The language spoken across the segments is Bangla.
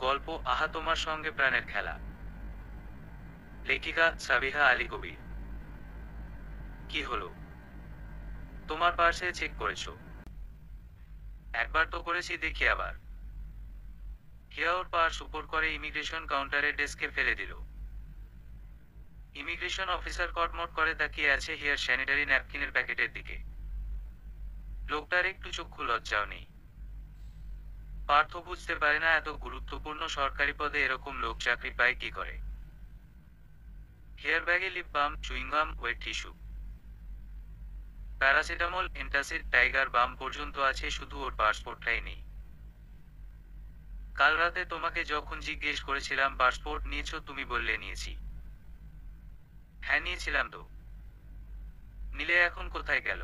গল্প আহা তোমার সঙ্গে প্রাণের খেলা। লেখিকা সাবিহা আলী কবির। কি হলো? তোমার পার্সে চেক করেছো? একবার তো করেছি, দেখি আবার। হিয়া ওর পার্স উপর করে ইমিগ্রেশন কাউন্টারের ডেস্কে ফেলে দিল। ইমিগ্রেশন অফিসার কটমট করে তাকিয়ে আছে হিয়ার স্যানিটারি ন্যাপকিনের প্যাকেটের দিকে। লোকটার একটু চক্ষু লজ্জাও নেই। পার্থ বুঝতে পারে না এত গুরুত্বপূর্ণ সরকারি পদে এরকম লোক চাকরি পায় কি করে। হেয়ার ব্যাগে lip balm, chewing gum, wet tissue, paracetamol, antacid, tiger balm পর্যন্ত আছে, শুধু ওর পাসপোর্টটাই নেই। কাল রাতে তোমাকে যখন জিজ্ঞেস করেছিলাম পাসপোর্ট নিয়েছো, তুমি বললে নিয়েছি। হ্যাঁ নিয়েছিলাম তো। নিলে এখন কোথায় গেল?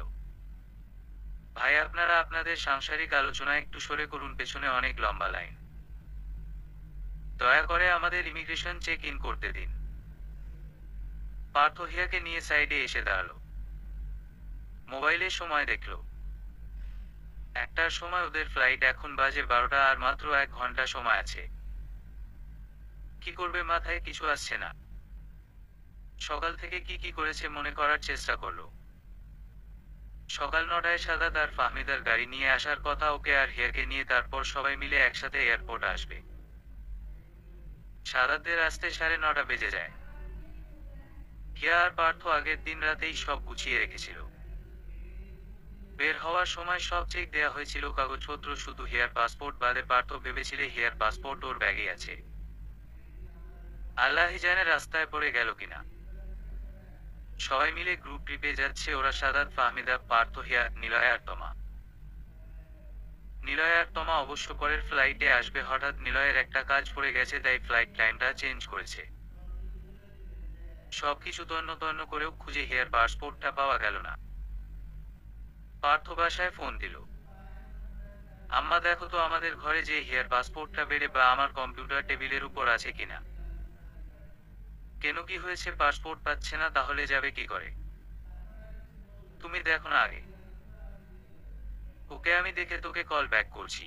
ভাই আপনারা আপনাদের সাংসারিক আলোচনা একটু সরে করুন, পেছনে অনেক লম্বা লাইন। দয়া করে আমাদের ইমিগ্রেশন চেক ইন করতে দিন। পার্থ হিয়াকে নিয়ে সাইডে এসে দাঁড়ালো। মোবাইলে সময় দেখলো। 1টার সময় ওদের ফ্লাইট, এখন বাজে 12টা, আর মাত্র 1 ঘন্টা সময় আছে। কি করবে মাথায় কিছু আসছে না। সকাল থেকে কি কি করেছে মনে করার চেষ্টা করলো। সকাল 9টায় সাদাত আর ফাহমিদার গাড়ি নিয়ে আসার কথা, ওকে আর হিয়াকে নিয়ে, তারপর সবাই মিলে একসাথে এয়ারপোর্ট আসবে। সাদাতদের আসতে 9:30 বেজে যায়। হিয়া আর পার্থ আগের দিন রাতেই সব গুছিয়ে রেখেছিল। বের হওয়ার সময় সব চেক দেয়া হয়েছিল কাগজপত্র, শুধু হিয়ার পাসপোর্ট বাদে। পার্থ ভেবেছিল হিয়ার পাসপোর্ট ওর ব্যাগে আছে। আল্লাহই জানে রাস্তায় পড়ে গেল কিনা। সবাই মিলে গ্রুপ ট্রিপে যাচ্ছে ওরা, সাদাত, ফাহমিদা, পার্থ, হিয়া, নিলয় আর তমা। নিলয় আর তমা অবশ্য পরের ফ্লাইটে আসবে। হঠাৎ নিলয়ের একটা কাজ পড়ে গেছে, তাই ফ্লাইট টাইমটা চেঞ্জ করেছে। সবকিছু তন্ন তন্ন করেও খুঁজে হিয়ার পাসপোর্টটা পাওয়া গেল না। পার্থ বাসায় ফোন দিল। আম্মা দেখো তো আমাদের ঘরে যে হিয়ার পাসপোর্টটা বেড়ে বা আমার কম্পিউটার টেবিলের উপর আছে কিনা। কেন, কি হয়েছে? পাসপোর্ট পাচ্ছে না, তাহলে যাবে কি করে? তুমি দেখো না আগে। ওকে আমি দেখে তোকে কল ব্যাক করছি।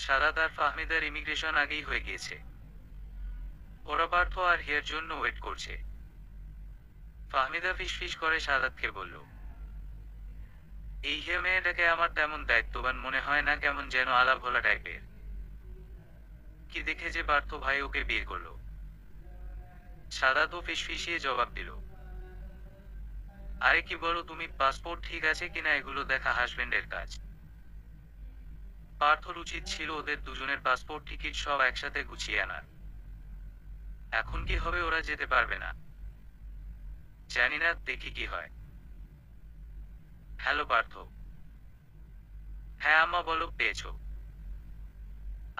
সাদাত আর ফাহমিদার ইমিগ্রেশন আগেই হয়ে গিয়েছে। ওরা পার্থ আর হিয়ার জন্য ওয়েট করছে। ফাহমিদা ফিসফিস করে সাদাতকে বলল, এই হিয়া মেয়েটাকে আমার তেমন দায়িত্ববান মনে হয় না, কেমন যেন আলাভোলা টাইপের। কি দেখে যে পার্থ ভাই ওকে বিয়ে করলো? সাদাতও ফিসফিসিয়ে জবাব দিল, আরে কি বলো তুমি, পাসপোর্ট ঠিক আছে কিনা এগুলো দেখা হাজবেন্ডের কাজ। পার্থর উচিত ছিল ওদের দুজনের পাসপোর্ট টিকিট সব একসাথে গুছিয়ে আনার। এখন কি হবে? ওরা যেতে পারবে না। জানি না, দেখি কি হয়। হ্যালো পার্থ। হ্যাঁ আম্মা বলো, পেয়েছো?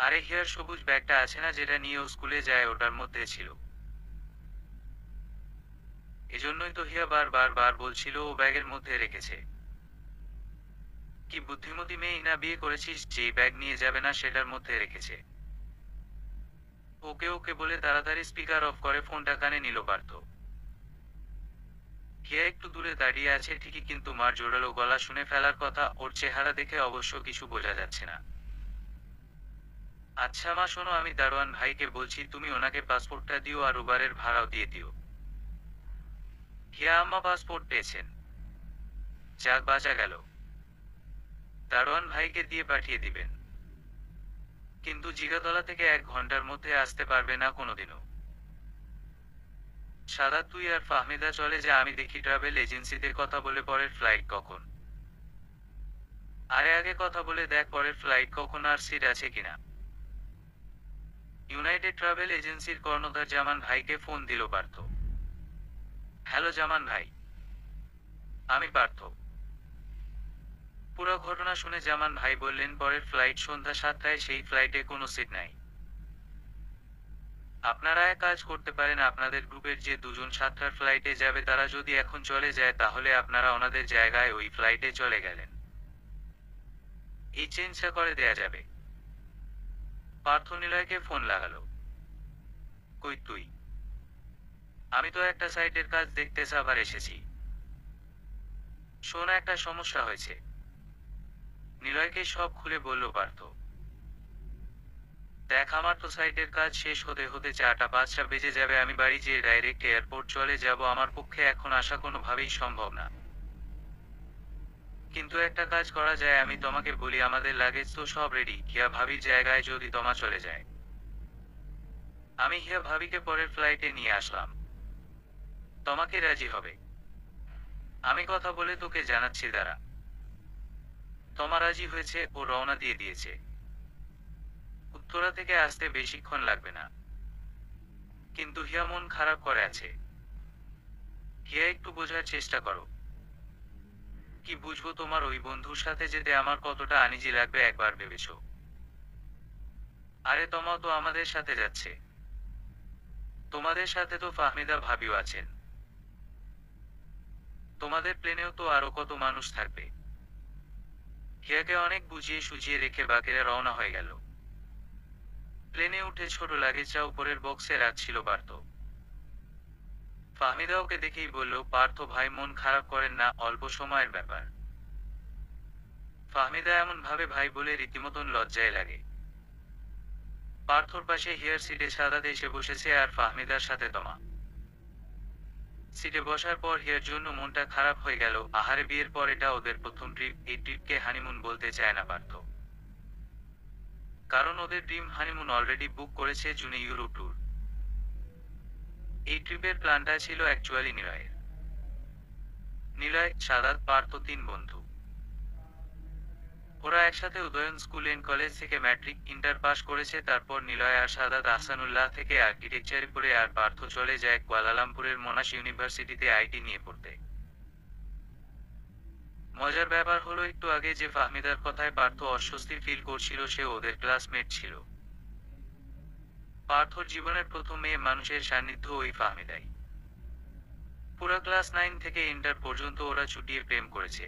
আরে হিয়ার সবুজ ব্যাগটা আছে না, যেটা নিয়ে ও স্কুলে যায়, ওটার মধ্যে ছিল। এজন্যই তো হিয়া বার বলছিল ও ব্যাগের মধ্যে রেখেছে। কি বুদ্ধিমতী মেয়ে না বিয়ে করেছিস, যেই ব্যাগ নিয়ে যাবে না সেটার মধ্যে রেখেছে। ওকে ওকে বলে তাড়াতাড়ি স্পিকার অফ করে ফোনটা কানে নিল পার্থ। হিয়া একটু দূরে দাঁড়িয়ে আছে ঠিকই, কিন্তু মার জোরালো গলা শুনে ফেলার কথা। ওর চেহারা দেখে অবশ্য কিছু বোঝা যাচ্ছে না। আচ্ছা মা শোনো, আমি দারোয়ান ভাইকে বলছি, তুমি ওনাকে পাসপোর্টটা দিও আর উবারের ভাড়াও দিয়ে দিও। হিয়া আম্মা পাসপোর্ট পেয়েছেন। যাক বাঁচা গেল। দারোয়ান ভাইকে দিয়ে পাঠিয়ে দিবেন। কিন্তু জিগাতলা থেকে 1 ঘন্টার মধ্যে আসতে পারবে না কোনোদিনও। সাদা তুই আর ফাহমিদা চলে যা, আমি দেখি ট্রাভেল এজেন্সিতে কথা বলে পরের ফ্লাইট কখন। আরে আগে কথা বলে দেখ পরের ফ্লাইট কখন আর সিট আছে কিনা। ইউনাইটেড ট্রাভেল এজেন্সির কর্ণধার জামান ভাইকে ফোন দিল পার্থ। হ্যালো জামান ভাই। আমি পার্থ। পুরো ঘটনা শুনে জামান ভাই বললেন, পরের ফ্লাইট সন্ধ্যা 7টায়, সেই ফ্লাইটে কোনো সিট নাই। আপনারা এক কাজ করতে পারেন, আপনাদের গ্রুপের যে দুজন 7টার ফ্লাইটে যাবে তারা যদি এখন চলে যায়, তাহলে আপনারা ওনাদের জায়গায় ওই ফ্লাইটে চলে গেলেন। এই চেঞ্জটা করে দেয়া যাবে। পার্থ নিলয়কে ফোন লাগালো। কই তুই? আমি তো একটা সাইটের কাজ দেখতে সাভার এসেছি। শোন, একটা সমস্যা হয়েছে। নিলয়কে সব খুলে বলল পার্থ। দেখ, আমার তো সাইটের কাজ শেষ হতে হতে 4টা 5টা বেজে যাবে। আমি বাড়ি যেয়ে ডাইরেক্ট এয়ারপোর্ট চলে যাব। আমার পক্ষে এখন আসা কোনোভাবেই সম্ভব না। কিন্তু একটা কাজ করা যায়, আমি তোমাকে বলি, আমাদের লাগেজ তো সব রেডি। হিয়া ভাবির জায়গায় যদি তোমা চলে যায়, আমি হিয়া ভাবিকে পরের ফ্লাইটে নিয়ে আসলাম। তোমাকে রাজি হবে? আমি কথা বলে তোকে জানাচ্ছি, দাঁড়া। তোমা রাজি হয়েছে, ও রওনা দিয়ে দিয়েছে। উত্তরা থেকে আসতে বেশিক্ষণ লাগবে না। কিন্তু হিয়া মন খারাপ করে আছে। হিয়া, একটু বোঝার চেষ্টা করো। কি বুঝবো? তোমার ওই বন্ধুর সাথে যেতে আমার কতটা আনিজি লাগবে একবার ভেবেছো? আরে তোমাও তো আমাদের সাথে যাচ্ছে। তোমাদের সাথে তো ফাহমিদা ভাবিও আছেন। তোমাদের প্লেনেও তো আরো কত মানুষ থাকবে। হিয়াকে অনেক বুঝিয়ে সুঝিয়ে রেখে বাকিরা রওনা হয়ে গেল। প্লেনে উঠে ছোট লাগেজটা উপরের বক্সে রাখছিল পার্থ। ফাহমিদা ওকে দেখেই বলল, পার্থ ভাই, মন খারাপ করেন না, অল্প সময়ের ব্যাপার। ফাহমিদা এমন ভাবে ভাই বলে রীতিমতন লজ্জায় লাগে। পার্থর পাশে হিয়ার সিটে সাদাত এসে বসেছে, আর ফাহমিদার সাথে তমা। সিটে বসার পর হিয়ার জন্য মনটা খারাপ হয়ে গেল। আহারে, বিয়ের পর এটা ওদের প্রথম ট্রিপ। এই ট্রিপকে হানিমুন বলতে চায় না পার্থ, কারণ ওদের ড্রিম হানিমুন অলরেডি বুক করেছে জুনে ইউরোপ ট্যুর। এই ট্রিপের প্ল্যানটা ছিল অ্যাকচুয়ালি নিলয়ের। নিলয়, সাদাত, পার্থ 3 বন্ধু। ওরা একসাথে উদয়ন স্কুল এন্ড কলেজ থেকে ম্যাট্রিক ইন্টার পাস করেছে। তারপর নিলয় আর সাদাত আহসানুল্লাহ থেকে আর্কিটেকচারে পড়ে, আর পার্থ চলে যায় কুয়ালালামপুরের মোনাশ ইউনিভার্সিটিতে আইটি নিয়ে পড়তে। মজার ব্যাপার হলো, একটু আগে যে ফাহমিদার কথায় পার্থ অস্বস্তি ফিল করছিল, সে ওদের ক্লাসমেট ছিল। পার্থর জীবনের প্রথম মেয়ে মানুষের সান্নিধ্য ওই ফাহমিদাই। পুরা ক্লাস 9 থেকে ইন্টার পর্যন্ত ওরা চুটিয়ে প্রেম করেছে।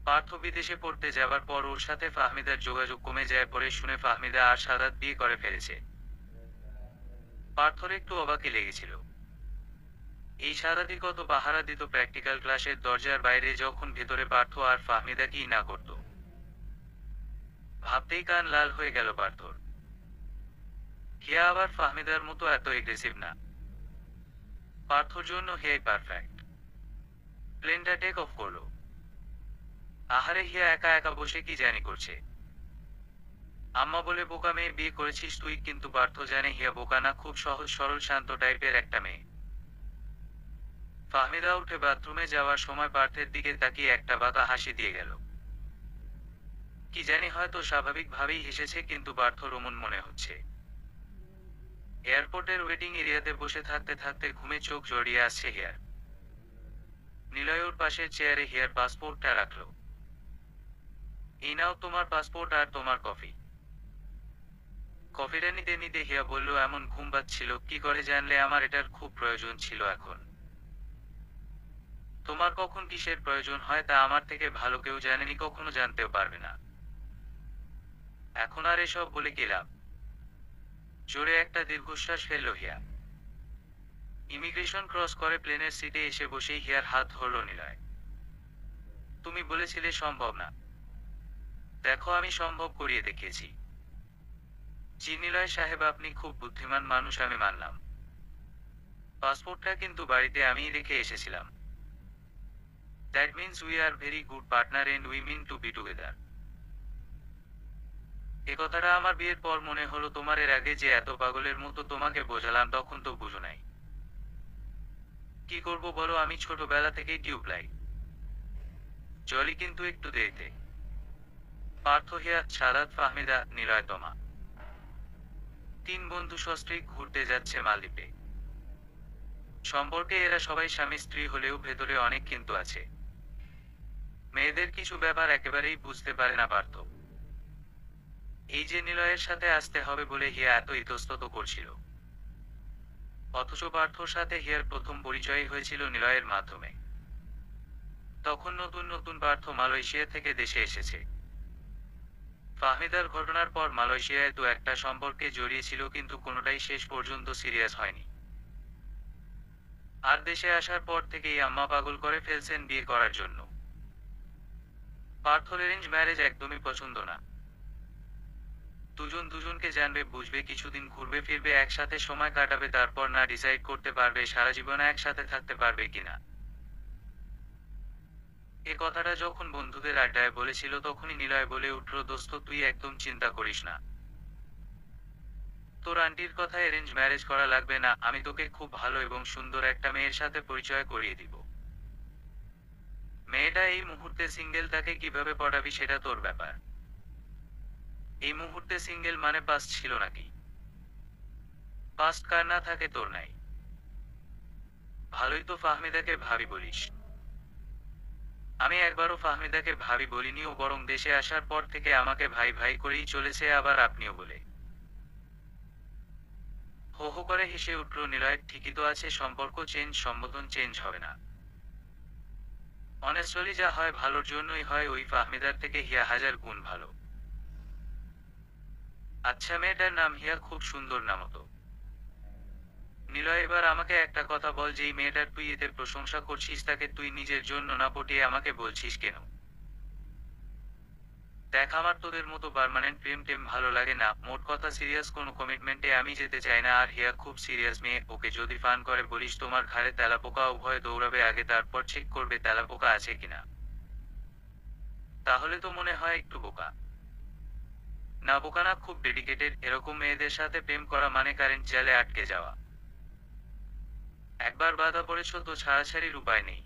পার্থ বিদেশে পড়তে যাবার পর ওর সাথে ফাহমিদার যোগাযোগ কমে যায়। পরে শুনে ফাহমিদা আর সাদাত বিয়ে করে ফেলেছে। পার্থর একটু অবাকই লেগেছিল। এই সাদাতই কত পাহারা দিত প্র্যাকটিক্যাল ক্লাসের দরজার বাইরে, যখন ভেতরে পার্থ আর ফাহমিদা কি না করত। ভাবতেই কান লাল হয়ে গেল পার্থর। হিয়া আবার ফাহমিদার মতো এত এগ্রেসিভ না। পার্থর জন্য হিয়াই পারফেক্ট। প্লেনটা টেক অফ করলো। আহারে, হিয়া একা একা বসে কি জানি করছে। আম্মা বলে বোকা মেয়ে বিয়ে করেছিস তুই, কিন্তু পার্থ জানে হিয়া বোকা না, খুব সহজ সরল শান্ত টাইপের একটা মেয়ে। ফাহমিদা উঠে বাথরুমে যাওয়ার সময় পার্থের দিকে তাকিয়ে একটা বাঁকা হাসি দিয়ে গেল। কি জানি, হয়তো স্বাভাবিকভাবেই হেসেছে, কিন্তু পার্থর অমন মনে হচ্ছে। এয়ারপোর্টের ওয়েটিং এরিয়াতে বসে থাকতে থাকতে ঘুমে চোখ জড়িয়ে আসছে হিয়ার। নিলয় ওর পাশের চেয়ারে হিয়ার পাসপোর্টটা রাখলো। এই নাও তোমার পাসপোর্ট আর তোমার কফি। কফিটা নিতে নিতে হিয়া বলল, এমন ঘুম পাচ্ছিল, কি করে জানলে আমার এটার খুব প্রয়োজন ছিল এখন? তোমার কখন কিসের প্রয়োজন হয় তা আমার থেকে ভালো কেউ জানেনি, কখনো জানতেও পারবে না। এখন আর এসব বলে কি লাভ? জোরে একটা দীর্ঘশ্বাস ফেলল হিয়া। ইমিগ্রেশন ক্রস করে প্লেনের সিটে এসে বসেই হিয়ার হাত ধরল নিলয়। তুমি বলেছিলে সম্ভব না, দেখো আমি সম্ভব করিয়ে দেখিয়েছি। জি নিলয় সাহেব, আপনি খুব বুদ্ধিমান মানুষ, আমি মানলাম। পাসপোর্টটা কিন্তু বাড়িতে আমিই রেখে এসেছিলাম। That means we are very good partner and we mean to be together. এ কথাটা আমার বিয়ের পর মনে হলো। তোমার এর আগে যে এত পাগলের মতো তোমাকে বোঝালাম, তখন তো বুঝো নাই। কি করব বলো, আমি ছোটবেলা থেকেই টিউবলাইট। জলি কিন্তু একটু দেরিতে। পার্থ, হিয়া, সাদাত, ফাহমিদা, নিলয়, তমা 3 বন্ধু সস্ত্রীক ঘুরতে যাচ্ছে মালদ্বীপে। সম্পর্কে এরা সবাই স্বামী স্ত্রী হলেও ভেতরে অনেক কিন্তু আছে। মেয়েদের কিছু ব্যাপার একেবারেই বুঝতে পারে না পার্থ। এই যে নিলয়ের সাথে আসতে হবে বলে হিয়া এত ইতস্তত করছিল, অথচ পার্থর সাথে হিয়ার প্রথম পরিচয় হয়েছিল নিলয়ের মাধ্যমে। তখন নতুন নতুন পার্থ মালয়েশিয়া থেকে দেশে এসেছে। ফাহমিদার ঘটনার পর মালয়েশিয়ায় 2-1টা সম্পর্কে জড়িয়েছিল, কিন্তু কোনোটাই শেষ পর্যন্ত সিরিয়াস হয়নি। আর দেশে আসার পর থেকেই আম্মা পাগল করে ফেলছেন বিয়ে করার জন্য। পার্থর অ্যারেঞ্জ ম্যারেজ একদমই পছন্দ না। দুজন দুজনকে জানবে, বুঝবে, কিছুদিন ঘুরবে ফিরবে, একসাথে সময় কাটাবে, তারপর না ডিসাইড করতে পারবে সারা জীবন একসাথে থাকতে পারবে কিনা। এ কথাটা যখন বন্ধুদের আড্ডায় বলেছিল তখনই নিলয় বলে উঠল, দোস্ত তুই একদম চিন্তা করিস না, তোর আন্টির কথায় অ্যারেঞ্জ ম্যারেজ করা লাগবে না, আমি তোকে খুব ভালো এবং সুন্দর একটা মেয়ের সাথে পরিচয় করিয়ে দিব। মেয়েটা এই মুহূর্তে সিঙ্গেল, তাকে কিভাবে পটাবি সেটা তোর ব্যাপার। এই মুহূর্তে সিঙ্গেল মানে পাস্ট ছিল নাকি? পাস্ট কার না থাকে, তোর নাই। ভালোই তো ফাহমিদাকে ভাবি বলিস। আমি একবারও ফাহমিদাকে ভাবি বলিনি, ও বরং দেশে আসার পর থেকে আমাকে ভাই ভাই করেই চলেছে, আবার আপনিও বলে। হো হো করে হেসে উঠল নিলয়, ঠিকই তো আছে, সম্পর্ক চেঞ্জ, সম্বোধন চেঞ্জ হবে না। অনেস্টলি যা হয় ভালোর জন্যই হয়, ওই ফাহমিদার থেকে হিয়া হাজার গুণ ভালো। আচ্ছা, মেয়েটার নাম হিয়া, খুব সুন্দর নাম তো। নিলয়, এবার আমাকে একটা কথা বল, যেই মেয়েটার তুই এতে প্রশংসা করছিস তাকে তুই নিজের জন্য না পটিয়ে আমাকে বলছিস কেন? দেখ, আমার তোদের মতো পার্মানেন্ট প্রেম টেম ভালো লাগে না, মোট কথা সিরিয়াস কোনো কমিটমেন্টে আমি যেতে চাই না। আর হিয়া খুব সিরিয়াস মেয়ে, ওকে যদি ফান করে বলিস তোমার ঘাড়ে তেলাপোকা, উভয়ে দৌড়াবে আগে, তারপর চেক করবে তেলাপোকা আছে কিনা। তাহলে তো মনে হয় একটু বোকা। না বোকা না, খুব ডেডিকেটেড। এরকম মেয়েদের সাথে প্রেম করা মানে কারেন্ট জালে আটকে যাওয়া। একবার বাধা পড়েছ তো ছাড়াছাড়ির উপায় নেই।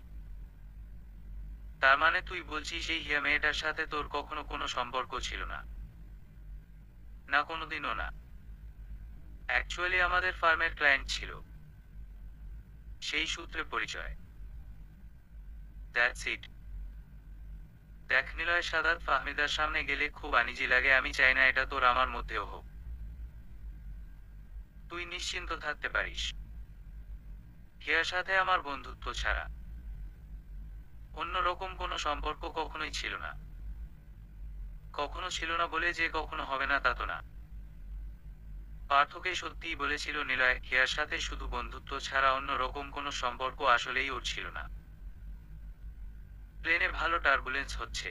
তার মানে তুই বলছিস এই হিয়া মেয়েটার সাথে তোর কখনো কোনো সম্পর্ক ছিল না? না, কোনোদিনও না। অ্যাকচুয়ালি আমাদের ফার্মের ক্লায়েন্ট ছিল, সেই সূত্রে পরিচয়। That's it. দেখ নিলয়, সাদাত ফাহমিদার সামনে গেলে খুব আনিজি লাগে, আমি চাই না এটা তোর আমার মধ্যেও হোক। তুই নিশ্চিন্ত থাকতে পারিস, হিয়ার সাথে আমার বন্ধুত্ব ছাড়া অন্য রকম কোনো সম্পর্ক কখনোই ছিল না। কখনো ছিল না বলে যে কখনো হবে না তা তো না। পার্থকে সত্যিই বলেছিল নিলয়, হিয়ার সাথে শুধু বন্ধুত্ব ছাড়া অন্য রকম কোনো সম্পর্ক আসলেই ওর ছিল না। প্লেনে ভালো টার্বুলেন্স হচ্ছে।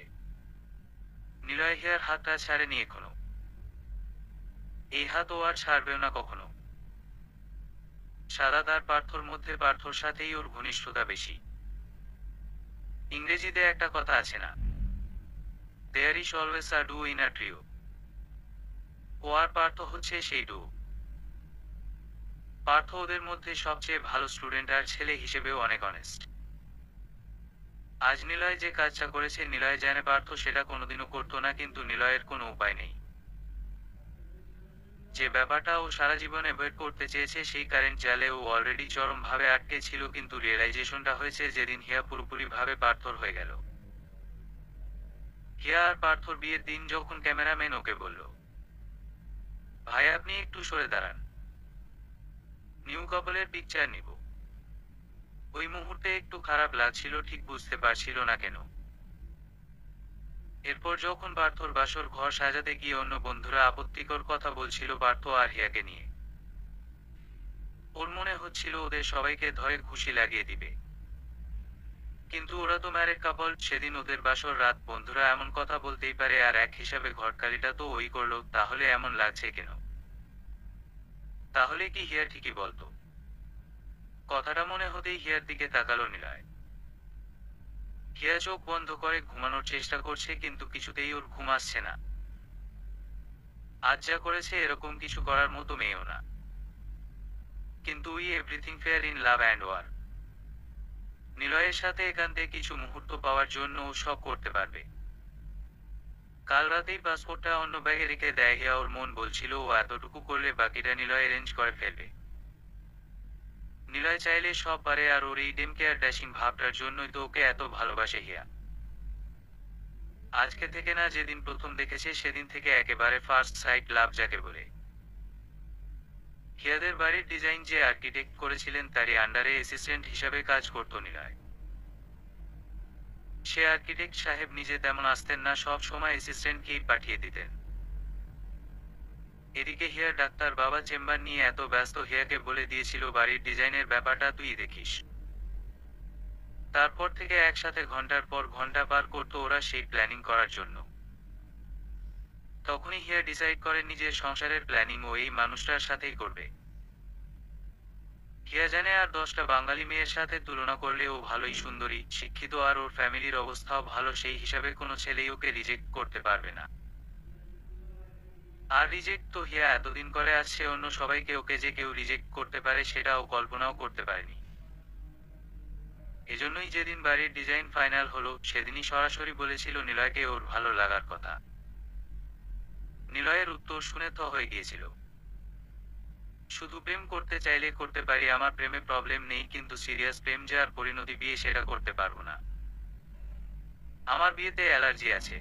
নিলয় হিয়ার হাতটা ছাড়েনি এখনো। এই হাত ও আর ছাড়বেও না কখনো। সাদাত আর পার্থর মধ্যে পার্থর সাথেই ওর ঘনিষ্ঠতা বেশি। ইংরেজিতে একটা কথা আছে না, there is always a duo in a trio. ও আর পার্থ হচ্ছে সেই ডু। পার্থ ওদের মধ্যে সবচেয়ে ভালো স্টুডেন্ট আর ছেলে হিসেবেও অনেক অনেস্ট। আজ নিলয় যে কাজটা করেছে, নিলয় জানে পার্থ সেটা কোনোদিনও করতো না, কিন্তু নিলয়ের কোনো উপায় নেই। যে ব্যাপারটা ও সারা জীবন অ্যাভয়েড করতে চেয়েছে, সেই কারেন্ট জালে ও অলরেডি চরম ভাবে আটকে ছিল, কিন্তু রিয়েলাইজেশনটা হয়েছে যেদিন হিয়া পুরোপুরি ভাবে পার্থর হয়ে গেল। হিয়া আর পার্থর বিয়ের দিন যখন ক্যামেরাম্যান ওকে বলল, ভাই আপনি একটু সরে দাঁড়ান, নিউ কাপলের পিকচার নিব। ওই মুহূর্তে একটু খারাপ লাগছিল, ঠিক বুঝতে পারছিল না কেন। এরপর যখন পার্থর বাসর ঘর সাজাতে গিয়ে অন্য বন্ধুরা আপত্তিকর কথা বলছিল পার্থ আর হিয়াকে নিয়ে, ওর মনে হচ্ছিল ওদের সবাইকে ধরে খুশি লাগিয়ে দিবে। কিন্তু ওরা তো ম্যারেড কাপল, সেদিন ওদের বাসর রাত, বন্ধুরা এমন কথা বলতেই পারে, আর এক হিসাবে ঘটকালিটা তো ওই করলো, তাহলে এমন লাগছে কেন? তাহলে কি হিয়া ঠিকই বলতো? কথাটা মনে হতেই হিয়ার দিকে তাকালো নিলয়। হিয়া চোখ বন্ধ করে ঘুমানোর চেষ্টা করছে, কিন্তু কিছুতেই ওর ঘুম আসছে না। আজ যা করেছে এরকম কিছু করার মতো মেয়েও না। কিন্তু we everything fair in love and war. নিলয়ের সাথে একান্তে কিছু মুহূর্ত পাওয়ার জন্য ও সব করতে পারবে। কাল রাতেই পাসপোর্টটা অন্য ব্যাগে রেখে দেয় হিয়া, ওর মন বলছিল ও এতটুকু করলে বাকিটা নিলয় অ্যারেঞ্জ করে ফেলবে। নিলয় চাইলে সব পারে, আর ওর এই ডেম কেয়ার ড্যাশিং ভাবটার জন্যই তো ওকে এত ভালোবাসে হিয়া। আজকে থেকে না, যেদিন প্রথম দেখেছে সেদিন থেকে একেবারে ফার্স্ট সাইট লাভ যাকে বলে। হিয়াদের বাড়ির ডিজাইন যে আর্কিটেক্ট করেছিলেন তারই আন্ডারে অ্যাসিস্ট্যান্ট হিসাবে কাজ করত নিলয়। সে আর্কিটেক্ট সাহেব নিজে তেমন আসতেন না, সব সময় অ্যাসিস্ট্যান্টকেই পাঠিয়ে দিতেন। এদিকে হিয়ার ডাক্তার বাবা চেম্বার নিয়ে এত ব্যস্ত, হিয়াকে বলে দিয়েছিল বাড়ির ডিজাইনের ব্যাপারটা তুই দেখিস। তারপর থেকে একসাথে ঘন্টার পর ঘন্টা পার করতো ওরা সেই প্ল্যানিং করার জন্য। তখনই হিয়া ডিসাইড করে নিজের সংসারের প্ল্যানিং ও এই মানুষটার সাথেই করবে। হিয়া জানে আর 10টা বাঙালি মেয়ের সাথে তুলনা করলে ও ভালোই সুন্দরী, শিক্ষিত আর ওর ফ্যামিলির অবস্থাও ভালো, সেই হিসাবে কোনো ছেলেই ওকে রিজেক্ট করতে পারবে না। আর রিজেক্ট তো হিয়া এতদিন করে আসছে, অন্য সবাইকে ওকে যে কেউ রিজেক্ট করতে পারে সেটা ও কল্পনাও করতে পারেনি। এজন্যই যেদিন বাড়ির ডিজাইন ফাইনাল হলো সেদিনই সরাসরি বলেছিল নিলয়কে ওর ভালো লাগার কথা। নিলয়ের উত্তর শুনে থ হয়ে গিয়েছিল। শুধু প্রেম করতে চাইলে করতে পারি, আমার প্রেমে প্রবলেম নেই, কিন্তু সিরিয়াস প্রেম যে আর পরিণতি বিয়ে সেটা করতে পারবো না। আমার বিয়েতে অ্যালার্জি আছে।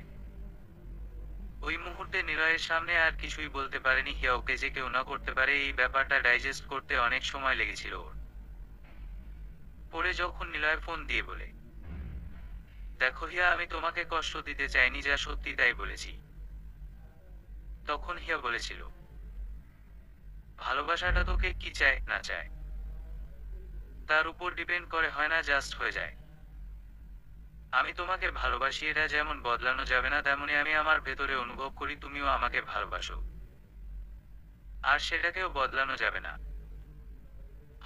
ওই মুহূর্তে নিলয়ের সামনে আর কিছুই বলতে পারেনি হিয়া, ওকে যে কেউ না করতে পারে এই ব্যাপারটা ডাইজেস্ট করতে অনেক সময় লেগেছিল ওর। পরে যখন নিলয় ফোন দিয়ে বলে, দেখো হিয়া, আমি তোমাকে কষ্ট দিতে চাইনি, যা সত্যি তাই বলেছি। তখন হিয়া বলেছিল, ভালোবাসাটা তোকে কি চায় না চায় তার উপর ডিপেন্ড করে, হয় না জাস্ট হয়ে যায়। আমি তোমাকে ভালোবাসি, এটা যেমন বদলানো যাবে না, তেমনি আমি আমার ভেতরে অনুভব করি তুমিও আমাকে ভালোবাসো, আর সেটাকেও বদলানো যাবে না।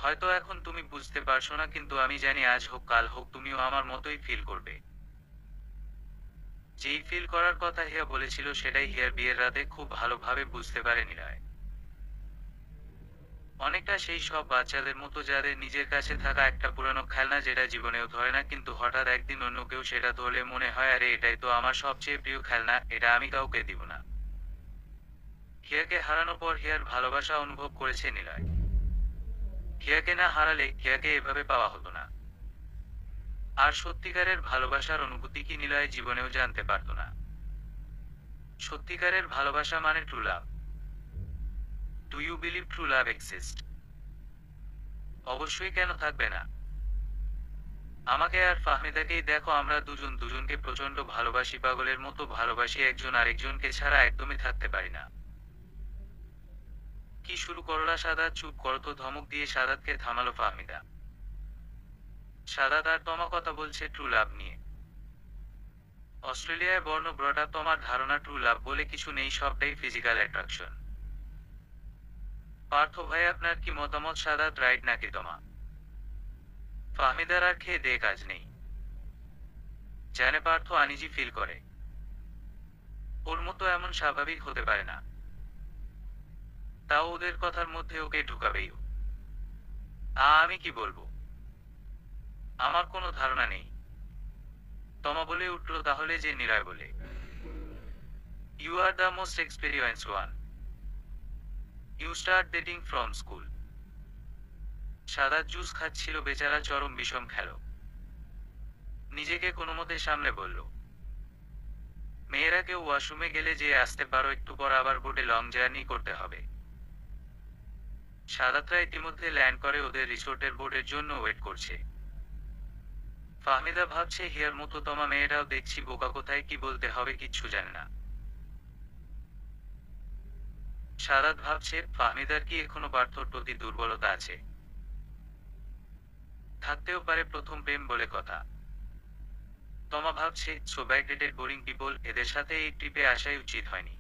হয়তো এখন তুমি বুঝতে পারছো না, কিন্তু আমি জানি আজ হোক কাল হোক তুমিও আমার মতোই ফিল করবে। যেই ফিল করার কথা হিয়া বলেছিল সেটাই হিয়ার বিয়ের রাতে খুব ভালোভাবে বুঝতে পারে নিলয়। অনেকটা সেই সব বাচ্চাদের মতো যাদের নিজের কাছে থাকা একটা পুরানো খেলনা যেটা জীবনেও ধরে না, কিন্তু হঠাৎ একদিন অন্য কেউ সেটা ধরলে মনে হয় আরে এটাই তো আমার সবচেয়ে প্রিয় খেলনা, এটা আমি কাউকে দিব না। হিয়াকে হারানোর পর হিয়ার ভালোবাসা অনুভব করেছে নিলয়। হিয়াকে না হারালে হিয়াকে এভাবে পাওয়া হতো না। আর সত্যিকারের ভালোবাসার অনুভূতি কি নিলয় জীবনেও জানতে পারত না। সত্যিকারের ভালোবাসা মানে true love. Do you believe true love exist? অবশ্যই, কেন থাকবে না। আমাকে আর ফাহমিদাকেই দেখো, আমরা দুজন দুজনকে প্রচন্ড ভালোবাসি, পাগলের মতো ভালোবাসি, একজন আরেকজনকে ছাড়া একদমই থাকতে পারি না। কি শুরু করলা সাদাত? চুপ করো তো, ধমক দিয়ে সাদাতকে থামালো ফাহমিদা। সাদাত আর তোমা কথা বলছে ট্রু লাভ নিয়ে। অস্ট্রেলিয়ায় বর্ণ ব্রড আপ, তোমার ধারণা ট্রু লাভ বলে কিছু নেই, সবটাই ফিজিক্যাল অ্যাট্রাকশন। পার্থ ভাই আপনার কি মতামত? সাদাত রাইট নাকি তোমা? ফাহমিদার আর খেয়ে দিয়ে কাজ নেই। জানে পার্থ আনিজি ফিল করে। ওর মতো এমন স্বাভাবিক হতে পারে না। তাও ওদের কথার মধ্যে ওকে ঢুকাবেই ও। আমি কি বলবো? আমার কোনো ধারণা নেই। তমা বলে উঠল, তাহলে যে নিলয় বলে, you are the most experience one, you start dating from school. সাদা জুস খাচ্ছিল বেচারা, চরম বিষম খেল। নিজেকে কোনোমতে সামলে বলল, মেয়েরা কেউ ওয়াশরুমে গেলে যে আসতে পারো, একটু পর আবার বোটে লং জার্নি করতে হবে। সাদাতরা ইতিমধ্যে ল্যান্ড করে ওদের রিসোর্টের বোটের জন্য ওয়েট করছে। ফাহমিদা ভাবছে হিয়ার মতো তোমা মেয়েটাও দেখছি বোকা, কোথায় কি বলতে হবে কিচ্ছু জানে না। সাদাত ভাবছে ফাহমিদার কি এখনো পার্থর প্রতি দুর্বলতা আছে? থাকতেও পারে, প্রথম প্রেম বলে কথা। তমা ভাবছে সো ব্যাকডেটেড বোরিং পিপল, এদের সাথে এই ট্রিপে আসাই উচিত হয়নি।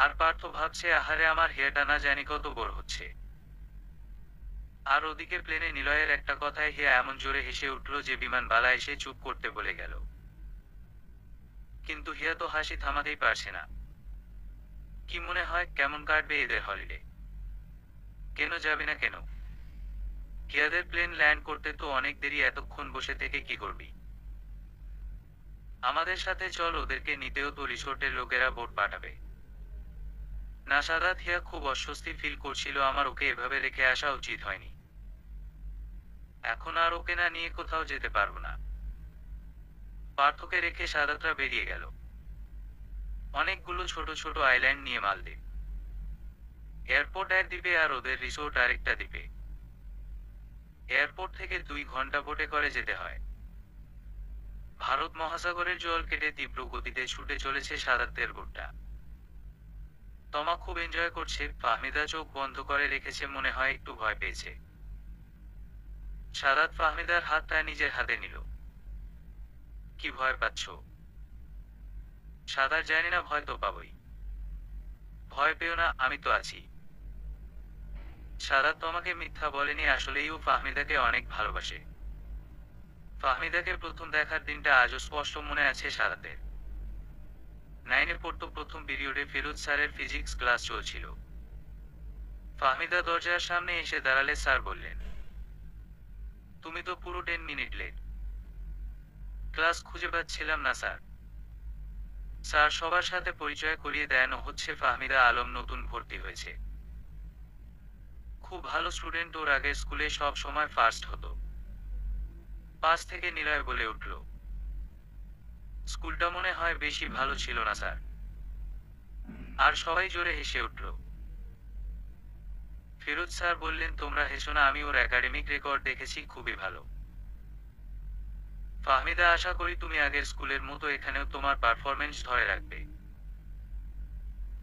আর পার্থ ভাবছে আহারে আমার হেয়াটা না জানি কত বড় হচ্ছে। আর ওদিকে প্লেনে নিলয়ের একটা কথায় হিয়া এমন জোরে হেসে উঠল যে বিমান বালা এসে চুপ করতে বলে গেল। কিন্তু হিয়া তো হাসি থামাতেই পারছে না। কি মনে হয় কেমন কাটবে এদের হলিডে? কেন যাবে না কেন? হিয়াদের প্লেন ল্যান্ড করতে তো অনেক দেরি, এতক্ষণ বসে থেকে কি করবি? আমাদের সাথে চল, ওদেরকে নিতেও তো রিসোর্টের লোকেরা বোট পাঠাবে। না সাদাত, হিয়া খুব অস্বস্তি ফিল করছিল, আমার ওকে এভাবে রেখে আসা উচিত হয়নি। এখন আর ওকে না নিয়ে কোথাও যেতে পারবো না। পার্থকে রেখে সাদাতরা বেরিয়ে গেল অনেকগুলো ছোট ছোট আইল্যান্ড নিয়ে মালদ্বীপ। এয়ারপোর্ট এক দ্বীপে আর ওদের রিসোর্ট আরেকটা দ্বীপে। এয়ারপোর্ট থেকে 2 ঘন্টা বোটে করে যেতে হয়। ভারত মহাসাগরের জল কেটে তীব্র গতিতে ছুটে চলেছে সাদাতের বোটটা। তমা খুব এনজয় করছে, ফাহমিদা চোখ বন্ধ করে রেখেছে, মনে হয় একটু ভয় পেয়েছে। সাদাত ফাহমিদার হাতটা নিজের হাতে নিল। কি ভয় পাচ্ছ? সাদার জানি না, ভয় তো পাবই। ভয় পেও না, আমি তো আছি। সাদাত তোমাকে মিথ্যা বলেনি, আসলেই ও ফাহমিদাকে অনেক ভালোবাসে। ফাহমিদাকে প্রথম দেখার দিনটা আজও স্পষ্ট মনে আছে সাদাতের। 9-এ পড়তো, প্রথম পিরিয়ডে ফিরোজ স্যারের ফিজিক্স ক্লাস চলছিল। ফাহমিদা দরজার সামনে এসে দাঁড়ালে স্যার বললেন, তুমি তো পুরো 10 মিনিট লেট। ক্লাস খুঁজে পাচ্ছিলাম না স্যার। স্যার সবার সাথে পরিচয় করিয়ে দেন, ও হচ্ছে ফাহমিদা আলম, নতুন ভর্তি হয়েছে। খুব ভালো স্টুডেন্ট, ওর আগের স্কুলে সব সময় ফার্স্ট হতো। পাশ থেকে নিলয় বলে উঠল, স্কুলটা মনে হয় বেশি ভালো ছিল না স্যার। আর সবাই জোরে হেসে উঠল। ফিরোজ স্যার বললেন, তোমরা হেসো না, আমি ওর একাডেমিক রেকর্ড দেখেছি, খুবই ভালো। ফাহমিদা, আশা করি তুমি আগের স্কুলের মতো এখানেও তোমার পারফরমেন্স ধরে রাখবে।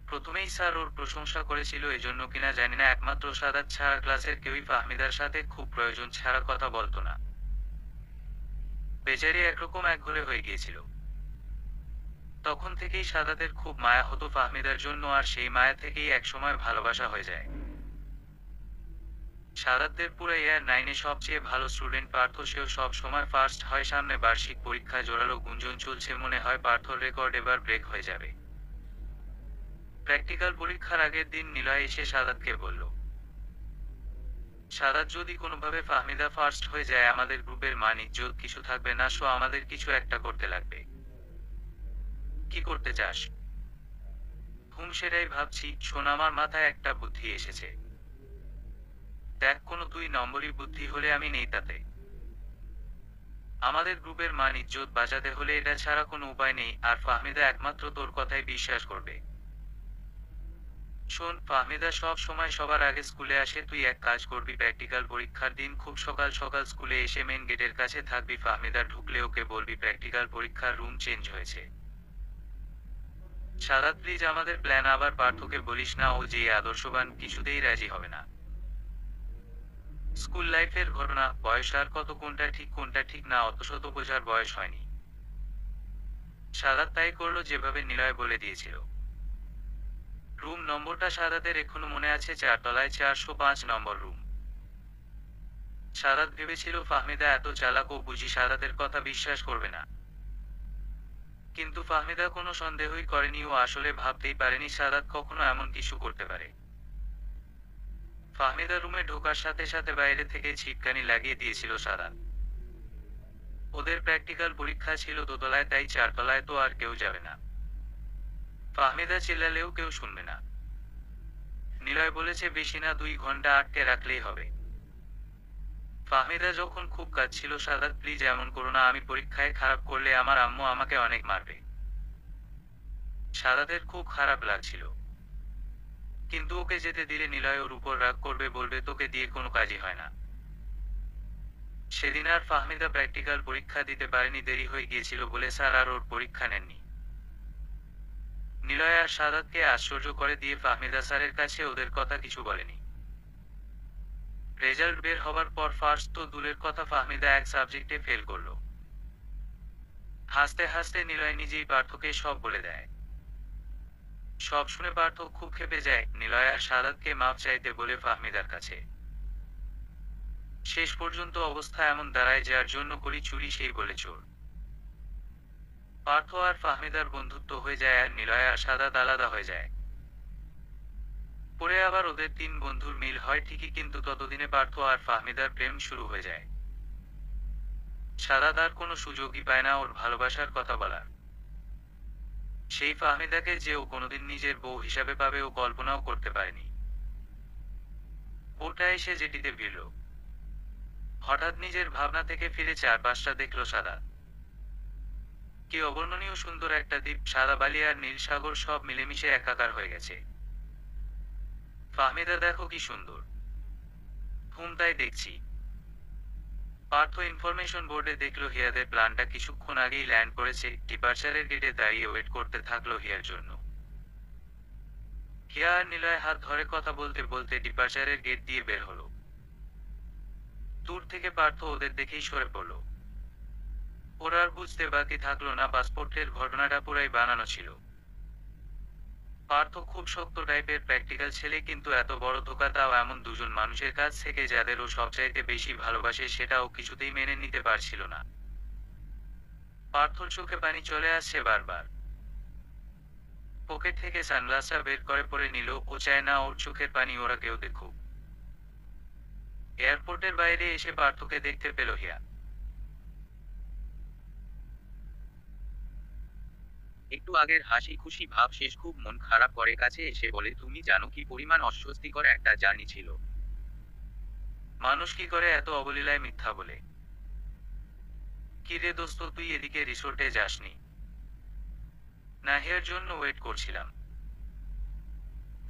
প্রথমেই স্যার ওর প্রশংসা করেছিল, এজন্য কিনা জানি না, একমাত্র সাদাত ছাড়া ক্লাসের কেউই ফাহমিদার সাথে খুব প্রয়োজন ছাড়া কথা বলতো না। বেচারি একরকম একঘরে হয়ে গিয়েছিল। তখন থেকেই সাদাতের খুব মায়া হতো ফাহমিদার জন্য, আর সেই মায়া থেকেই একসময় ভালোবাসা হয়ে যায়। সাদাতদের পুরো ইয়ার 9-এ সবচেয়ে ভালো স্টুডেন্ট পার্থ, সেও সব সময় ফার্স্ট হয়। সামনে বার্ষিক পরীক্ষায় জোরালো গুঞ্জন চলছে, মনে হয় পার্থর রেকর্ড এবার ব্রেক হয়ে যাবে। প্র্যাকটিক্যাল পরীক্ষার আগের দিন নিলয় এসে সাদাতকে বলল, সাদাত, যদি কোনোভাবে ফাহমিদা ফার্স্ট হয়ে যায় আমাদের গ্রুপের মান ইজ্জত কিছু থাকবে না, সো আমাদের কিছু একটা করতে লাগবে। কি করতে চাস? সেটাই ভাবছি শোন, আমার মাথায় একটা বুদ্ধি এসেছে। দেখ, কোনো 2 নম্বরই বুদ্ধি হলে আমি নেই তাতে। আমাদের গ্রুপের মান ইজ্জত বাঁচাতে হলে এটা ছাড়া কোনো উপায় নেই, আর ফাহমিদা একমাত্র তোর কথাই বিশ্বাস করবে। শোন, ফাহমিদা সব সময় সবার আগে স্কুলে আসে, তুই এক কাজ করবি, প্র্যাকটিক্যাল পরীক্ষার দিন খুব সকাল সকাল স্কুলে এসে মেন গেটের কাছে থাকবি। ফাহমিদা ঢুকলে ওকে বলবি প্র্যাকটিক্যাল পরীক্ষার রুম চেঞ্জ হয়েছে। সাদাত, প্লিজ আমাদের প্ল্যান আবার পার্থকে বলিস না, ও যে আদর্শবান, কিছুতেই রাজি হবে না। স্কুল লাইফের ঘটনা, বয়স আর কত, কোনটা ঠিক না অত শত বোঝার বয়স হয়নি। সাদাত তাই করলো যেভাবে নিলয় বলে দিয়েছিল। রুম নম্বরটা সাদাতের এখনো মনে আছে, 4 তলায় 405 নম্বর রুম। সাদাত ভেবেছিল ফাহমিদা এত চালাক, ও বুঝি সাদাতের কথা বিশ্বাস করবে না। কিন্তু ফাহমিদা কোনো সন্দেহই করেনি, ও আসলে ভাবতেই পারেনি সাদাত কখনো এমন কিছু করতে পারে। ফাহমিদা রুমে ঢোকার সাথে সাথে বাইরে থেকে ছিটকানি লাগিয়ে দিয়েছিল সাদাত। ওদের প্র্যাকটিক্যাল পরীক্ষা ছিল দোতলায়, তাই 4 তলায় তো আর কেউ যাবে না। ফাহমিদা চিল্লালেও কেউ শুনবে না। নিলয় বলেছে বেশি না 2 ঘন্টা আটকে রাখলেই হবে। ফাহমিদা যখন খুব কাঁদছিল, সাদাত, প্লিজ এমন করো না, আমি পরীক্ষায় খারাপ করলে আমার আম্মু আমাকে অনেক মারবে। সাদাতের খুব খারাপ লাগছিল, কিন্তু ওকে যেতে দিলে নিলয় ওর উপর রাগ করবে, বলবে তোকে দিয়ে কোনো কাজই হয় না। সেদিন আর ফাহমিদা প্র্যাকটিক্যাল পরীক্ষা দিতে পারেনি, দেরি হয়ে গিয়েছিল বলে স্যার আর ওর পরীক্ষা নেননি। নিলয় আর সাদাতকে আশ্চর্য করে দিয়ে ফাহমিদা স্যারের কাছে ওদের কথা কিছু বলেনি। রেজাল্ট বের হবার পর ফার্স্ট তো দূরের কথা, ফাহমিদা এক সাবজেক্টে ফেল করলো। হাসতে হাসতে নিলয় নিজেই পার্থকে সব বলে দেয়। সব শুনে পার্থ খুব ক্ষেপে যায়, নিলয় আর সাদাতকে মাপ চাইতে বলে ফাহমিদার কাছে। শেষ পর্যন্ত অবস্থা এমন দাঁড়ায়, যার জন্য করি চুরি সেই বলে চোর। পার্থ আর ফাহমিদার বন্ধুত্ব হয়ে যায়, আর নিলয় আর সাদাত আলাদা হয়ে যায়। পরে আবার ওদের 3 বন্ধুর মিল হয় ঠিকই, কিন্তু ততদিনে পার্থ আর ফাহমিদার প্রেম শুরু হয়ে যায়। সাদাত আর কোনো সুযোগই পায় না ওর ভালোবাসার কথা বলার। সেই ফাহমিদাকে যে ও কোনোদিন নিজের বউ হিসাবে পাবে ও কল্পনাও করতে পারেনি। ওটা এসে জেটিতে ভিড়ল। হঠাৎ নিজের ভাবনা থেকে ফিরে চারপাশটা দেখল সাদাত। কি অবর্ণনীয় সুন্দর একটা দ্বীপ, সাদা বালি আর নীল সাগর সব মিলেমিশে একাকার হয়ে গেছে। ফাহমিদা, দেখো কি সুন্দর। তাই দেখছি। পার্থ ইনফরমেশন বোর্ডে দেখলো হিয়াদের প্ল্যানটা কিছুক্ষণ আগেই ল্যান্ড করেছে। ডিপার্চারের গেটে দাঁড়িয়ে ওয়েট করতে থাকলো হিয়ার জন্য। হিয়া আর নিলয় হাত ধরে কথা বলতে বলতে ডিপার্চারের গেট দিয়ে বের হলো। দূর থেকে পার্থ ওদের দেখেই সরে পড়ল। ওর আর বুঝতে বাকি থাকলো না পাসপোর্টের ঘটনাটা পুরাই বানানো ছিল। পার্থ খুব শক্ত টাইপের প্র্যাকটিক্যাল ছেলে, কিন্তু এত বড় ধোঁকা, তাও এমন দুজন মানুষের কাছ থেকে যাদের ও সবচাইতে বেশি ভালোবাসে, সেটাও কিছুতেই মেনে নিতে পারছিল না। পার্থর চোখে পানি চলে আসছে বারবার। পকেট থেকে সানগ্লাসটা বের করে পরে নিল। ও চায় না ওর চোখের পানি ওরা কেউ দেখুক। এয়ারপোর্টের বাইরে এসে পার্থকে দেখতে পেল হিয়া। একটু আগের হাসি খুশি ভাব শেষ, খুব মন খারাপ করে কাছে এসে বলে, তুমি জানো কি পরিমাণ অস্বস্তিকর একটা জার্নি ছিল। মানুষ কি করে এত অবলীলায় মিথ্যা বলে? কি রে দোস্ত, তুই এদিকে রিসোর্টে যাসনি? না, হিয়ার জন্য ওয়েট করছিলাম।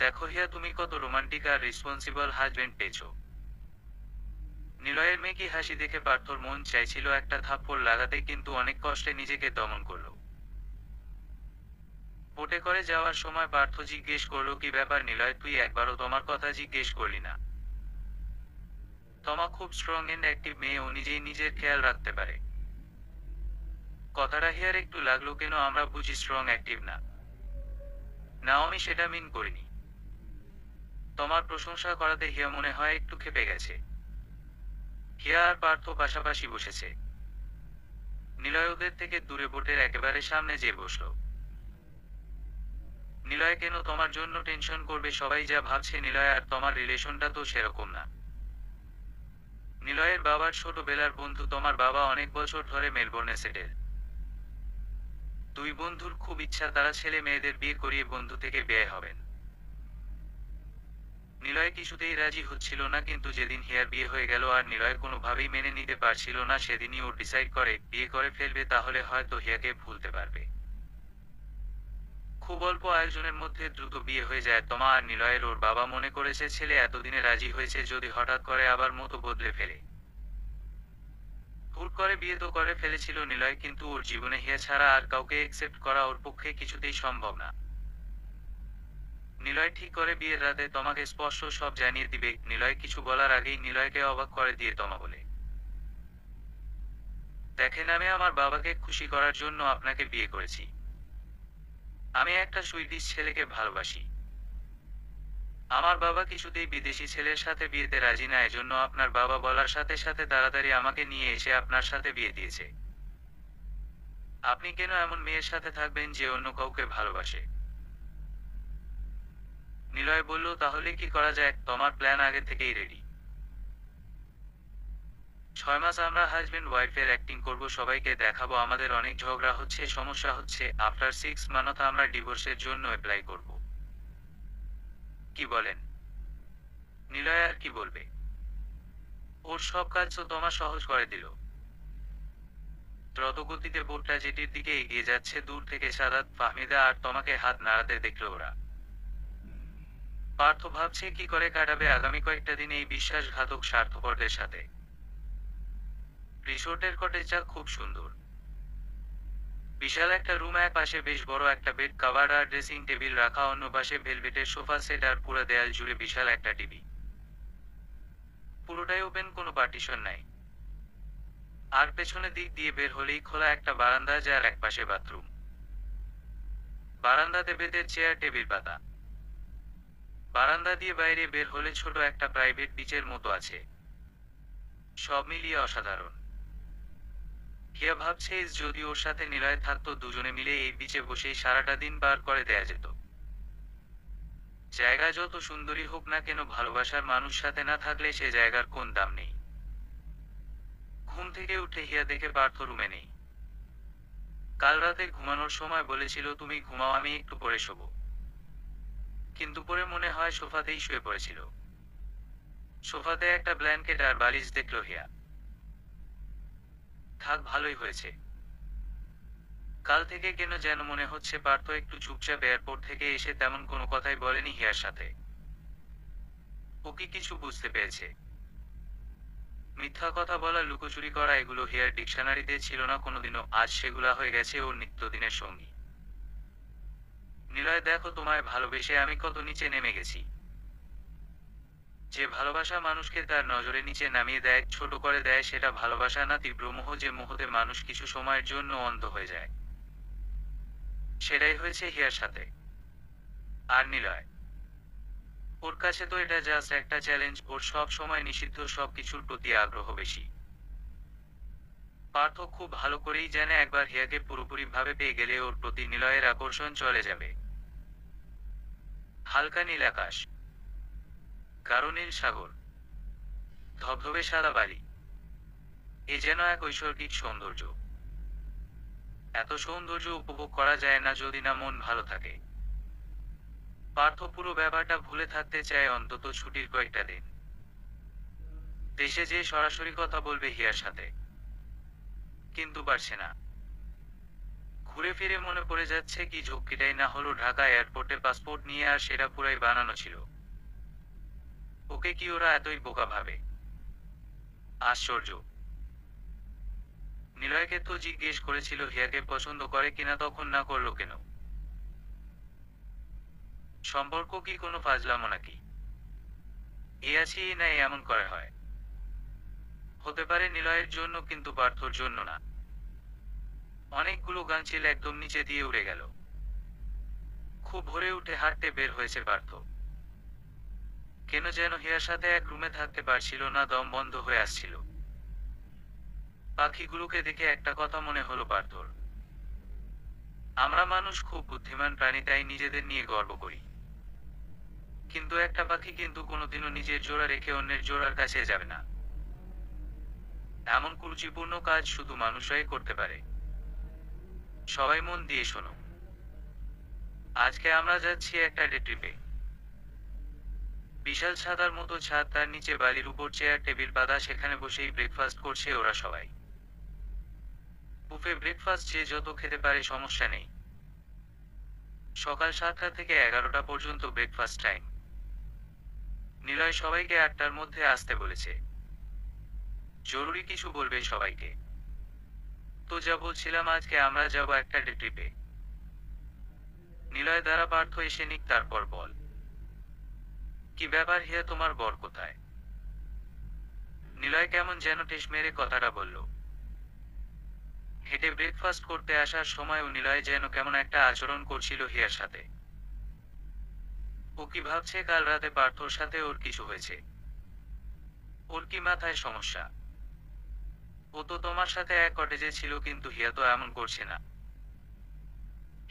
দেখো হিয়া, তুমি কত রোমান্টিক আর রেসপন্সিবল হাজবেন্ড পেয়েছো। নিলয়ের মেকি হাসি দেখে পার্থর মন চাইছিল একটা থাপ্পড় লাগাতে, কিন্তু অনেক কষ্টে নিজেকে দমন করলো। বোটে করে যাওয়ার সময় পার্থ জিজ্ঞেস করলো, কি ব্যাপার নিলয়, তুই একবারও তোমার কথা জিজ্ঞেস করলি না? তমা খুব স্ট্রং এন্ড অ্যাক্টিভ মেয়ে, ও নিজেই নিজের খেয়াল রাখতে পারে। কথাটা হিয়ার একটু লাগলো, কেন আমরা বুঝি স্ট্রং অ্যাক্টিভ না? না, আমি সেটা মিন করিনি। তোমার প্রশংসা করাতে হিয়া মনে হয় একটু ক্ষেপে গেছে। হিয়া আর পার্থ পাশাপাশি বসেছে। নিলয় ওদের থেকে দূরে বোটের একেবারে সামনে যেয়ে বসলো। নিলয় কেন তোমার জন্য টেনশন করবে? সবাই যা ভাবছে নিলয় আর তোমার রিলেশনটা তো সেরকম না। নিলয়ের বাবার ছোটবেলার বন্ধু তোমার বাবা অনেক বছর ধরে মেলবোর্নে সেটেল। দুই বন্ধুর খুব ইচ্ছা তারা ছেলে মেয়েদের বিয়ে করিয়ে বন্ধু থেকে বিয়ে হবেন। নিলয় কিছুতেই রাজি হচ্ছিল না, কিন্তু যেদিন হিয়ার বিয়ে হয়ে গেল আর নিলয় কোনোভাবেই মেনে নিতে পারছিল না, সেদিনই ও ডিসাইড করে বিয়ে করে ফেলবে, তাহলে হয়তো হিয়াকে ভুলতে পারবে। খুব অল্প আয়োজনের মধ্যে দ্রুত বিয়ে হয়ে যায় তোমা আর নিলয়ের। ওর বাবা মনে করেছে ছেলে এতদিনে রাজি হয়েছে, যদি হঠাৎ করে আবার মতো বদলে ফেলে। হুট করে বিয়ে তো করে ফেলেছিল নিলয়, কিন্তু ওর জীবনে হিয়া ছাড়া আর কাউকে একসেপ্ট করা ওর পক্ষে কিছুতেই সম্ভব না। নিলয় ঠিক করে বিয়ের রাতে তোমাকে স্পষ্ট সব জানিয়ে দিবে। নিলয় কিছু বলার আগেই নিলয়কে অবাক করে দিয়ে তমা বলে, দেখেন, আমি আমার বাবাকে খুশি করার জন্য আপনাকে বিয়ে করেছি। আমি একটা সুইডিশ ছেলেকে ভালোবাসি। আমার বাবা কিছুতেই বিদেশি ছেলের সাথে বিয়েতে রাজি না, এজন্য আপনার বাবা বলার সাথে সাথে তাড়াতাড়ি আমাকে নিয়ে এসে আপনার সাথে বিয়ে দিয়েছে। আপনি কেন এমন মেয়ের সাথে থাকবেন যে অন্য কাউকে ভালোবাসে? নিলয় বলল, তাহলে কি করা যায়? তোমার প্ল্যান আগে থেকেই রেডি। 6 মাস আমরা হাজবেন্ড ওয়াইফের অ্যাক্টিং করব, সবাইকে দেখাবো আমাদের অনেক ঝগড়া হচ্ছে, সমস্যা হচ্ছে। আফটার 6 মান্থ আমরা ডিভোর্সের জন্য অ্যাপ্লাই করব। কি বলেন? নিলয় আর কি বলবে? ওর সব কাজ তো তোমার সহজ করে দিল। দ্রুতগতিতে বোটটা যেটির দিকে এগিয়ে যাচ্ছে, দূর থেকে সাদাত, ফাহমিদা আর তোমাকে হাত নাড়াতে দেখল ওরা। পার্থ ভাবছে কি করে কাটাবে আগামী কয়েকটা দিন এই বিশ্বাসঘাতক স্বার্থপরদের সাথে। রিসোর্টের কটেজটা খুব সুন্দর। বিশাল একটা রুম, এক পাশে বেশ বড় একটা বেড কভার আর ড্রেসিং টেবিল রাখা, অন্য পাশে ভেলভেটের সোফা সেট আর পুরো দেয়াল জুড়ে বিশাল একটা টিভি। পুরোটাই ওপেন, কোনো পার্টিশন নাই। আর পেছনে দিক দিয়ে বের হলেই খোলা একটা বারান্দা, যার একপাশে বাথরুম। বারান্দাতে বেতের চেয়ার টেবিল পাতা। বারান্দা দিয়ে বাইরে বের হলে ছোট একটা প্রাইভেট বিচের মতো আছে। সব মিলিয়ে অসাধারণ। হিয়া ভাবছে যদি ওর সাথে নিলয় থাকতো, দুজনে মিলে এই বিচে বসেই সারাটা দিন পার করে দেয়া যেত। জায়গা যত সুন্দরী হোক না কেন, ভালোবাসার মানুষ সাথে না থাকলে সে জায়গার কোন দাম নেই। ঘুম থেকে উঠে হিয়া দেখে পার্থ রুমে নেই। কাল রাতে ঘুমানোর সময় বলেছিল, তুমি ঘুমাও, আমি একটু পরে শোবো। কিন্তু পরে মনে হয় সোফাতেই শুয়ে পড়েছিল। সোফাতে একটা ব্ল্যাঙ্কেট আর বালিশ দেখল হিয়া। থাক, ভালোই হয়েছে। কাল থেকে কেন যেন মনে হচ্ছে পার্থ একটু চুপচাপ। এয়ারপোর্ট থেকে এসে তেমন কোনো কথাই বলেনি হিয়ার সাথে। ও কি কিছু বুঝতে পেরেছে? মিথ্যা কথা বলা, লুকোচুরি করা, এগুলো হিয়ার ডিকশনারিতে ছিল না কোনোদিনও। আজ সেগুলা হয়ে গেছে ওর নিত্যদিনের সঙ্গী। নিলয়, দেখো, তোমায় ভালোবেসে আমি কত নিচে নেমে গেছি। যে ভালোবাসা মানুষকে তার নজরে নিচে নামিয়ে দেয়, ছোট করে দেয়, সেটা ভালোবাসা না, তীব্র মোহ, যে মোহতে মানুষ কিছু সময়ের জন্য অন্ধ হয়ে যায়। সেটাই হয়েছে হিয়ার সাথে। আর নিলয়, ওর কাছে তো এটা জাস্ট একটা চ্যালেঞ্জ, ওর সব সময় নিষিদ্ধ সবকিছুর প্রতি আগ্রহ বেশি। পার্থ খুব ভালো করেই জানে একবার হিয়াকে পুরোপুরি ভাবে পেয়ে গেলে ওর প্রতি নিলয়ের আকর্ষণ চলে যাবে। হালকা নীল আকাশ, গাঢ় নীল সাগর, ধবধবে সাদা বাড়ি, এ যেন এক ঐশ্বরিক সৌন্দর্য। এত সৌন্দর্য উপভোগ করা যায় না যদি না মন ভালো থাকে। পার্থ পুরো ব্যাপারটা ভুলে থাকতে চায় অন্তত ছুটির কয়েকটা দিন। দেশে যে সরাসরি কথা বলবে হিয়ার সাথে, কিন্তু পারছে না। ঘুরে ফিরে মনে পড়ে যাচ্ছে কি ঝক্কিটাই না হলো ঢাকা এয়ারপোর্টে পাসপোর্ট নিয়ে, আর সেটা পুরাই বানানো ছিল। ওকে কি ওরা এতই বোকা ভাবে? আশ্চর্য। নিলয়কে তো জিজ্ঞেস করেছিল হিয়াকে পছন্দ করে কিনা, তখন না করলো কেন? সম্পর্ক কি কোনো ফাজলামো নাকি? এ আছি না এমন করে হয়? হতে পারে নিলয়ের জন্য, কিন্তু পার্থর জন্য না। অনেকগুলো গাঙচিল একদম নিচে দিয়ে উড়ে গেল। খুব ভোরে উঠে হাঁটতে বের হয়েছে পার্থ। কেন যেন হিয়ার সাথে এক রুমে থাকতে পারছিল না, দম বন্ধ হয়ে আসছিল। পাখিগুলোকে দেখে একটা কথা মনে হলো পার্থর। আমরা মানুষ খুব বুদ্ধিমান প্রাণী, তাই নিজেদের নিয়ে গর্ব করি। কিন্তু একটা পাখি কিন্তু কোনোদিনও নিজের জোড়া রেখে অন্যের জোড়ার কাছে যাবে না। এমন কুরুচিপূর্ণ কাজ শুধু মানুষরাই করতে পারে। সবাই মন দিয়ে শোনো। আজকে আমরা যাচ্ছি একটা ডে ট্রিপে। বিশাল ছাতার মতো ছাদ, তার নিচে বালির উপর চেয়ার টেবিল বাঁধা, সেখানে বসেই ব্রেকফাস্ট করছে ওরা সবাই। বুফে ব্রেকফাস্ট, যে যত খেতে পারে সমস্যা নেই। সকাল 7টা থেকে 11টা পর্যন্ত ব্রেকফাস্ট টাইম। নিলয় সবাইকে 8টার মধ্যে আসতে বলেছে। জরুরি কিছু বলবে সবাইকে। তো যা বলছিলাম, আজকে আমরা যাব একটা ডে ট্রিপে। নিলয় দ্বারা পার্থ এসে নিক, তারপর বল। কি ব্যাপার হিয়া, তোমার বর কোথায়? নিলয় কেমন যেন ঠেস মেরে কথাটা বলল। হেঁটে ব্রেকফাস্ট করতে আসার সময়ও নিলয় যেন কেমন একটা আচরণ করছিল হিয়ার সাথে। ও কি ভাবছে কাল রাতে পার্থর সাথে ওর কিছু হয়েছে? ওর কি মাথায় সমস্যা? ও তো তোমার সাথে এক কটেজে ছিল, কিন্তু হিয়া তো এমন করছে না।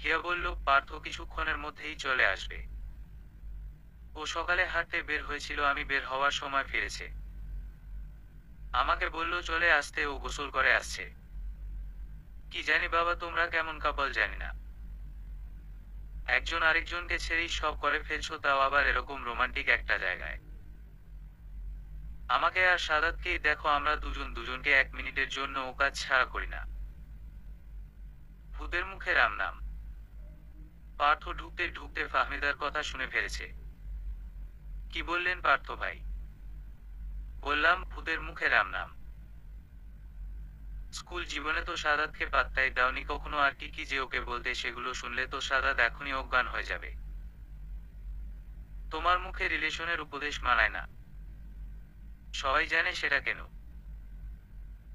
হিয়া বলল, পার্থ কিছুক্ষণের মধ্যেই চলে আসবে। ও সকালে হাঁটতে বের হয়েছিল, আমি বের হওয়ার সময় ফিরেছে। আমাকে বলল চলে আসতে, ও গোসল করে আসছে। কি জানি বাবা, তোমরা কেমন কাপল জানি না। একজন আরেকজনকে ছেড়েই সব করে ফেলছো, তাও আবার এরকম রোমান্টিক একটা জায়গায়। আমাকে আর সাদাতকেই দেখো, আমরা দুজন দুজনকে 1 মিনিটের জন্য ও কাজ ছাড়া করি না। ভূতের মুখে রাম নাম। পার্থ ঢুকতে ঢুকতে ফাহমিদার কথা শুনে ফেলেছে। কি বললেন পার্থ ভাই? বললাম ভূতের মুখে রাম নাম। স্কুল জীবনে তো সাদাতকে পাত্তাই দাওনি কখনো, আর কি কি যে ওকে বলতে, সেগুলো শুনলে তো সাদাত এখনই অজ্ঞান হয়ে যাবে। তোমার মুখে রিলেশনের উপদেশ মানায় না। সবাই জানে সেটা কেন?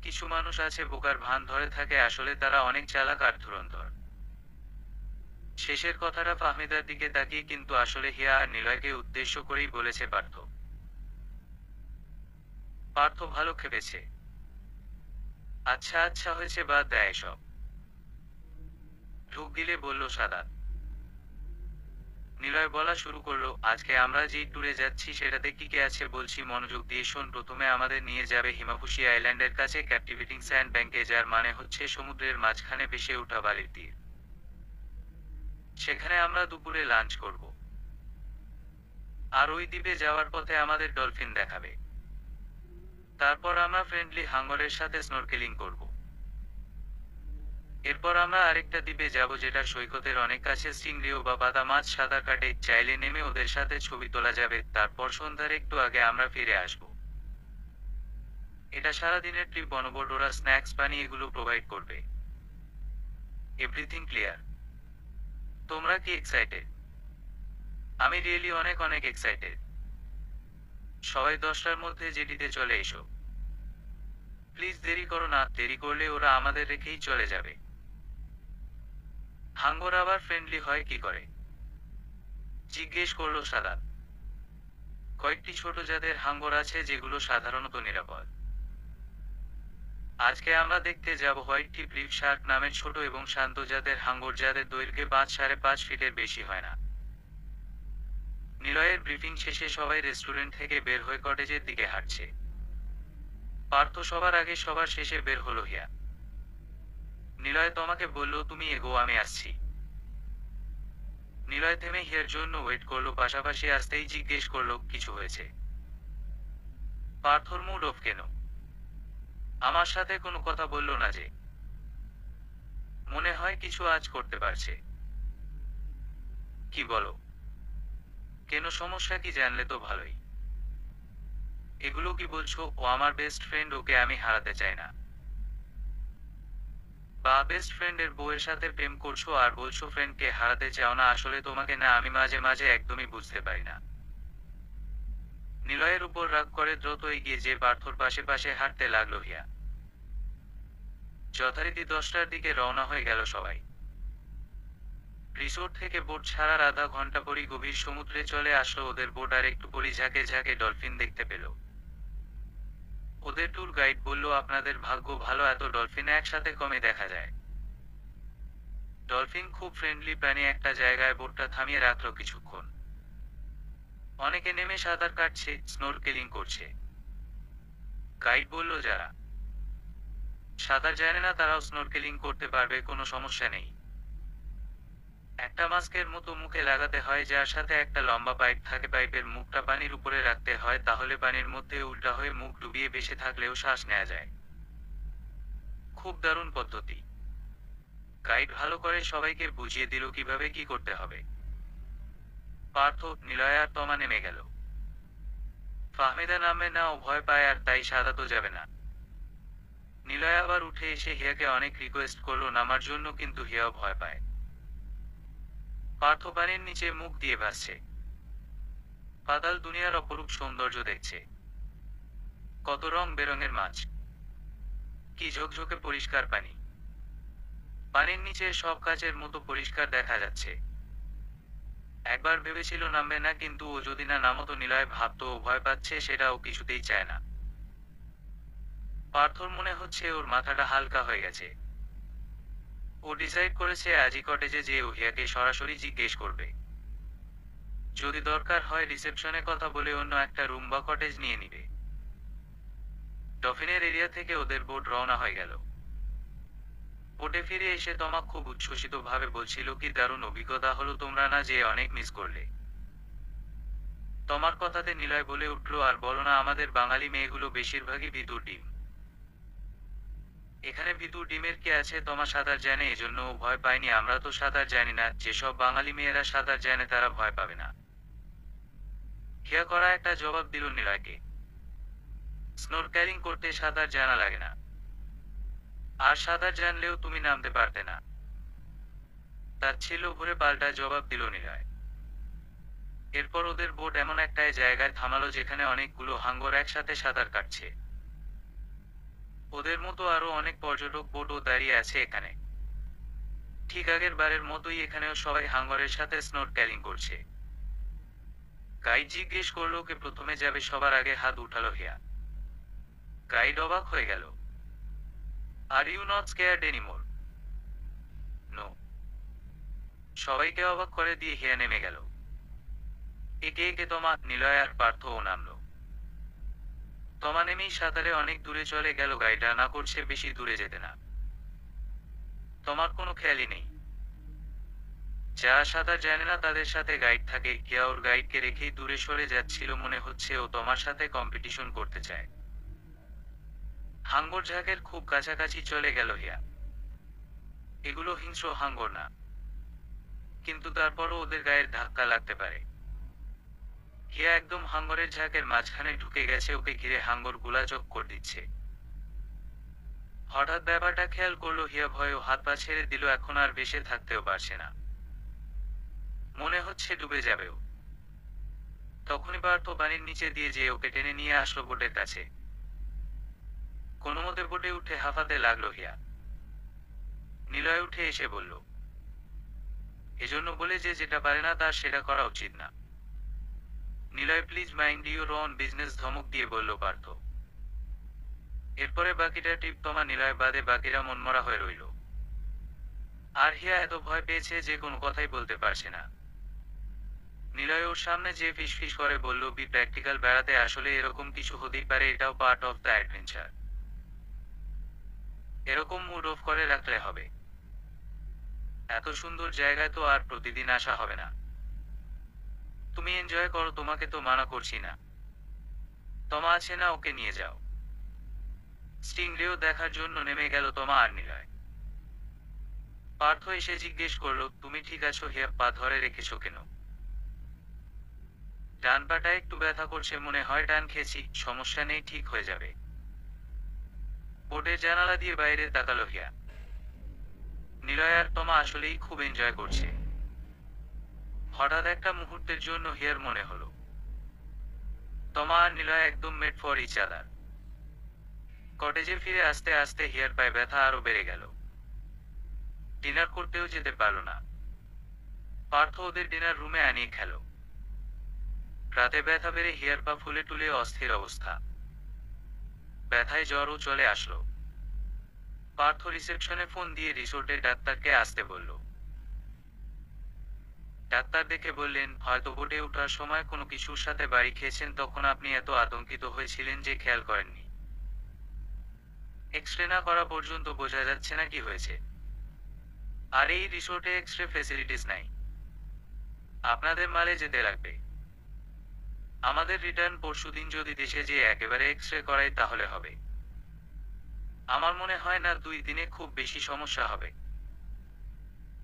কিছু মানুষ আছে বোকার ভান ধরে থাকে, আসলে তারা অনেক চালাক আর ধুরন্ধর। শেষের কথাটা ফাহমিদার দিকে তাকিয়ে কিন্তু আসলে হিয়া আর নিলয়কে উদ্দেশ্য করেই বলেছে পার্থ। পার্থ ভালো খেপেছে। আচ্ছা আচ্ছা হয়েছে, বাদ দেয় এসব। ঢুক গিলে বলল সাদাত। নিলয় বলা শুরু করলো, আজকে আমরা যেই ট্যুরে যাচ্ছি সেটাতে কি কে আছে বলছি, মনোযোগ দিয়ে শোন। প্রথমে আমাদের নিয়ে যাবে হিমাফুসি আইল্যান্ডের কাছে ক্যাপটিভেটিং স্যান্ড ব্যাংকে, যার মানে হচ্ছে সমুদ্রের মাঝখানে ভেসে ওঠা বালির তীর। সেখানে আমরা দুপুরে লাঞ্চ করব। আর ওই দ্বীপে যাওয়ার পথে আমাদের ডলফিন দেখাবে। তারপর আমরা ফ্রেন্ডলি হাঙ্গরের সাথে স্নরকেলিং করব। এরপর আমরা আরেকটা দ্বীপে যাব, যেটা সৈকতের অনেক কাছে, স্টিংরিও বা পাতা মাছ সাঁতার কাটে, চাইলে নেমে ওদের সাথে ছবি তোলা যাবে। তারপর সন্ধ্যার একটু আগে আমরা ফিরে আসব। এটা সারাদিনের ট্রিপ, অনবোর্ড ওরা স্ন্যাক্স পানি এগুলো প্রোভাইড করবে। Everything clear? তোমরা কি এক্সাইটেড? আমি রিয়েলি অনেক অনেক এক্সাইটেড। সবাই 10টার মধ্যে জেটিতে চলে এসো। প্লিজ দেরি করো না, দেরি করলে ওরা আমাদের রেখেই চলে যাবে। হাঙ্গর আবার ফ্রেন্ডলি হয় কি করে? জিজ্ঞেস করলো সাদাত। কয়েকটি ছোট জাতের হাঙ্গর আছে যেগুলো সাধারণত নিরাপদ। আজকে আমরা দেখতে যাব হোয়াইট টিপ রিফ শার্ক নামের ছোট এবং শান্ত জাতের হাঙ্গর যাদের দৈর্ঘ্যে 5.5 ফিটের বেশি হয় না। নিলয়ের ব্রিফিং শেষে সবাই রেস্টুরেন্ট থেকে বের হয়ে কটেজের দিকে হাঁটছে। পার্থ সবার আগে সবার শেষে বের হলো হিয়া। নিলয় তোমাকে বললো তুমি এগো, আমি আসছি। নিলয় থেমে হিয়ার জন্য ওয়েট করলো, পাশাপাশি আসতেই জিজ্ঞেস করলো কিছু হয়েছে? পার্থর মুড অফ কেন? আমার সাথে কোনো কথা বললো না যে? মনে হয় কিছু আজ করতে পারছে। কি বলো? কেন, সমস্যা কি জানলে তো ভালোই। এগুলো কি বলছো? ও আমার বেস্ট ফ্রেন্ড, ওকে আমি হারাতে চাই না। বা বেস্ট ফ্রেন্ডের বউয়ের সাথে প্রেম করছো আর বলছো ফ্রেন্ডকে হারাতে চাও না? আসলে তোমাকে না আমি মাঝে মাঝে একদমই বুঝতে পারি না। নিলয়ের উপর রাগ করে দ্রুত এগিয়ে যে পার্থর পাশে পাশে হাঁটতে লাগলো হিয়া। যথারীতি 10টার দিকে রওনা হয়ে গেল সবাই। রিসোর্ট থেকে বোট ছাড়ার আধা ঘন্টা পরই গভীর সমুদ্রে চলে আসলো ওদের বোট, আর একটু পরই ঝাঁকে ঝাঁকে ডলফিন দেখতে পেল। ওদের ট্যুর গাইড বলল আপনাদের ভাগ্য ভালো, এত ডলফিন একসাথে কমে দেখা যায়। ডলফিন খুব ফ্রেন্ডলি প্রাণী। একটা জায়গায় বোটটা থামিয়ে রাখলো কিছুক্ষণ। অনেকে নেমে সাঁতার কাটছে, স্নোরকেলিং করছে। গাইড বলল যারা সাঁতার জানে না তারাও স্নোরকেলিং করতে পারবে, কোনো সমস্যা নেই। একটা মাস্কের মতো মুখে লাগাতে হয় যার সাথে একটা লম্বা পাইপ থাকে। পাইপের মুখটা পানির উপরে রাখতে হয়, তাহলে পানির মধ্যে উল্টা হয়ে মুখ ডুবিয়ে বেঁচে থাকলেও শ্বাস নেওয়া যায়। খুব দারুণ পদ্ধতি। গাইড ভালো করে সবাইকে বুঝিয়ে দিল কিভাবে কি করতে হবে। পার্থ, নিলয় আর তমা নেমে গেল। ফাহমেদা নামে না, ও ভয় পায় আর তাই সাদা তো যাবে না। নিলয় আবার উঠে এসে হিয়াকে অনেক রিকোয়েস্ট করলো নামার জন্য, কিন্তু হিয়াও ভয় পায়। পার্থ পানির নিচে মুখ দিয়ে ভাসছে। পাতাল দুনিয়ার অপরূপ সৌন্দর্য দেখছে। কত রং বেরঙের মাছ, কি ঝকঝকে পরিষ্কার পানি। পানির নিচে সব কাচের মতো পরিষ্কার দেখা যাচ্ছে। একবার ভেবেছিল নামবে না, কিন্তু ও যদি না নামতো নিলয় ভাবতো ও ভয় পাচ্ছে, সেটা ও কিছুতেই চায় না। পার্থর মনে হচ্ছে ওর মাথাটা হালকা হয়ে গেছে। ও ডিসাইড করেছে আজই কটেজে যে ও হিয়াকে সরাসরি জিজ্ঞেস করবে। যদি দরকার হয় রিসেপশনে কথা বলে অন্য একটা রুম বা কটেজ নিয়ে নিবে। ডফিনের এরিয়া থেকে ওদের বোট রওনা হয়ে গেল। বোটে ফিরে এসে তমা খুব উচ্ছ্বসিত ভাবে বলছিল কি দারুণ অভিজ্ঞতা হলো, তোমরা না যে অনেক মিস করলে। তোমার কথাতে নিলয় বলে উঠলো আর বলো না, আমাদের বাঙালি মেয়েগুলো বেশিরভাগই ভিতুর ডিম। এখানে ভিতুর ডিমের কি আছে? তোমার সাঁতার জানে এজন্য ও ভয় পায়নি, আমরা তো সাঁতার জানি না। যেসব বাঙালি মেয়েরা সাঁতার জানে তারা ভয় পাবে না। হিয়া করা একটা জবাব দিল নিলয়কে। স্নোরকেলিং করতে সাঁতার জানা লাগে না, আর সাঁতার জানলেও তুমি নামতে পারতে না। তার ছিল ভরে পাল্টা জবাব দিল নিলয়। এরপর ওদের বোট এমন একটাই জায়গায় থামালো যেখানে অনেকগুলো হাঙ্গর একসাথে সাঁতার কাটছে। ওদের মতো আরো অনেক পর্যটক বোটও দাঁড়িয়ে আছে এখানে। ঠিক আগের বারের মতোই এখানেও সবাই হাঙ্গরের সাথে স্নোরকেলিং করছে। গাইড জিজ্ঞেস করলো কে প্রথমে যাবে, সবার আগে হাত উঠালো হিয়া। গাইড অবাক হয়ে গেল। Are you not scared anymore? No. সবাইকে অবাক করে দিয়ে হিয়া নেমে গেল। একে একে তমা, নিলয় আর পার্থও নামলো। তমা নেমেই সাঁতারে অনেক দূরে চলে গেল। গাইড রান্না করছে বেশি দূরে যেতে না। তোমার কোনো খেয়ালই নেই। যারা সাঁতার জানে না তাদের সাথে গাইড থাকে, হিয়া ওর গাইডকে রেখেই দূরে সরে যাচ্ছিল। মনে হচ্ছে ও তোমার সাথে কম্পিটিশন করতে চায়। হাঙ্গর ঝাঁকের খুব কাছাকাছি চলে গেল হিয়া। এগুলো হিংস্র হাঙ্গর না, কিন্তু তারপরও ওদের গায়ের ধাক্কা লাগতে পারে। হিয়া একদম হাঙ্গরের ঝাঁকের মাঝখানে ঢুকে গেছে। ওকে ঘিরে হাঙ্গর গুলা চক্কর দিচ্ছে। হঠাৎ ব্যাপারটা খেয়াল করলো হিয়া, ভয়ে হাত পা ছেড়ে দিল। এখন আর বেঁচে থাকতেও পারছে না, মনে হচ্ছে ডুবে যাবেও। তখনই পার্থ বাড়ির নিচে দিয়ে যেয়ে ওকে টেনে নিয়ে আসলো বোটের কাছে। কোনো মতে বোটে উঠে হাঁফাতে লাগলো হিয়া। নিলয় উঠে এসে বলল, এজন্য বলে যে যেটা পারে না তার সেটা করা উচিত না। Niloy, please mind your on business, ধমক দিয়ে বলল পার্থ। এরপরে বাকিটা টিপতমা নিলয় বাদে বাকিরা মনমরা হয়ে রইল। আর হিয়া এত ভয় পেয়েছে যে কোনো কথাই বলতে পারছে না। নিলয় ওর সামনে যে ফিসফিস করে বলল, বি প্র্যাকটিক্যাল, বেড়াতে আসলে এরকম কিছু হতেই পারে, এটাও পার্ট অফ দ্য অ্যাডভেঞ্চার। এরকম মুড অফ করে রাখলে হবে? এত সুন্দর জায়গায় তো আর প্রতিদিন আসা হবে না। তুমি এনজয় করো, তোমাকে তো মানা করছি না। তমা আছে না, ওকে নিয়ে যাও। স্টিংরেও দেখার জন্য নেমে গেল তমা আর নিলয়। পার্থ এসে জিজ্ঞেস করলো, তুমি ঠিক আছো হিয়া? পা ধরে রেখেছো কেন? ডান পাটা একটু ব্যথা করছে মনে হয়, টান খেয়েছি, সমস্যা নেই, ঠিক হয়ে যাবে। বোটের জানালা দিয়ে বাইরে তাকালো হিয়া। নিলয় আর তমা আসলেই খুব এনজয় করছে। হঠাৎ একটা মুহূর্তের জন্য হিয়ার মনে হলো তমা আর নিলয় একদম মেড ফর ইচ আদার। কটেজে ফিরে আসতে আসতে হিয়ার পায়ে ব্যথা আরো বেড়ে গেল। ডিনার করতেও যেতে পারল না। পার্থ ওদের ডিনার রুমে আনিয়ে খেল। রাতে ব্যথা বেড়ে হিয়ার পা ফুলে টুলে অস্থির অবস্থা। ব্যথায় জ্বরও চলে আসলো। পার্থ রিসেপশনে ফোন দিয়ে রিসোর্টের ডাক্তারকে আসতে বলল। ডাক্তার দেখে বললেন, হয়তো বোটে ওঠার সময় কোনো কিছুর সাথে বাড়ি খেয়েছেন, তখন আপনি এত আতঙ্কিত হয়েছিলেন যে খেয়াল করেননি। এক্সরে না করা পর্যন্ত বোঝা যাচ্ছে না কি হয়েছে। আর এই রিসোর্টে এক্সরে ফেসিলিটিস নাই। আপনাদের মালে যেতে লাগবে। আমাদের রিটার্ন পরশুদিন, যদি দেশে যেয়ে একেবারে এক্সরে করাই তাহলে হবে। আমার মনে হয় না 2 দিনে খুব বেশি সমস্যা হবে।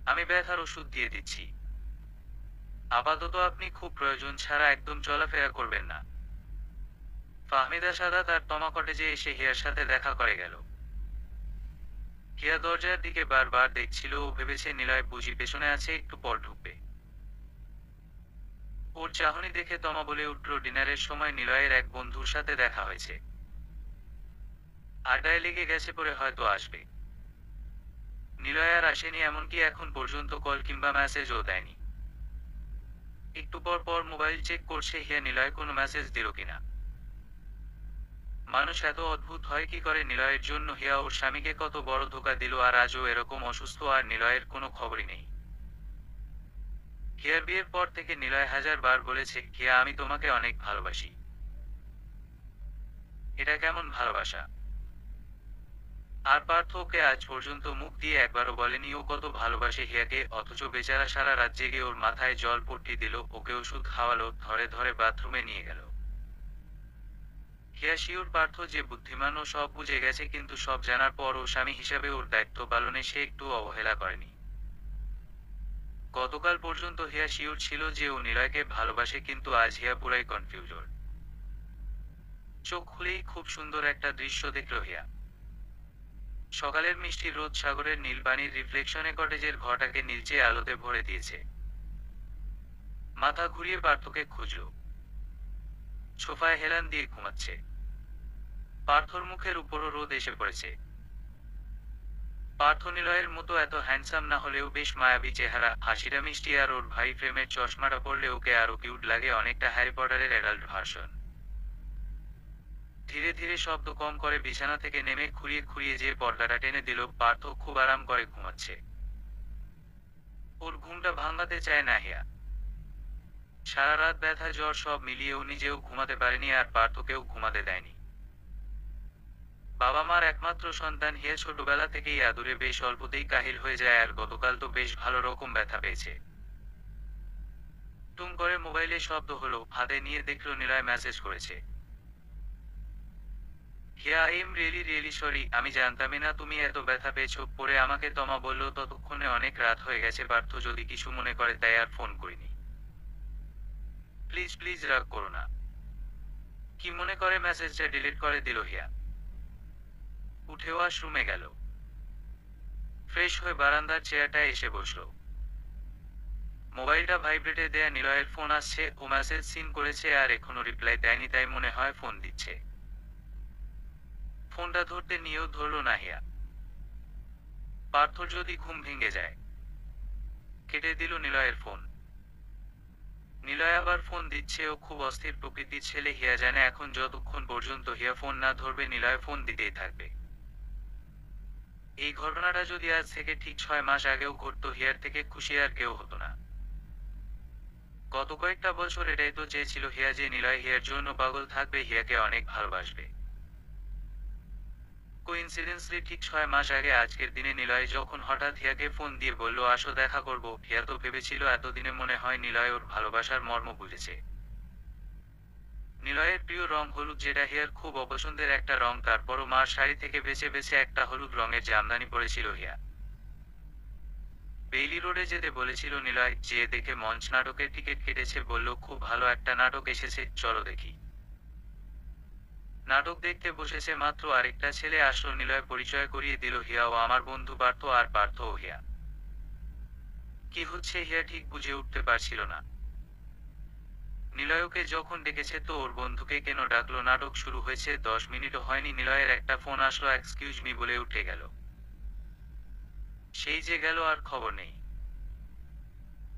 আমি ব্যথার ওষুধ দিয়ে দিচ্ছি। আপাতত আপনি খুব প্রয়োজন ছাড়া একদম চলাফেরা করবেন না। ফাহমিদা সাদা তার তমা কটেজে এসে হিয়ার সাথে দেখা করে গেল। হিয়া দরজার দিকে বারবার দেখছিল, ও ভেবেছে নিলয় বুঝি পেছনে আছে, একটু পর ঢুকবে। ওর চাহনি দেখে তমা বলে উঠল, ডিনারের সময় নিলয়ের এক বন্ধুর সাথে দেখা হয়েছে। আড্ডায় লেগে গেছে, পরে হয়তো আসবে। নিলয় আর আসেনি, এমনকি এখন পর্যন্ত কল কিংবা মেসেজও দেয়নি। একটু পর পর মোবাইল চেক করছে হিয়া, নিলয় কোনো মেসেজ দিল কিনা। মানুষ এত অদ্ভুত হয় কি করে? নিলয়ের জন্য হিয়া ওর স্বামীকে কত বড় ধোঁকা দিল, আর আজও এরকম অসুস্থ, আর নিলয়ের কোনো খবরই নেই। হিয়ার বিয়ের পর থেকে নিলয় 1000 বার বলেছে, হিয়া আমি তোমাকে অনেক ভালোবাসি। এটা কেমন ভালোবাসা? আর পার্থ ওকে আজ পর্যন্ত মুখ দিয়ে একবারও বলেনি ও কত ভালোবাসে হিয়াকে, অথচ বেচারা সারা রাত জেগে ওর মাথায় জল পট্টি দিল, ওকে ওষুধ খাওয়ালো, ধরে ধরে বাথরুমে নিয়ে গেল। হিয়া শিওর পার্থ যে বুদ্ধিমান, ও সব বুঝে গেছে, কিন্তু সব জানার পর ও স্বামী হিসাবে ওর দায়িত্ব পালনে সে একটু অবহেলা করেনি। গতকাল পর্যন্ত হিয়া শিওর ছিল যে ও নিলয়কে ভালোবাসে, কিন্তু আজ হিয়া পুরাই কনফিউজড। চোখ খুলেই খুব সুন্দর একটা দৃশ্য দেখল হিয়া। সকালের মিষ্টি রোদ সাগরের নীল পানির রিফ্লেকশনে কটেজের ঘরটাকে নীলচে আলোতে ভরে দিয়েছে। মাথা ঘুরিয়ে পার্থকে খুঁজল। সোফায় হেলান দিয়ে ঘুমাচ্ছে। পার্থর মুখের উপরও রোদ এসে পড়েছে। পার্থ নিলয়ের মতো এত হ্যান্ডসাম না হলেও বেশ মায়াবী চেহারা, হাসিটা মিষ্টি, আর ওর ভাই ফ্রেমের চশমাটা পরলে ওকে আরো কিউট লাগে, অনেকটা হ্যারি পটারের অ্যাডাল্ট ভার্সন। ধীরে ধীরে শব্দ কম করে বিছানা থেকে নেমে খুঁড়িয়ে খুঁড়িয়ে যে পর্দাটা টেনে দিল, পার্থ খুব আরাম করে ঘুমাচ্ছে। ওর ঘুমটা ভাঙাতে চায় না হিয়া। সারা রাত ব্যথা জ্বর সব মিলিয়ে ও নিজেও ঘুমাতে পারেনি, আর পার্থকেও ঘুমাতে দেয়নি। বাবা মার একমাত্র সন্তান হিয়া ছোটবেলা থেকেই আদুরে বেশ অল্পতেই কাহিল হয়ে যায়, আর গতকাল তো বেশ ভালো রকম ব্যথা পেয়েছে। টুম করে মোবাইলে শব্দ হলো, হাতে নিয়ে দেখলো নিলয় মেসেজ করেছে। Hiya, I am really really sorry, আমি জানতামই না তুমি এত ব্যথা পেয়েছো, পরে আমাকে তমা বলল, ততক্ষণে অনেক রাত হয়ে গেছে, পার্থ যদি কিছু মনে করে তাই আর ফোন করিনি। প্লিজ প্লিজ রাগ করো না। কি মনে করে মেসেজটা ডিলিট করে দিল হিয়া। উঠে ওয়াশরুমে গেল। ফ্রেশ হয়ে বারান্দার চেয়ারটায় এসে বসলো। মোবাইলটা ভাইব্রেটে দেয়া নিলয়ের ফোন আসছে, ও মেসেজ সিন করেছে আর এখনো রিপ্লাই দেয়নি, তাই মনে হয় ফোন দিচ্ছে। ফোনটা ধরতে নিয়েও ধরল না হিয়া। পার্থর যদি ঘুম ভেঙে যায়। কেটে দিল নিলয়ের ফোন। নিলয় আবার ফোন দিচ্ছে, ও খুব অস্থির প্রকৃতির ছেলে, হিয়া জানে এখন যতক্ষণ পর্যন্ত হিয়া ফোন না ধরবে নিলয় ফোন দিতেই থাকবে। এই ঘটনাটা যদি আজ থেকে ঠিক 6 মাস আগেও ঘটতো, হিয়ার থেকে খুশি আর কেউ হতো না। গত কয়েকটা বছর এটাই তো চেয়েছিল হিয়া, যে নিলয় হিয়ার জন্য পাগল থাকবে, হিয়াকে অনেক ভালোবাসবে। কোইন্সিডেন্সলি ঠিক 6 মাস আগে আজকের দিনে নিলয় যখন হঠাৎ হিয়াকে ফোন দিয়ে বলল আসো দেখা করব, হিয়া তো ভেবেছিল এতদিনে মনে হয় নিলয় ওর ভালোবাসার মর্ম বুঝেছে। নিলয়ের প্রিয় রং হলুদ, যেটা হিয়ার খুব অপছন্দের একটা রং, তারপরও মার শাড়ি থেকে বেছে বেছে একটা হলুদ রঙের জামদানি পরেছিল হিয়া। বেইলি রোডে যেতে বলেছিল নিলয়, যেয়ে দেখে মঞ্চ নাটকের টিকিট কেটেছে, বলল খুব ভালো একটা নাটক এসেছে, চলো দেখি। নাটক দেখতে বসেছে মাত্র আরেকটা ছেলে আসলো, নিলয় পরিচয় করিয়ে দিল, হিয়া ও আমার বন্ধু পার্থ, আর পার্থ ও হিয়া। কি হচ্ছে হিয়া ঠিক বুঝে উঠতে পারছিল না। নিলয়কে যখন ডেকেছে তো ওর বন্ধুকে কেন ডাকলো? নাটক শুরু হয়েছে 10 মিনিটও হয়নি, নিলয়ের একটা ফোন আসলো, এক্সকিউজ মি বলে উঠে গেল। সেই যে গেল আর খবর নেই।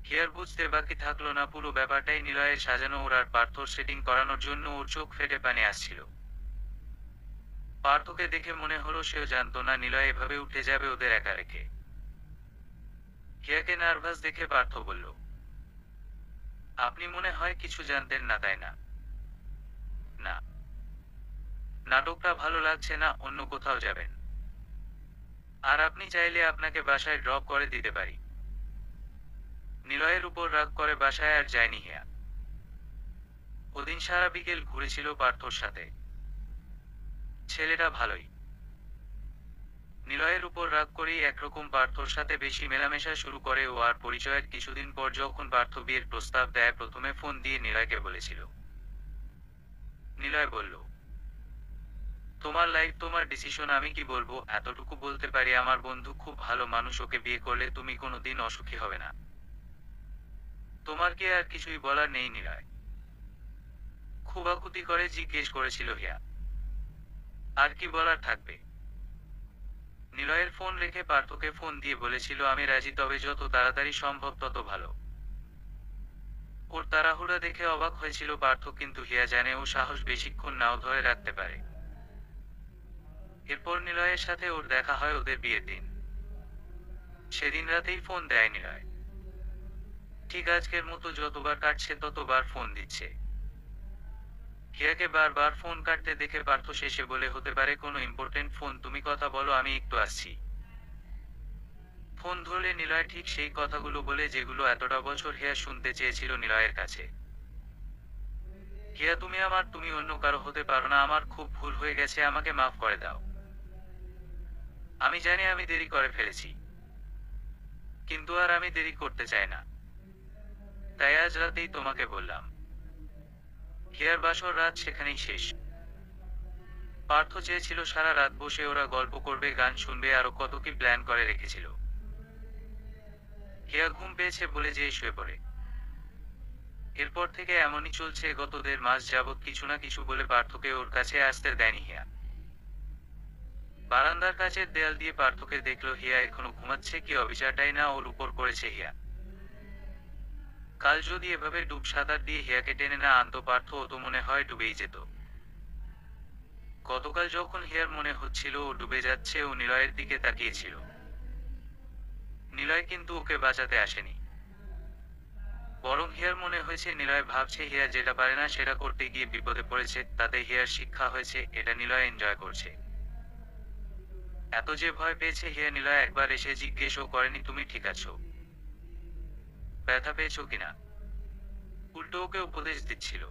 হিয়ার বুঝতে বাকি থাকলো না, পুরো ব্যাপারটাই নিলয়ের সাজানো, ওর আর পার্থর সেটিং করানোর জন্য ওর চোখ ফেটে পানি আসছিল। পার্থকে দেখে মনে হলো সেও জানতো না নিলয় এভাবে উঠে যাবে ওদের একা রেখে। হিয়াকে নার্ভাস দেখে পার্থ বলল, আপনি মনে হয় কিছু জানতেন না, তাই না? না। নাটকটা ভালো লাগছে না, অন্য কোথাও যাবেন? আর আপনি চাইলে আপনাকে বাসায় ড্রপ করে দিতে পারি। নিলয়ের উপর রাগ করে বাসায় আর যায়নি হিয়া। ওদিন সারা বিকেল ঘুরেছিল পার্থর সাথে। ছেলেটা ভালোই। নিলয়ের উপর রাগ করেই একরকম পার্থর সাথে বেশি মেলামেশা শুরু করে ও, আর পরিচয়ের কিছুদিন পর যখন পার্থ বিয়ের প্রস্তাব দেয়, প্রথমে ফোন দিয়ে নিলয়কে বলেছিল। নিলয় বলল, তোমার লাইফ তোমার ডিসিশন, আমি কি বলবো? এতটুকু বলতে পারি আমার বন্ধু খুব ভালো মানুষ, ওকে বিয়ে করলে তুমি কোনোদিন অসুখী হবে না। তোমার কি আর কিছুই বলার নেই? নিলয় খুব আকুতি করে জিজ্ঞেস করেছিল হিয়া। আর কি বলার থাকবে? নিলয়ের ফোন রেখে পার্থকে ফোন দিয়ে বলেছিল আমি রাজি, তবে যত তাড়াতাড়ি সম্ভব তত ভালো। ওর তাড়াহুড়া দেখে অবাক হয়েছিল পার্থ, কিন্তু হিয়া জানে ও সাহস বেশিক্ষণ নাও ধরে রাখতে পারে। এরপর নিলয়ের সাথে ওর দেখা হয় ওদের বিয়ের দিন। সেদিন রাতেই ফোন দেয় নিলয়। ঠিক আজকের মতো যতবার কাটছে ততবার ফোন দিচ্ছে। হিয়াকে বারবার ফোন কাটতে দেখে পার্থ শেষে বলে, হতে পারে কোনো ইম্পর্টেন্ট ফোন, তুমি কথা বলো, আমি একটু আসছি। ফোন ধরলে নিলয় ঠিক সেই কথাগুলো বলে যেগুলো এতটা বছর হিয়া শুনতে চেয়েছিল নিলয়ের কাছে। হিয়া, তুমি অন্য কারো হতে পারো না, আমার খুব ভুল হয়ে গেছে, আমাকে মাফ করে দাও। আমি জানি আমি দেরি করে ফেলেছি, কিন্তু আর আমি দেরি করতে চাই না, তাই আজ রাতেই তোমাকে বললাম। হিয়ার বাসর রাত সেখানেই শেষ। পার্থ চেয়েছিল সারা রাত বসে ওরা গল্প করবে, গান শুনবে, আরো কত কি প্ল্যান করে রেখেছিল। হিয়া ঘুম পেয়েছে বলে যেয়ে শুয়ে পড়ে। এরপর থেকে এমনই চলছে, গত 1.5 মাস যাবৎ কিছু না কিছু বলে পার্থকে ওর কাছে আসতে দেয়নি হিয়া। বারান্দার কাছের দেয়াল দিয়ে পার্থকে দেখলো হিয়া এখনো ঘুমাচ্ছে, কি অবিচারটাই না ওর উপর করেছে হিয়া। কাল যদি এভাবে ডুব সাঁতার দিয়ে হিয়াকে টেনে না আনতো পার্থ, ও তো মনে হয় ডুবেই যেত। গতকাল যখন হিয়ার মনে হচ্ছিল ও ডুবে যাচ্ছে, ও নিলয়ের দিকে তাকিয়েছিল। নিলয় কিন্তু ওকে বাঁচাতে আসেনি। বরং হিয়ার মনে হয়েছে নিলয় ভাবছে হিয়া যেটা পারে না সেটা করতে গিয়ে বিপদে পড়েছে, তাতে হিয়ার শিক্ষা হয়েছে, এটা নিলয় এনজয় করছে। এত যে ভয় পেয়েছে হিয়া, নিলয় একবার এসে জিজ্ঞেসও করেনি তুমি ঠিক আছো, ব্যথা পেয়েছো কিনা। উল্টো ওকে উপদেশ দিচ্ছিল।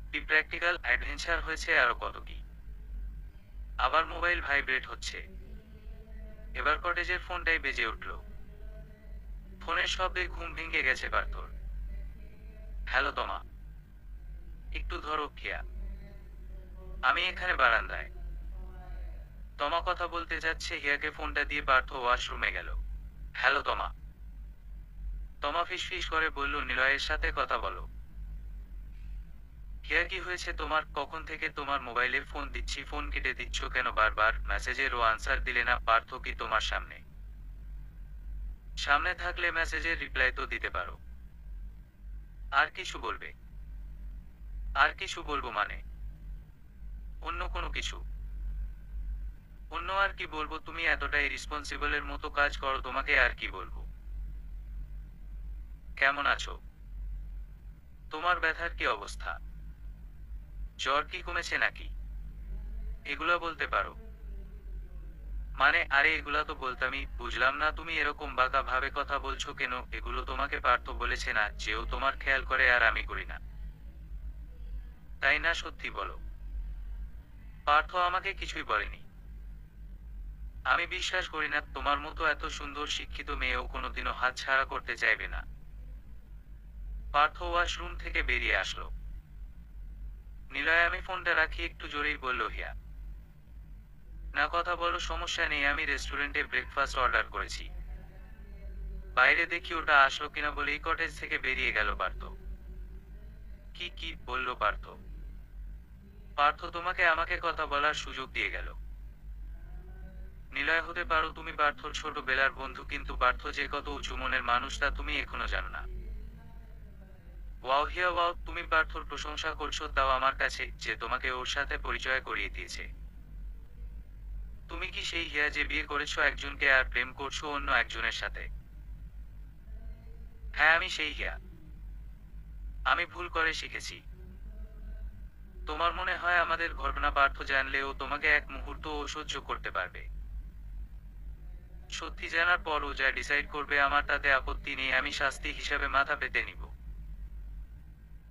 কি প্র্যাকটিক্যাল অ্যাডভেঞ্চার হয়েছে আরো কত কি। আবার মোবাইল ভাইব্রেট হচ্ছে। এবার কটেজের ফোনটাই বেজে উঠল। ফোনের শব্দে ঘুম ভেঙে গেছে পার্থর। হ্যালো তোমা, একটু ধরো হিয়া, আমি এখানে বারান্দায়। তমা কথা বলতে যাচ্ছে হিয়াকে ফোনটা দিয়ে পার্থ ওয়াশরুমে গেল। হ্যালো তমা, তমা ফিসফিস করে বলল, নিলয়ের সাথে কথা বলো। হিয়া, কি হয়েছে তোমার? কখন থেকে তোমার মোবাইলে ফোন দিচ্ছি, ফোন কেটে দিচ্ছ কেন বারবার? মেসেজেরও আনসার দিলে না। পার্থ কি তোমার সামনে? সামনে থাকলে মেসেজের রিপ্লাই তো দিতে পারো। আর কিছু বলবে? আর কিছু বলবো মানে? অন্য কোনো কিছু? অন্য আর কি বলবো? তুমি এতটাই রেসপন্সিবলের মতো কাজ করো, তোমাকে আর কি বলবো? কেমন আছো? তোমার ব্যথার কি অবস্থা? জ্বর কি কমেছে নাকি? এগুলা বলতে পারো? মানে আরে এগুলা তো বলতামই। বুঝলাম না তুমি এরকম বাঁকা ভাবে কথা বলছো কেন? এগুলো তোমাকে পার্থ বলেছে না যেও তোমার খেয়াল করে আর আমি করি না? তাই না? সত্যি বলো। পার্থ আমাকে কিছুই বলেনি। আমি বিশ্বাস করি না তোমার মতো এত সুন্দর শিক্ষিত মেয়েও কোনোদিনও হাতছাড়া করতে চাইবে না। পার্থ ওয়াশরুম থেকে বেরিয়ে আসলো। নিলয়, আমি ফোনটা রাখি, একটু জোরেই বলল হিয়া। না, কথা বলো, সমস্যা নেই। আমি রেস্টুরেন্টে ব্রেকফাস্ট অর্ডার করেছি। বাইরে দেখি ওটা আসলো কিনা বলেই কটেজ থেকে বেরিয়ে গেল পার্থ। কি কি বলল পার্থ? পার্থ তোমাকে আমাকে কথা বলার সুযোগ দিয়ে গেল। নিলয় হতে পারো তুমি পার্থর ছোটবেলার বন্ধু, কিন্তু পার্থ যে কত উঁচু মনের মানুষ তা তুমি এখনো জানো না। ওয়াও হিয়া ওয়াও, তুমি পার্থর প্রশংসা করছো, তাও আমার কাছে, যে তোমাকে ওর সাথে পরিচয় করিয়ে দিয়েছে। তুমি কি সেই হিয়া যে বিয়ে করেছো একজনকে আর প্রেম করছো অন্য একজনের সাথে? হ্যাঁ, আমি সেই হিয়া। আমি ভুল করে শিখেছি। তোমার মনে হয় আমাদের ঘটনা পার্থ জানলে ও তোমাকে এক মুহূর্ত ও সহ্য করতে পারবে? সত্যি জানার পর ও যা ডিসাইড করবে আমার তাতে আপত্তি নেই, আমি শাস্তি হিসাবে মাথা পেতে নিব।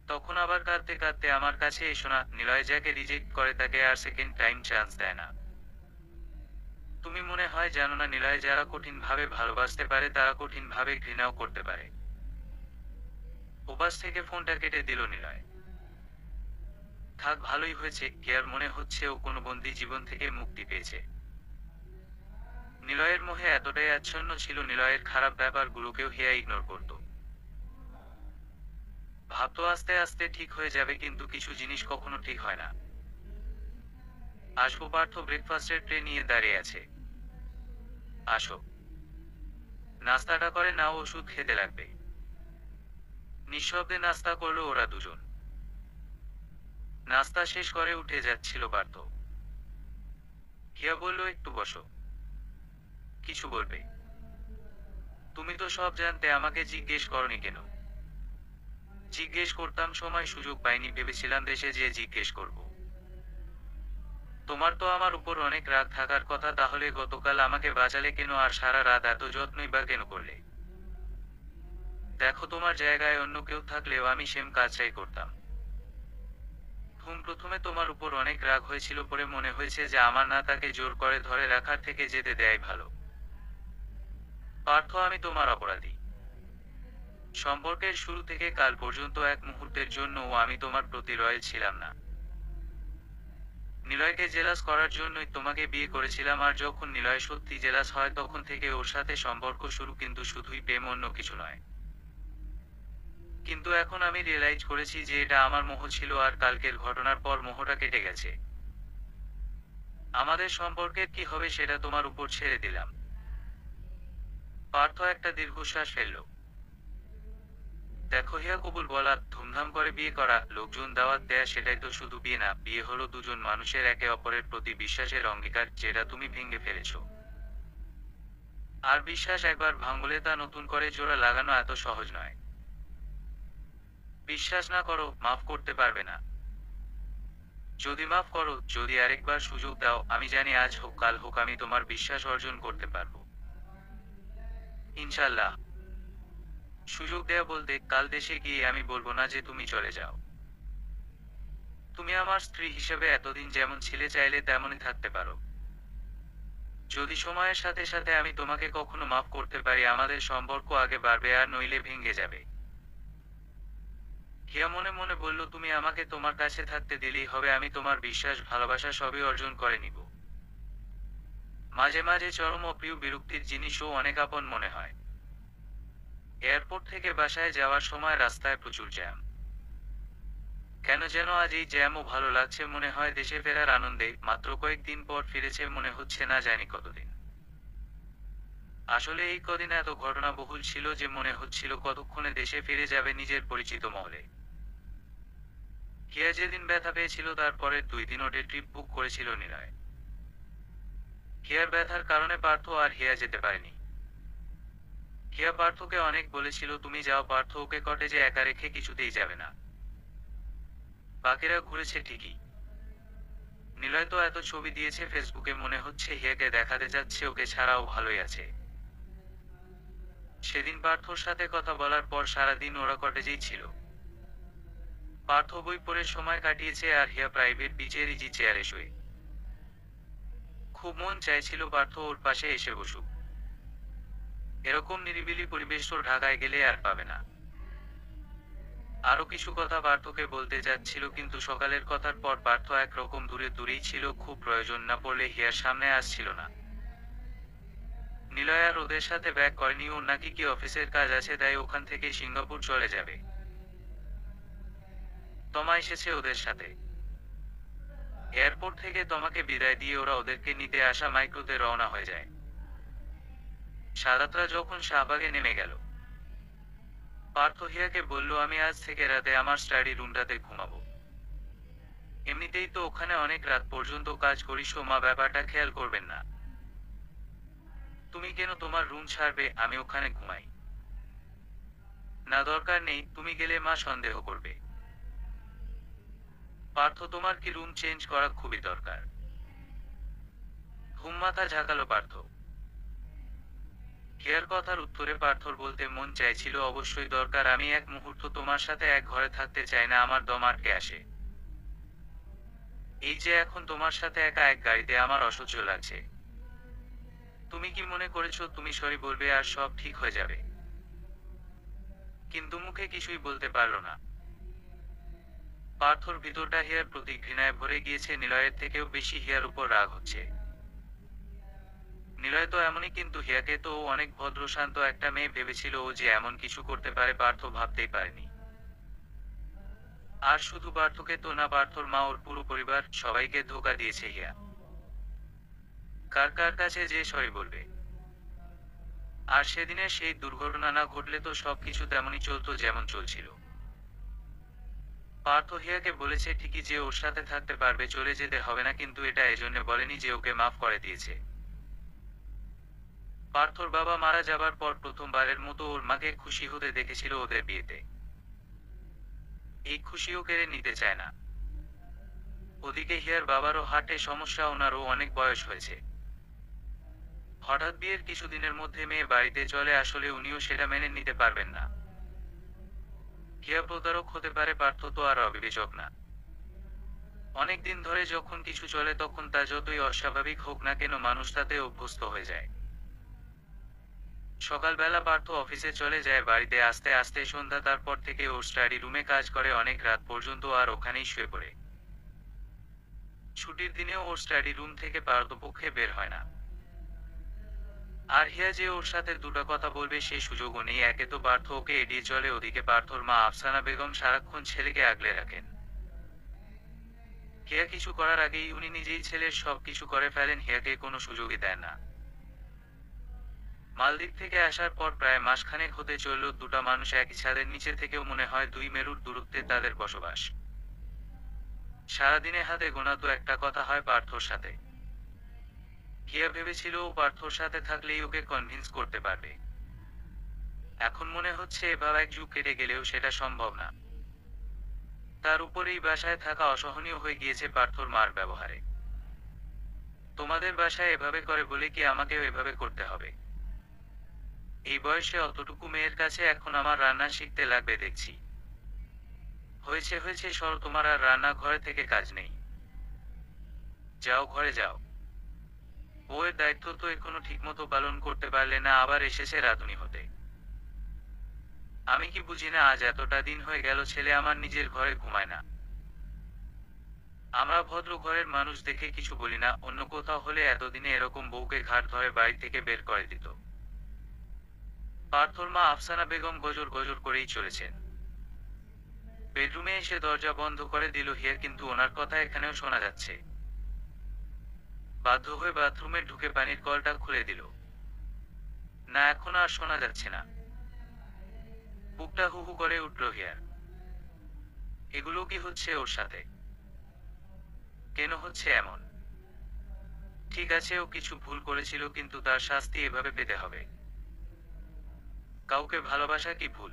তখন আবার কাঁদতে কাঁদতে আমার কাছে এসো না। নিলয় যাকে রিজেক্ট করে তাকে আর সেকেন্ড টাইম চান্স দেয় না। তুমি মনে হয় জানো না, নিলয় যারা কঠিন ভাবে ভালোবাসতে পারে তারা কঠিন ভাবে ঘৃণাও করতে পারে। ওপাশ থেকে ফোনটা কেটে দিল নিলয়। থাক, ভালোই হয়েছে। কেয়ার মনে হচ্ছে ও কোনো বন্দি জীবন থেকে মুক্তি পেয়েছে। নিলয়ের মোহে এতটাই আচ্ছন্ন ছিল, নিলয়ের খারাপ ব্যাপারগুলোকেও হিয়া ইগনোর করত। ভাবতো আস্তে আস্তে ঠিক হয়ে যাবে, কিন্তু কিছু জিনিস কখনো ঠিক হয় না। আসবো। পার্থ ব্রেকফাস্টের ট্রে নিয়ে দাঁড়িয়ে আছে। আসো। নাস্তাটা করে নাও, ওষুধ খেতে লাগবে। নিঃশব্দে নাস্তা করলো ওরা দুজন। নাস্তা শেষ করে উঠে যাচ্ছিল পার্থ। হিয়া বলল, একটু বসো। কিছু বলবে? তুমি তো সব জানতে, আমাকে জিজ্ঞেস করনি কেন? জিজ্ঞেস করতাম, সময় সুযোগ পাইনি, ভেবেছিলাম দেশে যেয়ে জিজ্ঞেস করব। তোমার তো আমার উপর অনেক রাগ থাকার কথা, তাহলে গতকাল আমাকে বাঁচালে কেন আর সারা রাত এত যত্নই বা কেন করলে? দেখো, তোমার জায়গায় অন্য কেউ থাকলেও আমি সেম কাজটাই করতাম। প্রথমে তোমার উপর অনেক রাগ হয়েছিল, পরে মনে হয়েছে যে আমার না তাকে জোর করে ধরে রাখার থেকে যেতে দেয়াই ভালো। পার্থ, আমি তোমার অপরাধী। সম্পর্কের শুরু থেকে কাল পর্যন্ত এক মুহূর্তের জন্যও আমি তোমার প্রতি রয়েল ছিলাম না। নিলয়কে জেলাস করার জন্যই তোমাকে বিয়ে করেছিলাম, আর যখন নিলয় সত্যি জেলাস হয় তখন থেকে ওর সাথে সম্পর্ক শুরু, কিন্তু শুধুই প্রেম, অন্য কিছু নয়। কিন্তু এখন আমি রিয়েলাইজ করেছি যে এটা আমার মোহ ছিল, আর কালকের ঘটনার পর মোহটা কেটে গেছে। আমাদের সম্পর্কের কি হবে সেটা তোমার উপর ছেড়ে দিলাম। পার্থ একটা দীর্ঘশ্বাস ফেলল। দেখো হিয়া, কবুল বলা, ধুমধাম করে বিয়ে করা, লোকজন দাওয়াত দেয়া, সেটাই তো শুধু বিয়ে না। বিয়ে হলো দুজন মানুষের একে অপরের প্রতি বিশ্বাসের অঙ্গীকার, যেটা তুমি ভেঙে ফেলেছো। আর বিশ্বাস একবার ভাঙলে তা নতুন করে জোড়া লাগানো এত সহজ নয়। বিশ্বাস না করো, মাফ করতে পারবে না। যদি মাফ করো, যদি আরেকবার সুযোগ দাও, আমি জানি আজ হোক কাল হোক আমি তোমার বিশ্বাস অর্জন করতে পারবো। ইনশাল্লাহ। সুযোগ দেয়া বলতে, কাল দেশে গিয়ে আমি বলবো না যে তুমি চলে যাও। তুমি আমার স্ত্রী হিসেবে এতদিন যেমন ছিলে, চাইলে তেমনই থাকতে পারো। যদি সময়ের সাথে সাথে আমি তোমাকে কখনো মাফ করতে পারি, আমাদের সম্পর্ক আগে বাড়বে, আর নইলে ভেঙে যাবে। হিয়া মনে মনে বলল, তুমি আমাকে তোমার কাছে থাকতে দিলেই হবে, আমি তোমার বিশ্বাস ভালোবাসা সবই অর্জন করে নিব। মাঝে মাঝে চরম অপ্রিয় বিরক্তির জিনিসও অনেক আপন মনে হয়। এয়ারপোর্ট থেকে বাসায় যাওয়ার সময় রাস্তায় প্রচুর জ্যাম। কেন যেন আজ এই জ্যামও ভালো লাগছে, মনে হয় দেশে ফেরার আনন্দে। মাত্র কয়েকদিন পর ফিরেছে, মনে হচ্ছে না জানি কতদিন। আসলে এই কদিন এত ঘটনাবহুল ছিল যে মনে হচ্ছিল কতক্ষণে দেশে ফিরে যাবে নিজের পরিচিত মহলে। হিয়া যেদিন ব্যথা পেয়েছিল তার পরের 2 দিন ওটে ট্রিপ বুক করেছিল নিলয়। হিয়ার ব্যথার কারণে পার্থ আর হিয়া যেতে পারেনি। হিয়া পার্থকে অনেক বলেছিল তুমি যাও, পার্থ ওকে কটেজে একা রেখে কিছুতেই যাবে না। বাকিরা ঘুরেছে ঠিকই। নিলয় তো এত ছবি দিয়েছে ফেসবুকে, মনে হচ্ছে হিয়াকে দেখাতে যাচ্ছে ওকে ছাড়াও ভালোই আছে। সেদিন পার্থর সাথে কথা বলার পর সারাদিন ওরা কটেজেই ছিল। পার্থ বই পড়ে সময় কাটিয়েছে আর হিয়া প্রাইভেট বিচের ইজি চেয়ারে শুয়ে। খুব মন চাইছিল পার্থ ওর পাশে এসে বসুক। এরকম নিরিবিলি পরিবেশ তো ঢাকায় গেলে আর পাবে না। আরো কিছু কথা পার্থকে বলতে যাচ্ছিল, কিন্তু সকালের কথার পর পার্থ একরকম দূরে দূরেই ছিল, খুব প্রয়োজন না পড়লে হিয়ার সামনে আসছিল না। নিলয় আর ওদের সাথে ব্যাক করেনি, ওর নাকি কি অফিসের কাজ আছে, তাই ওখান থেকে সিঙ্গাপুর চলে যাবে। তমা এসেছে ওদের সাথে। এয়ারপোর্ট থেকে তোমাকে বিদায় দিয়ে ওরা ওদেরকে নিতে আসা মাইক্রোতে রওনা হয়ে যায়। সারাতরা যখন শাহবাগে নেমে গেল, পার্থ হিয়াকে বলল আমি আজ থেকে রাতে আমার স্টাডি রুমটাতে ঘুমাবো। এমনিতেই তো ওখানে অনেক রাত পর্যন্ত কাজ করিস, মা ব্যাপারটা খেয়াল করবেন না। তুমি কেন তোমার রুম ছাড়বে, আমি ওখানে ঘুমাই। না দরকার নেই, তুমি গেলে মা সন্দেহ করবে। পার্থ তোমার কি রুম চেঞ্জ করা খুবই দরকার? ঘুম মাথা ঝাঁকালো পার্থ। হিয়ার কথার উত্তরে পার্থর বলতে মন চাইছিল অবশ্যই দরকার, আমি এক মুহূর্ত তোমার সাথে এক ঘরে থাকতে চাই না, আমার দম আটকে আসে। এই যে এখন তোমার সাথে একা এক গাড়িতে আমার অসহ্য লাগছে। তুমি কি মনে করেছো তুমি সরি বলবে আর সব ঠিক হয়ে যাবে? কিন্তু মুখে কিছুই বলতে পারল না। পার্থর ভিতরটা হিয়ার প্রতি ঘৃণায় ভরে গিয়েছে, নিলয়ের থেকেও বেশি হিয়ার উপর রাগ হচ্ছে। নিলয় তো এমনই, কিন্তু হিয়াকে তো ও অনেক ভদ্র শান্ত একটা মেয়ে ভেবেছিল, ও যে এমন কিছু করতে পারে পার্থ ভাবতেই পারেনি। আর শুধু পার্থকে তো না, পার্থর মা, ওর পুরো পরিবার, সবাইকে ধোঁকা দিয়েছে হিয়া। কার কার কাছে যে সরি বলবে? আর সেদিনের সেই দুর্ঘটনা না ঘটলে তো সবকিছু তেমনই চলতো যেমন চলছিল। পার্থ হিয়াকে বলেছে ঠিকই যে ওর সাথে থাকতে পারবে, চলে যেতে হবে না, কিন্তু এটা এজন্য বলেনি যে ওকে মাফ করে দিয়েছে। পার্থর বাবা মারা যাবার পর প্রথমবারের মতো ওর মাকে খুশি হতে দেখেছিল ওদের বিয়েতে। এই খুশিও কেড়ে নিতে চায় না। ওদিকে হিয়ার বাবারও হার্টে সমস্যা, ওনারও অনেক বয়স হয়েছে। হঠাৎ বিয়ের কিছুদিনের মধ্যে মেয়ে বাড়িতে চলে আসলে উনিও সেটা মেনে নিতে পারবেন না। হিয়া প্রতারক হতে পারে, পার্থ তো আর অবিবেচক না। অনেকদিন ধরে যখন কিছু চলে তখন তা যতই অস্বাভাবিক হোক না কেন মানুষ তাতে অভ্যস্ত হয়ে যায়। সকালবেলা পার্থ অফিসে চলে যায়, বাড়িতে আস্তে আস্তে সন্ধ্যা, তারপর থেকে ওর স্টাডি রুমে কাজ করে অনেক রাত পর্যন্ত আর ওখানেই শুয়ে পড়ে। ছুটির দিনেও ওর স্টাডি রুম থেকে পারতপক্ষে বের হয় না। আর হিয়া যে ওর সাথে দুটো কথা বলবে সে সুযোগও নেই, একে তো পার্থ ওকে এড়িয়ে চলে, ওদিকে পার্থর মা আফসানা বেগম সারাক্ষণ ছেলেকে আগলে রাখেন। হিয়া কিছু করার আগেই উনি নিজেই ছেলের সব কিছু করে ফেলেন, হিয়াকে কোনো সুযোগই দেন না। মালদ্বীপ থেকে আসার পর প্রায় মাসখানেক হতে চলল, দুটা মানুষ একই ছাদের নিচে থেকেও মনে হয় 2 মেরুর দূরত্বে তাদের বসবাস। সারাদিনে হাতে গোনা তো একটা কথা হয় পার্থর সাথে। হিয়া ভেবেছিল ও পার্থর সাথে থাকলেই ওকে কনভিন্স করতে পারবে। এখন মনে হচ্ছে এভাবে এক যুগ কেটে গেলেও সেটা সম্ভব না। তার উপর এই বাসায় থাকা অসহনীয় হয়ে গিয়েছে পার্থর মার ব্যবহারে। তোমাদের বাসায় এভাবে করে বলে কি আমাকেও এভাবে করতে হবে? এই বয়সে অতটুকু মেয়ের কাছে এখন আমার রান্না শিখতে লাগবে দেখছি। হয়েছে হয়েছে, সর, তোমার আর রান্না ঘরে থেকে কাজ নেই। যাও, ঘরে যাও। বউয়ের দায়িত্ব তো এখনো ঠিকমতো পালন করতে পারলে না, আবার এসেছে রাঁধুনি হতে। আমি কি বুঝি না আজ এতটা দিন হয়ে গেল ছেলে আমার নিজের ঘরে ঘুমায় না? আমরা ভদ্র ঘরের মানুষ দেখে কিছু বলি না, অন্য কোথাও হলে এতদিনে এরকম বউকে ঘাড় ধরে বাড়ি থেকে বের করে দিত। পার্থর মা আফসানা বেগম গজর গজর করেই চলেছেন। বেডরুমে এসে দরজা বন্ধ করে দিল হিয়া, কিন্তু ওনার কথা এখানেও শোনা যাচ্ছে। বাধ্য হয়ে বাথরুমে ঢুকে পানির কলটা খুলে দিল। না, এখন আর শোনা যাচ্ছে না। বুকটা হু হু করে উঠল হিয়ার। এগুলো কি হচ্ছে ওর সাথে? কেন হচ্ছে এমন? ঠিক আছে, ও কিছু ভুল করেছিল, কিন্তু তার শাস্তি এভাবে পেতে হবে? কাউকে ভালোবাসা কি ভুল?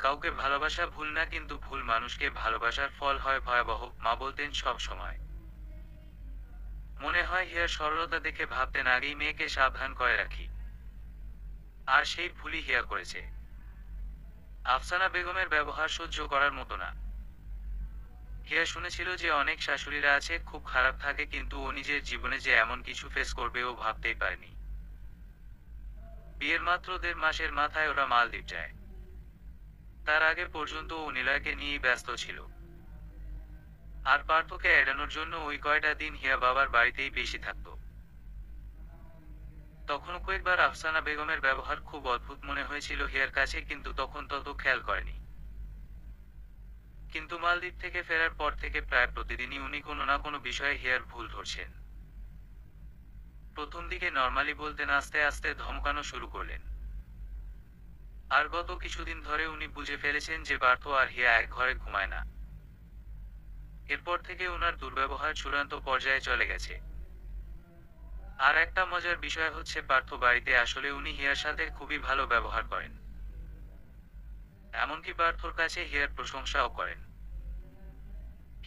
কাউকে ভালোবাসা ভুল না, কিন্তু ভুল মানুষকে ভালোবাসার ফল হয় ভয়াবহ, মা বলতেন সব সময়। মনে হয় হিয়ার সরলতা দেখে ভাবতেন আগেই মেয়েকে সাবধান করে রাখি। আর সেই ভুলই হিয়া করেছে। আফসানা বেগমের ব্যবহার সহ্য করার মতো না। হিয়া শুনেছিল যে অনেক শাশুড়িরা আছে, খুব খারাপ থাকে, কিন্তু ও নিজের জীবনে যে এমন কিছু ফেস করবে ও ভাবতেই পারেনি। বিয়ের মাত্র 1.5 মাসের মাথায় ওরা মালদ্বীপ যায়। তার আগে পর্যন্ত ও নিলয়কে নিয়েই ব্যস্ত ছিল। আর পার্থকে এড়ানোর জন্য ওই কয়টা দিন হিয়া বাবার বাড়িতেই বেশি থাকতো। তখন কয়েকবার আফসানা বেগমের ব্যবহার খুব অদ্ভুত মনে হয়েছিল হিয়ার কাছে, কিন্তু তখন তত খেয়াল করেনি। কিন্তু মালদ্বীপ থেকে ফেরার পর থেকে প্রায় প্রতিদিনই উনি কোনো না কোনো বিষয়ে হিয়ার ভুল ধরছেন। প্রথম দিকে নর্মালি বলতেন, আস্তে আস্তে ধমকানো শুরু করলেন। আর গত কিছুদিন ধরে উনি বুঝে ফেলেছেন যে পার্থ আর হিয়া এক ঘরে ঘুমায় না। এরপর থেকে ওনার দুর্ব্যবহার চূড়ান্ত পর্যায়ে চলে গেছে। আর একটা মজার বিষয় হচ্ছে, পার্থ বাড়িতে আসলে উনি হিয়ার সাথে খুবই ভালো ব্যবহার করেন। এমনকি পার্থর কাছে হিয়ার প্রশংসাও করেন।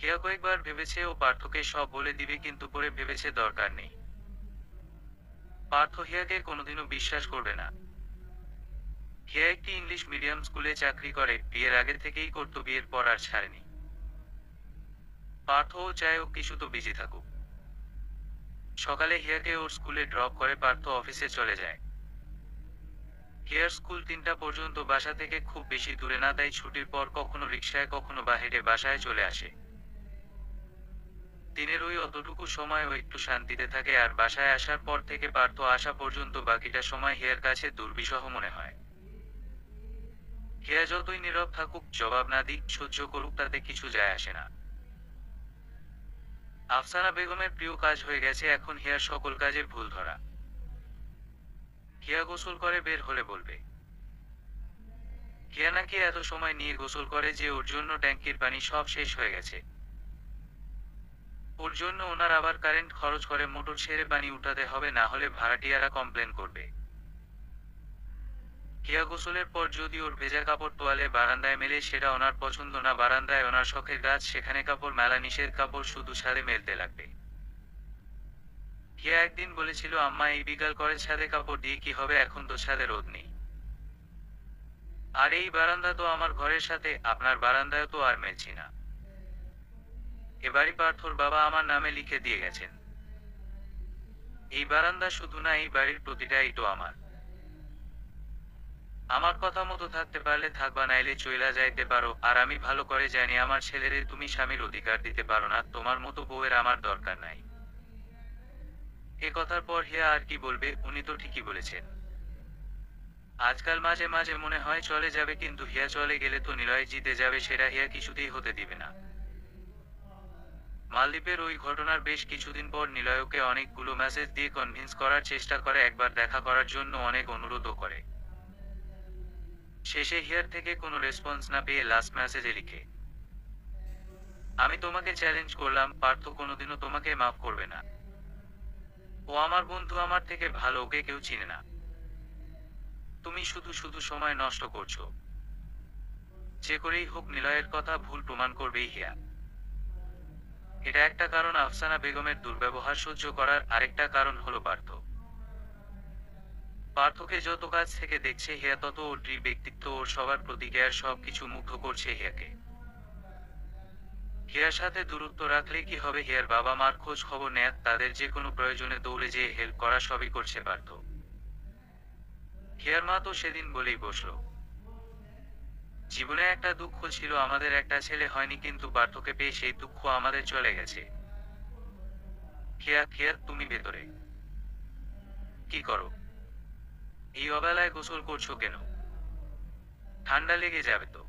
হিয়া কয়েকবার ভেবেছে ও পার্থকে সব বলে দিবে, কিন্তু পরে ভেবেছে দরকার নেই। পার্থ হিয়াকে কোনোদিনও বিশ্বাস করবে না। হিয়া একটি ইংলিশ মিডিয়াম স্কুলে চাকরি করে, বিয়ের আগে থেকেই করত, বিয়ের পর আর ছাড়েনি। পার্থও চায় ও কিছু তো বিজি থাকুক। সকালে হিয়াকে ওর স্কুলে ড্রপ করে পার্থ অফিসে চলে যায়। হিয়ার স্কুল 3টা পর্যন্ত বাসা থেকে খুব বেশি দূরে না, তাই ছুটির পর কখনো রিকশায় কখনো বা হেঁটে বাসায় চলে আসে। দিনের ওই অতটুকু সময় ও একটু শান্তিতে থাকে, আর বাসায় আসার পর থেকে পার্থ আসা পর্যন্ত বাকিটা সময় হিয়ার কাছে দুর্বিষহ মনে হয়। হিয়া যতই নীরব থাকুক, জবাব না দিক, সহ্য করুক, তাতে কিছু যায় আসে না। আফসানা বেগমের প্রিয় কাজ হয়ে গেছে এখন হিয়ার সকল কাজে ভুল ধরা। হিয়া গোসল করে বের হলে বলবে। হিয়া নাকি এত সময় নিয়ে গোসল করে যে ওর জন্য ট্যাঙ্কির পানি সব শেষ হয়ে গেছে। ওর জন্য ওনার আবার কারেন্ট খরচ করে মোটর ছেড়ে পানি উঠাতে হবে, না হলে ভাড়াটিয়ারা কমপ্লেন করবে। হিয়া গোসলের পর যদি ওর ভেজা কাপড় তোয়ালে বারান্দায় মেলে, সেটা ওনার পছন্দ না। বারান্দায় ওনার শখের গাছ, সেখানে কাপড় মেলা নিষেধ, কাপড় শুধু ছাদে মেলতে লাগবে। হিয়া একদিন বলেছিল, আম্মা এই বিকাল করে ছাদে কাপড় দিয়ে কি হবে, এখন তো ছাদে রোদ নেই। আর এই বারান্দা তো আমার ঘরের সাথে, আপনার বারান্দায় তো আর মেলছি না। এবারই পার্থর বাবা আমার নামে লিখে দিয়ে গেছেন। এই বারান্দা শুধু না, এই বাড়ির প্রতিটা ইটও আমার। আমার কথা মতো থাকতে পারলে থাকবা, নাইলে চইলা যাইতে পারো। আর আমি ভালো করে জানি আমার ছেলেরে তুমি স্বামীর অধিকার দিতে পারো না, তোমার মতো বউয়ের আমার দরকার নাই। এ কথার পর হিয়া আর কি বলবে, উনি তো ঠিকই বলেছেন। আজকাল মাঝে মাঝে মনে হয় চলে যাবে, কিন্তু হিয়া চলে গেলে তো নিলয় জিতে যাবে, সেটা হিয়া কিছুতেই হতে দিবে না। মালদ্বীপের ওই ঘটনার বেশ কিছুদিন পর নিলয়কে অনেকগুলো মেসেজ দিয়ে কনভিন্স করার চেষ্টা করে, একবার দেখা করার জন্য অনেক অনুরোধও করে। শেষে হিয়ার থেকে কোনো রেসপন্স না পেয়ে লাস্ট মেসেজে লিখে, আমি তোমাকে চ্যালেঞ্জ করলাম, পার্থ কোনোদিনও তোমাকে মাফ করবে না। ও আমার বন্ধু, আমার থেকে ভালো ওকে কেউ চিনে না। তুমি শুধু শুধু সময় নষ্ট করছো। যে করেই হোক নিলয়ের কথা ভুল প্রমাণ করবেই হিয়া। এটা একটা কারণ আফসানা বেগমের দুর্ব্যবহার সহ্য করার, আরেকটা কারণ হলো পার্থ। পার্থকে যত কাছ থেকে দেখছে হিয়া, তত ওর দৃঢ় ব্যক্তিত্ব, ওর সবার প্রতিক্রিয়ার সবকিছু মুগ্ধ করছে হিয়াকে। হিয়ার সাথে দূরত্ব রাখলে কি হবে, হিয়ার বাবা মার খোঁজ খবর নেয়া, তাদের যে কোনো প্রয়োজনে দৌড়ে যেয়ে হেল্প করা, সবই করছে পার্থ। হিয়ার মা তো সেদিন বলেই বসলো, জীবনে একটা দুঃখ ছিল আমাদের, একটা ছেলে হয়নি, কিন্তু পার্থকে পেয়ে সেই দুঃখ আমাদের চলে গেছে। হিয়া, হিয়া তুমি ভেতরে কি করো? এই অবেলায় গোসল করছো কেন? ঠান্ডা লেগে যাবে তো।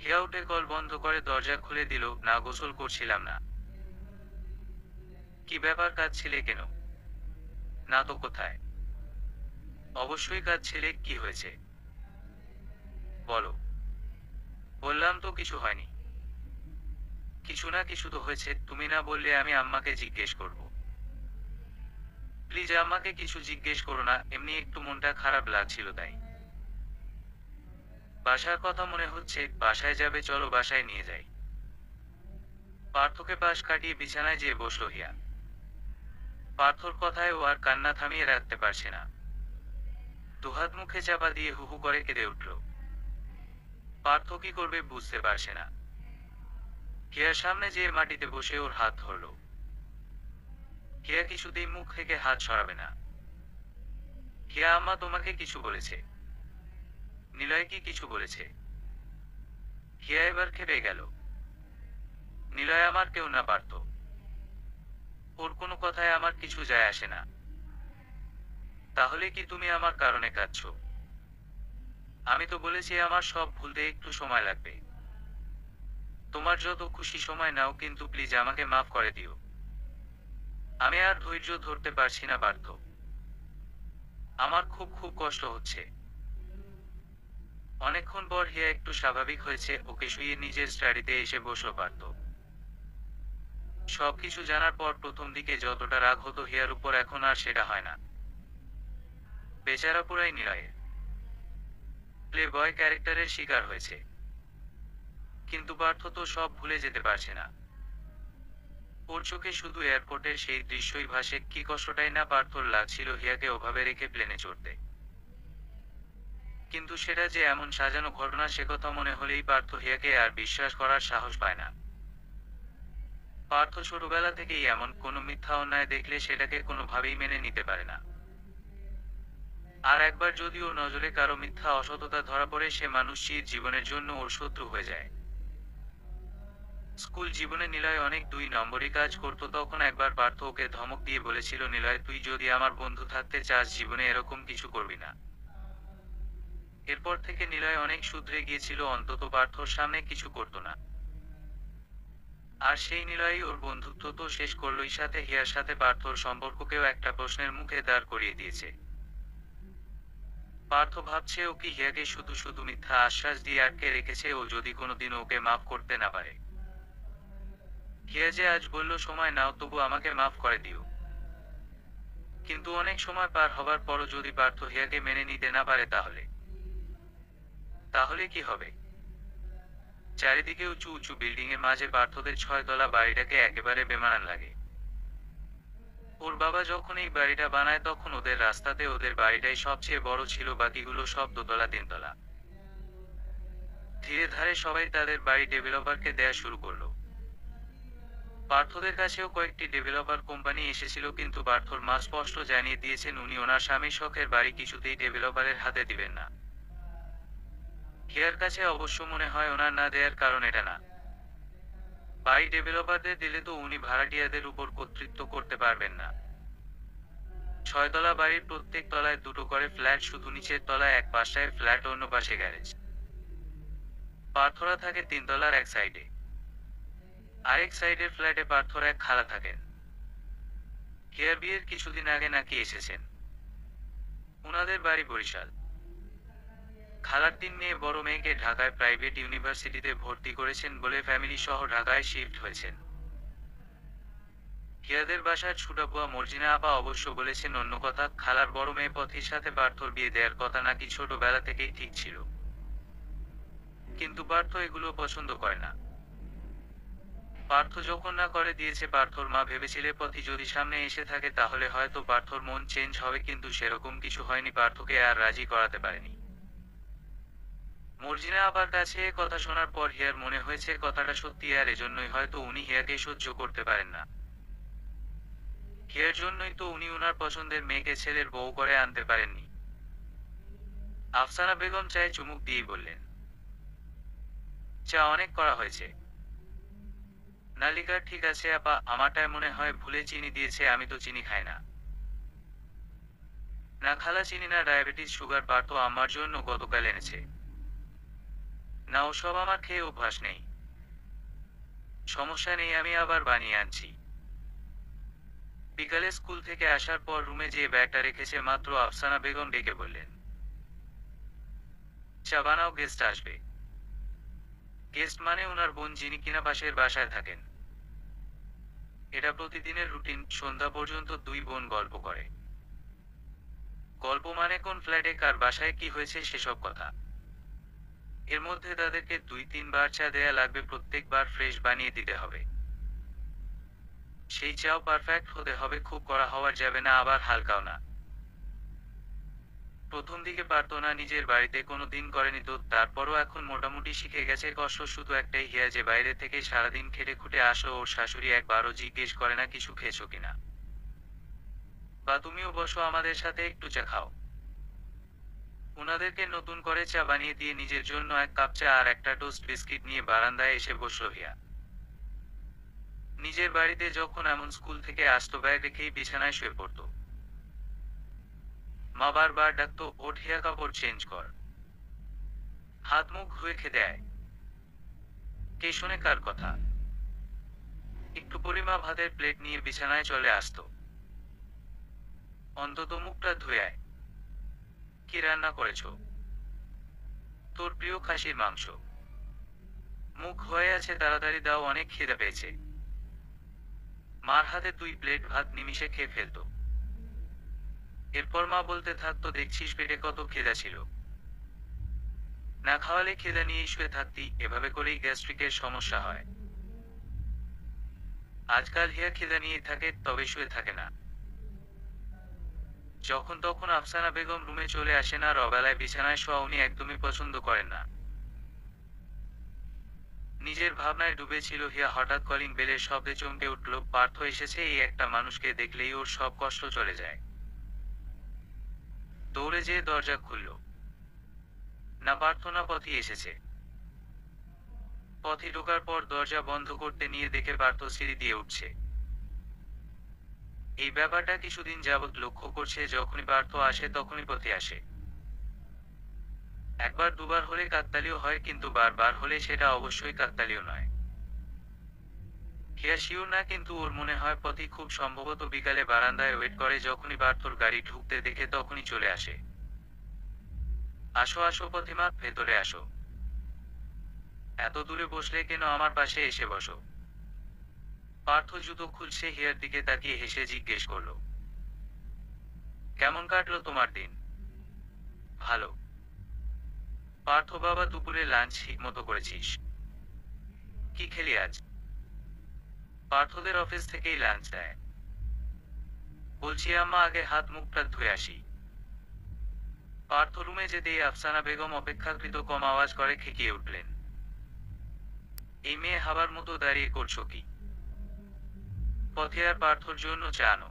হিয়া উঠে কল বন্ধ করে দরজা খুলে দিল, না গোসল করছিলাম না। কি ব্যাপার, কাঁদছিলে কেন? না তো, কোথায়? অবশ্যই কাঁদছিলে, কি হয়েছে? বলো। বললাম তো কিছু হয়নি। কিছু না কিছু তো হয়েছে, তুমি না বললে আমি আম্মাকে জিজ্ঞেস করব। প্লিজ আমাকে কিছু জিজ্ঞেস করো না, এমনি একটু মনটা খারাপ লাগছিল তাই। বাসার কথা মনে হচ্ছে, বাসায় যাবে, চলো বাসায় নিয়ে যাই। পার্থকে পাশ কাটিয়ে বিছানায় যেয়ে বসলো হিয়া। পার্থর কথায় ও আর কান্না থামিয়ে রাখতে পারছে না। দুহাত মুখে চাপা দিয়ে হু হু করে কেঁদে উঠল। পার্থ কি করবে বুঝতে পারছে না। হিয়ার সামনে যেয়ে মাটিতে বসে ওর হাত ধরল। হিয়া কিছুতেই মুখ থেকে হাত সরাবে না। হিয়া, আম্মা তোমাকে কিছু বলেছে? নিলয় কি কিছু বলেছে? হিয়া এবার খেপে গেল। নিলয় আমার কেউ না পারত। ওর কোনো কথায় আমার কিছু যায় আসে না। তাহলে কি তুমি আমার কারণে কাঁদছো? আমি তো বলেছি আমার সব ভুলতে একটু সময় লাগবে। তোমার যত খুশি সময় নাও, কিন্তু প্লিজ আমাকে মাফ করে দিও। আমি আর ধৈর্য ধরতে পারছি না পার্থ। আমার খুব খুব কষ্ট হচ্ছে। অনেকক্ষণ পর হিয়া একটু স্বাভাবিক হয়েছে, ওকে শুয়ে নিজের স্টাডিতে এসে বসলো পার্থ। সবকিছু জানার পর প্রথম দিকে যতটা রাগ হতো হিয়ার উপর, এখন আর সেটা হয় না। বেচারা পুরাই নিলয়ের প্লে বয় ক্যারেক্টারের শিকার হয়েছে। কিন্তু পার্থ তো সব ভুলে যেতে পারছে না। ওর চোখে শুধু এয়ারপোর্টের সেই দৃশ্যই ভাসে। কি কষ্টটাই না পার্থর লাগছিল হিয়াকে ওভাবে রেখে প্লেনে চড়তে। কিন্তু সেটা যে এমন সাজানো ঘটনা, সে কথা মনে হলেই পার্থ হিয়াকে আর বিশ্বাস করার সাহস পায় না। পার্থ ছোটবেলা থেকেই এমন কোনো মিথ্যা অন্যায় দেখলে সেটাকে কোনোভাবেই মেনে নিতে পারে না। আর একবার যদি ওর নজরে কারো মিথ্যা অসততা ধরা পড়ে, সে মানুষটির জীবনের জন্য ওর শত্রু হয়ে যায়। স্কুল জীবনে নিলয় অনেক 2 নম্বরই কাজ করত। তখন একবার পার্থ ওকে ধমক দিয়ে বলেছিল, নিলয়, তুই যদি আমার বন্ধু থাকতে চাস, জীবনে এরকম কিছু করবি না। এরপর থেকে নিলয় অনেক শুধরে গিয়েছিল, অন্তত পার্থর সামনে কিছু করতো না। আর সেই নিলয়ই ওর বন্ধুত্ব তো শেষ করলই, সাথে হিয়ার সাথে পার্থর সম্পর্ককেও একটা প্রশ্নের মুখে দাঁড় করিয়ে দিয়েছে। পার্থ ভাবছে, ও কি হিয়াকে শুধু শুধু মিথ্যা আশ্বাস দিয়ে আটকে রেখেছে? ও যদি কোনোদিন ওকে মাফ করতে না পারে। হিয়া যে আজ বলল সময় নাও, তবু আমাকে মাফ করে দিও। কিন্তু অনেক সময় পার হবার পরও যদি পার্থ হিয়াকে মেনে নিতে না পারে, তাহলে তাহলে কি হবে? চারিদিকে উঁচু উঁচু বিল্ডিং এর মাঝে পার্থদের 6 তলা বাড়িটাকে একেবারে বেমানান লাগে। ওর বাবা যখন এই বাড়িটা বানায়, তখন ওদের রাস্তাতে ওদের বাড়িটাই সবচেয়ে বড় ছিল, বাকিগুলো সব 2 তলা 3 তলা। ধীরে ধারে সবাই তাদের বাড়ি ডেভেলপারকে দেয়া শুরু করলো। পার্থদের কাছেও কয়েকটি ডেভেলপার কোম্পানি এসেছিল, কিন্তু পার্থর মা স্পষ্ট জানিয়ে দিয়েছেন উনি ওনার স্বামীর শখের বাড়ি কিছুতেই ডেভেলপারের হাতে দিবেন না। হিয়ার কাছে অবশ্য মনে হয় ওনার না দেয়ার কারণ এটা না। বাড়ি ডেভেলপারদের দিলে তো উনি ভাড়াটিয়াদের উপর কর্তৃত্ব করতে পারবেন না। 6 তলা বাড়ির প্রত্যেক তলায় 2টো করে ফ্ল্যাট, শুধু নিচের তলায় এক পাশটায় ফ্ল্যাট, অন্য পাশে গ্যারেজ। পার্থরা থাকে 3 তলার এক সাইডে। আরেক সাইডের ফ্ল্যাটে পার্থর এক খালা থাকেন। হিয়ার বিয়ের কিছুদিন আগে নাকি এসেছেন। উনাদের বাড়ি বরিশাল। খালার 3 মেয়ে, বড় মেয়েকে ঢাকায় প্রাইভেট ইউনিভার্সিটিতে ভর্তি করেছেন বলে ফ্যামিলি সহ ঢাকায় শিফট হয়েছেন। হিয়াদের বাসার ছুটাপুয়া মর্জিনা আপা অবশ্য বলেছেন অন্য কথা। খালার বড় মেয়ে পথির সাথে পার্থর বিয়ে দেওয়ার কথা নাকি ছোটবেলা থেকেই ঠিক ছিল। কিন্তু পার্থ এগুলো পছন্দ করে না। পার্থ যখন না করে দিয়েছে, পার্থর মা ভেবেছিলে পথি যদি সামনে এসে থাকে তাহলে হয়তো পার্থর মন চেঞ্জ হবে, কিন্তু সেরকম কিছু হয়নি। পার্থকে আর রাজি করাতে পারেনি। মর্জিনা আপার কাছে এ কথা শোনার পর হিয়ার মনে হয়েছে কথাটা সত্যি, আর এজন্যই হয়তো উনি হিয়াকে সহ্য করতে পারেন না। হিয়ার জন্যই তো উনি উনার পছন্দের মেয়েকে ছেলের বউ করে আনতে পারেননি। আফসানা বেগম চায়ে চুমুক দিয়েই বললেন, চা অনেক করা হয়েছে। নালিকা, ঠিক আছে আপা, আমারটায় মনে হয় ভুলে চিনি দিয়েছে, আমি তো চিনি খাই না। না খালা চিনি না ডায়াবেটিস সুগার পার্থ আমার জন্য গতকাল এনেছে। না ওসব আমার খেয়ে অভ্যাস নেই। সমস্যা নেই, আমি আবার বানিয়ে আনছি। বিকালে স্কুল থেকে আসার পর রুমে যেয়ে ব্যাগটা রেখেছে মাত্র আফসানা বেগম ডেকে বললেন, চা বানাও, গেস্ট আসবে। গেস্ট মানে ওনার বোন, যিনি কিনা পাশের বাসায় থাকেন। এটা প্রতিদিনের রুটিন। সন্ধ্যা পর্যন্ত দুই বোন গল্প করে। গল্প মানে কোন ফ্ল্যাটে কার বাসায় কি হয়েছে সেসব কথা। এর মধ্যে তাদেরকে 2-3 বার চা দেয়া লাগবে, প্রত্যেকবার ফ্রেশ বানিয়ে দিতে হবে। সেই চাও পারফেক্ট হতে হবে, খুব কড়া হওয়ার যাবে না, আবার হালকাও না। প্রথম দিকে পারতো না, নিজের বাড়িতে কোনো দিন করেনি তো, তারপরও এখন মোটামুটি শিখে গেছে। কষ্ট শুধু একটাই, হিয়া যে বাইরে থেকে সারাদিন খেটে খুঁটে আসো, ওর শাশুড়ি একবারও জিজ্ঞেস করে না কিছু খেয়েছো কিনা, বা তুমিও বসো আমাদের সাথে একটু চা খাও। ওনাদেরকে নতুন করে চা বানিয়ে দিয়ে নিজের জন্য 1 কাপ চা আর একটা টোস্ট বিস্কিট নিয়ে বারান্দায় এসে বসল হিয়া। নিজের বাড়িতে যখন এমন স্কুল থেকে আসতো ব্যাগ রেখেই বিছানায় শুয়ে পড়তো। মা বারবার ডাকতো, ওঠ হিয়া, কাপড় চেঞ্জ কর, হাত মুখ ধুয়ে খেতে আয়। কে শোনে কার কথা। একটু পরিমা ভাতের প্লেট নিয়ে বিছানায় চলে আসতো। অন্তত মুখটা ধুয়ে আয়। কি রান্না করেছো? তোর প্রিয় খাসির মাংস। মুখ হয়ে আছে, তাড়াতাড়ি দাও, অনেক খিদে পেয়েছে। মার হাতে 2 প্লেট ভাত নিমিষে খেয়ে ফেলতো। এরপর মা বলতে থাকতো, দেখছিস পেটে কত খিদা ছিল, না খাওয়ালে খিদা নিয়েই শুয়ে থাকতি, এভাবে করেই গ্যাস্ট্রিকের সমস্যা হয়। আজকাল হিয়া খিদা নিয়েই থাকে, তবে শুয়ে থাকে না। যখন তখন আফসানা বেগম রুমে চলে আসেন, আর অবেলায় বিছানায় শোয়া উনি একদমই পছন্দ করেন না। নিজের ভাবনায় ডুবে ছিল হিয়া। হঠাৎ কলিং বেলের শব্দে চমকে উঠল। পার্থ এসেছে। এই একটা মানুষকে দেখলেই ওর সব কষ্ট চলে যায়। দৌড়ে যেয়ে দরজা খুলল। না পার্থ না, পথি এসেছে। পথি ঢোকার পর দরজা বন্ধ করতে নিয়ে দেখে পার্থ সিঁড়ি দিয়ে উঠছে। এই ব্যাপারটা কিছুদিন যাবৎ লক্ষ্য করছে, যখনই পার্থ আসে তখনই পথি আসে। একবার দুবার হলে কাকতালীয় হয়, কিন্তু বারবার হলে সেটা অবশ্যই কাকতালীয় নয়। হিয়া শিওর না, কিন্তু ওর মনে হয় পথি খুব সম্ভবত বিকালে বারান্দায় ওয়েট করে, যখনই পার্থর গাড়ি ঢুকতে দেখে তখনই চলে আসে। আসো আসো পথিমা, ভেতরে আসো। এত দূরে বসলে কেন, আমার পাশে এসে বসো। পার্থ জুতো খুলছে, হিয়ার দিকে তাকিয়ে হেসে জিজ্ঞেস করলো, কেমন কাটলো তোমার দিন? ভালো। পার্থ বাবা, দুপুরে লাঞ্চ ঠিক মতো করেছিস? কি খেলি আজ? পার্থদের অফিস থেকেই লাঞ্চ দেয়। বলছি আম্মা, আগে হাত মুখটা ধুয়ে আসি। পার্থ রুমে যেতেই আফসানা বেগম অপেক্ষাকৃত কম আওয়াজ করে খেকিয়ে উঠলেন, এই মেয়ে হাবার মতো দাঁড়িয়ে করছো কি? পথে আর পার্থর জন্য চা আনো।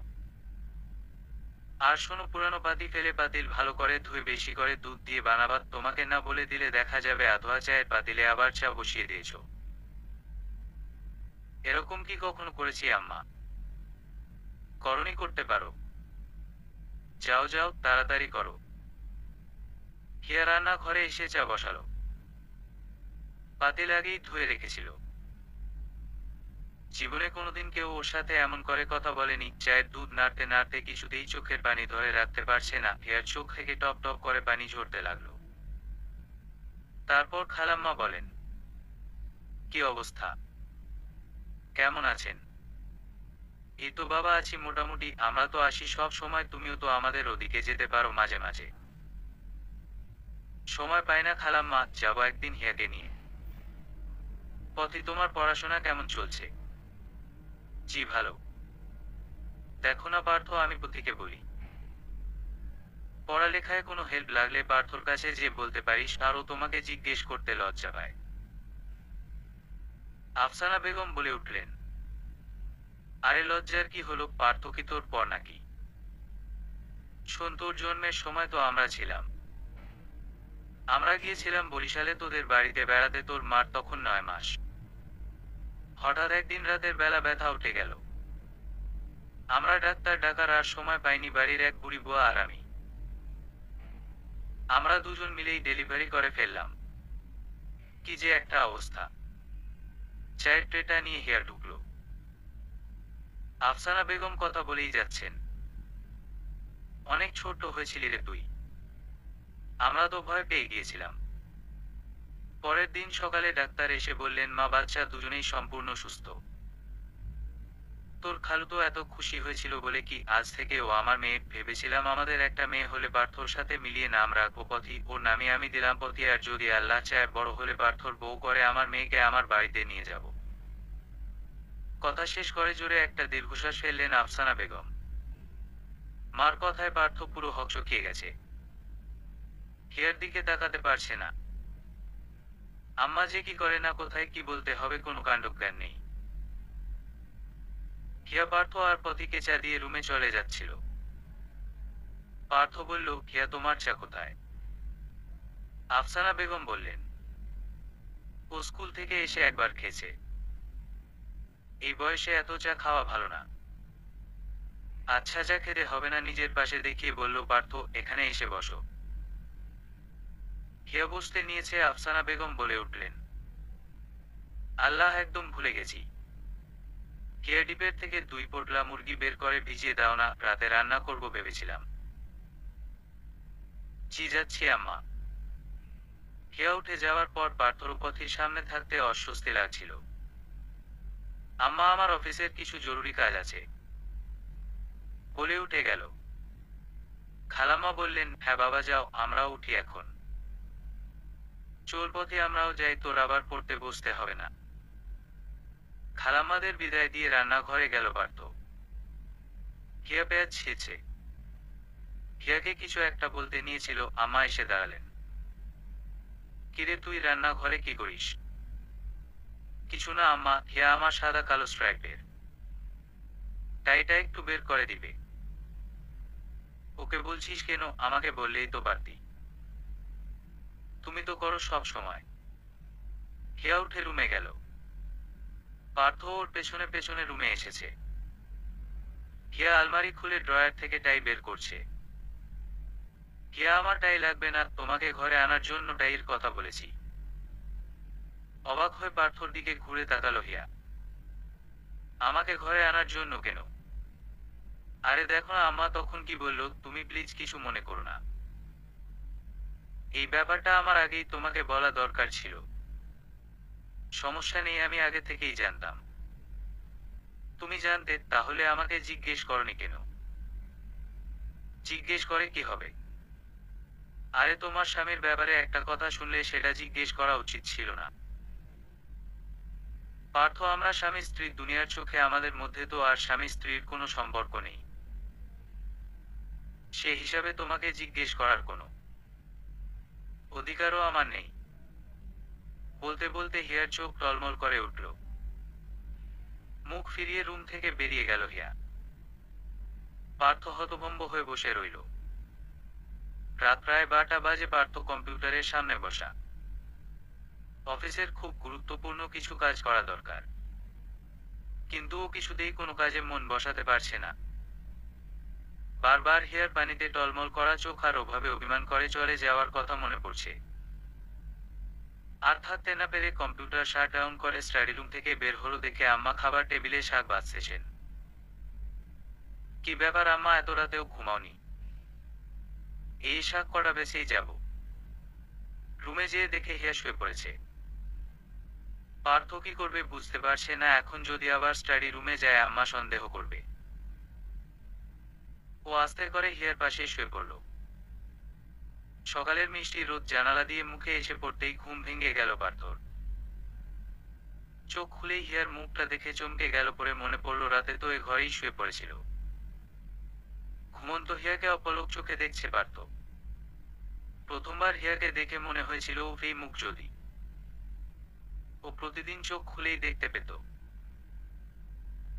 আর শোনো, পুরানো পাতি ফেলে পাতিল ভালো করে ধুয়ে বেশি করে দুধ দিয়ে বানাবাত। তোমাকে না বলে দিলে দেখা যাবে আধোয়া চায়ের পাতিলে আবার চা বসিয়ে দিয়েছো। এরকম কি কখনো করেছি আম্মা? করনি, করতে পারো। যাও যাও, তাড়াতাড়ি করো। হিয়া রান্না ঘরে এসে চা বসালো। পাতিল আগেই ধুয়ে রেখেছিল। জীবনে কোনোদিন কেউ ওর সাথে এমন করে কথা বলেনি। চায়ের দুধ নাড়তে নাড়তে কিছুতেই চোখের পানি ধরে রাখতে পারছে না। হিয়ার চোখ থেকে টপ টপ করে পানি ঝরতে লাগলো। তারপর খালাম্মা বলেন, কি অবস্থা, কেমন আছেন? এই তো বাবা, আছি মোটামুটি। আমরা তো আসি সব সময়, তুমিও তো আমাদের ওদিকে যেতে পারো মাঝে মাঝে। সময় পাই না খালাম্মা, যাবো একদিন হিয়াকে নিয়ে। পথে, তোমার পড়াশোনা কেমন চলছে? জি ভালো। দেখো না পার্থ, আমি পথিকে বলি, পড়ালেখায় কোনো হেল্প লাগলে পার্থর কাছে যে বলতে পারিস, আর ও তোমাকে জিজ্ঞেস করতে লজ্জা পায়। আফসানা বেগম বলে উঠলেন, আরে লজ্জার কি হলো? পার্থ কি তোর পর নাকি? শোন, তোর জন্মের সময় তো আমরা ছিলাম। আমরা গিয়েছিলাম বরিশালে তোদের বাড়িতে বেড়াতে, তোর মার তখন 9 মাস। হঠাৎ একদিন রাতের বেলা ব্যথা উঠে গেল। আমরা ডাক্তার ডাকার আর সময় পাইনি। বাড়ির এক বুড়ি বুয়া আর আমি আমরা দুজন মিলেই ডেলিভারি করে ফেললাম। কি যে একটা অবস্থা! চায়ের ট্রেটা নিয়ে হিয়া ঢুকলো। আফসানা বেগম কথা বলেই যাচ্ছেন। অনেক ছোট হয়েছিলি রে তুই। আমরা তো ভয় পেয়ে গিয়েছিলাম। পরের দিন সকালে ডাক্তার এসে বললেন মা বাচ্চা দুজনেই সম্পূর্ণ সুস্থ। তোর খালু এত খুশি হয়েছিল বলে কি আজ থেকে ও আমার মেয়ে। ভেবেছিলাম আমাদের একটা মেয়ে হলে পার্থর সাথে মিলিয়ে নাম রাখবো পথি, ওর নামে আমি দিলাম পথি, আর যদি আল্লাহ চায় বড় হলে পার্থর বউ করে আমার মেয়েকে আমার বাড়িতে নিয়ে যাব। কথা শেষ করে জোরে একটা দীর্ঘশ্বাস ফেললেন আফসানা বেগম। মার কথায় পার্থ পুরো হকচকিয়ে গেছে। হিয়ার দিকে তাকাতে পারছে না। আম্মা যে কি করে না, কোথায় কি বলতে হবে কোনো কাণ্ডজ্ঞান নেই। হিয়া পার্থ আর পথিকে চা দিয়ে রুমে চলে যাচ্ছিল। পার্থ বলল, হিয়া তোমার চা কোথায়? আফসানা বেগম বললেন, ও স্কুল থেকে এসে একবার খেয়েছে। এই বয়সে এত চা খাওয়া ভালো না। আচ্ছা চা খেতে হবে না, নিজের পাশে দেখিয়ে বলল পার্থ, এখানে এসে বসো। হিয়া বসতে নিয়েছে, আফসানা বেগম বলে উঠলেন, আল্লাহ একদম ভুলে গেছি। হিয়া ডিপের থেকে 2 পোটলা মুরগি বের করে ভিজিয়ে দাও না, রাতে রান্না করব ভেবেছিলাম। জি যাচ্ছি আম্মা। হিয়া উঠে যাওয়ার পর পার্থর পথির সামনে থাকতে অস্বস্তি লাগছিল। আম্মা আমার অফিসের কিছু জরুরি কাজ আছে বলে উঠে গেল। খালাম্মা বললেন, হ্যাঁ বাবা যাও, আমরাও উঠি এখন। চোর পথে আমরাও যাই, তোর আবার পড়তে বসতে হবে না। খালাম্মাদের বিদায় দিয়ে রান্নাঘরে গেল পার্থ। হিয়া পেঁয়াজ ছেঁচে। হিয়াকে কিছু একটা বলতে নিয়েছিল, আম্মা এসে দাঁড়ালেন। কিরে তুই রান্নাঘরে কি করিস? কিছু না আম্মা। হিয়া আমার সাদা কালো স্ট্রাইপের টাইটা একটু বের করে দিবে। ওকে বলছিস কেন? আমাকে বললেই তো পারতি। তুমি তো করো সব সময়। হিয়া উঠে রুমে গেল। পার্থ ওর পেছনে পেছনে রুমে এসেছে। হিয়া আলমারি খুলে ড্রয়ার থেকে টাই বের করছে। হিয়া আমার টাই লাগবে না, তোমাকে ঘরে আনার জন্য টাইয়ের কথা বলেছি। অবাক হয়ে পার্থর দিকে ঘুরে তাকালো হিয়া। আমাকে ঘরে আনার জন্য কেন? আরে দেখো না আম্মা তখন কি বললো, তুমি প্লিজ কিছু মনে করো না। এই ব্যাপারটা আমার আগেই তোমাকে বলা দরকার ছিল। সমস্যা নেই, আমি আগে থেকেই জানতাম। তুমি জানতে তাহলে আমাকে জিজ্ঞেস করনি কেন? জিজ্ঞেস করে কি হবে? আরে তোমার স্বামীর ব্যাপারে একটা কথা শুনলে সেটা জিজ্ঞেস করা উচিত ছিল না। পার্থ, আমরা স্বামী স্ত্রী, দুনিয়ার চোখে আমাদের মধ্যে তো আর স্বামী স্ত্রীর কোনো সম্পর্ক নেই। সে হিসাবে তোমাকে জিজ্ঞেস করার কোনো অধিকারও আমার নেই। বলতে বলতে হিয়ার চোখ টলমল করে উঠল। মুখ ফিরিয়ে রুম থেকে বেরিয়ে গেল হিয়া। পার্থ হতভম্ব হয়ে বসে রইল। রাত প্রায় 12টা বাজে। পার্থ কম্পিউটারের সামনে বসা। অফিসের খুব গুরুত্বপূর্ণ কিছু কাজ করা দরকার, কিন্তু ও কিছুতেই কোনো কাজে মন বসাতে পারছে না। বারবার হিয়ার পানিতে টলমল করা চোখ আর ওভাবে অভিমান করে চলে যাওয়ার কথা মনে পড়ছে। আর থাকতে না পেরে কম্পিউটার শাট ডাউন করে স্টাডি রুম থেকে বের হলো, দেখে আম্মা খাবার টেবিলে শাক বাঁচতেছেন। কি ব্যাপার আম্মা, এত রাতেও ঘুমাওনি? এই শাক কটা বেঁচেই যাব। রুমে যেয়ে দেখে হিয়া শুয়ে পড়েছে। পার্থ কি করবে বুঝতে পারছে না। এখন যদি আবার স্টাডি রুমে যায় আম্মা সন্দেহ করবে। ও আস্তে করে হিয়ার পাশে শুয়ে পড়ল। সকালের মিষ্টি রোদ জানালা দিয়ে মুখে এসে পড়তেই ঘুম ভেঙে গেল পার্থর। চোখ খুলেই হিয়ার মুখটা দেখে চমকে গেল। পরে মনে পড়ল রাতে তো এ ঘরেই শুয়ে পড়েছিল। ঘুমন্ত হিয়াকে অপলক চোখে দেখছে পার্থ। প্রথমবার হিয়াকে দেখে মনে হয়েছিল ও এই মুখ যদি ও প্রতিদিন চোখ খুলেই দেখতে পেত।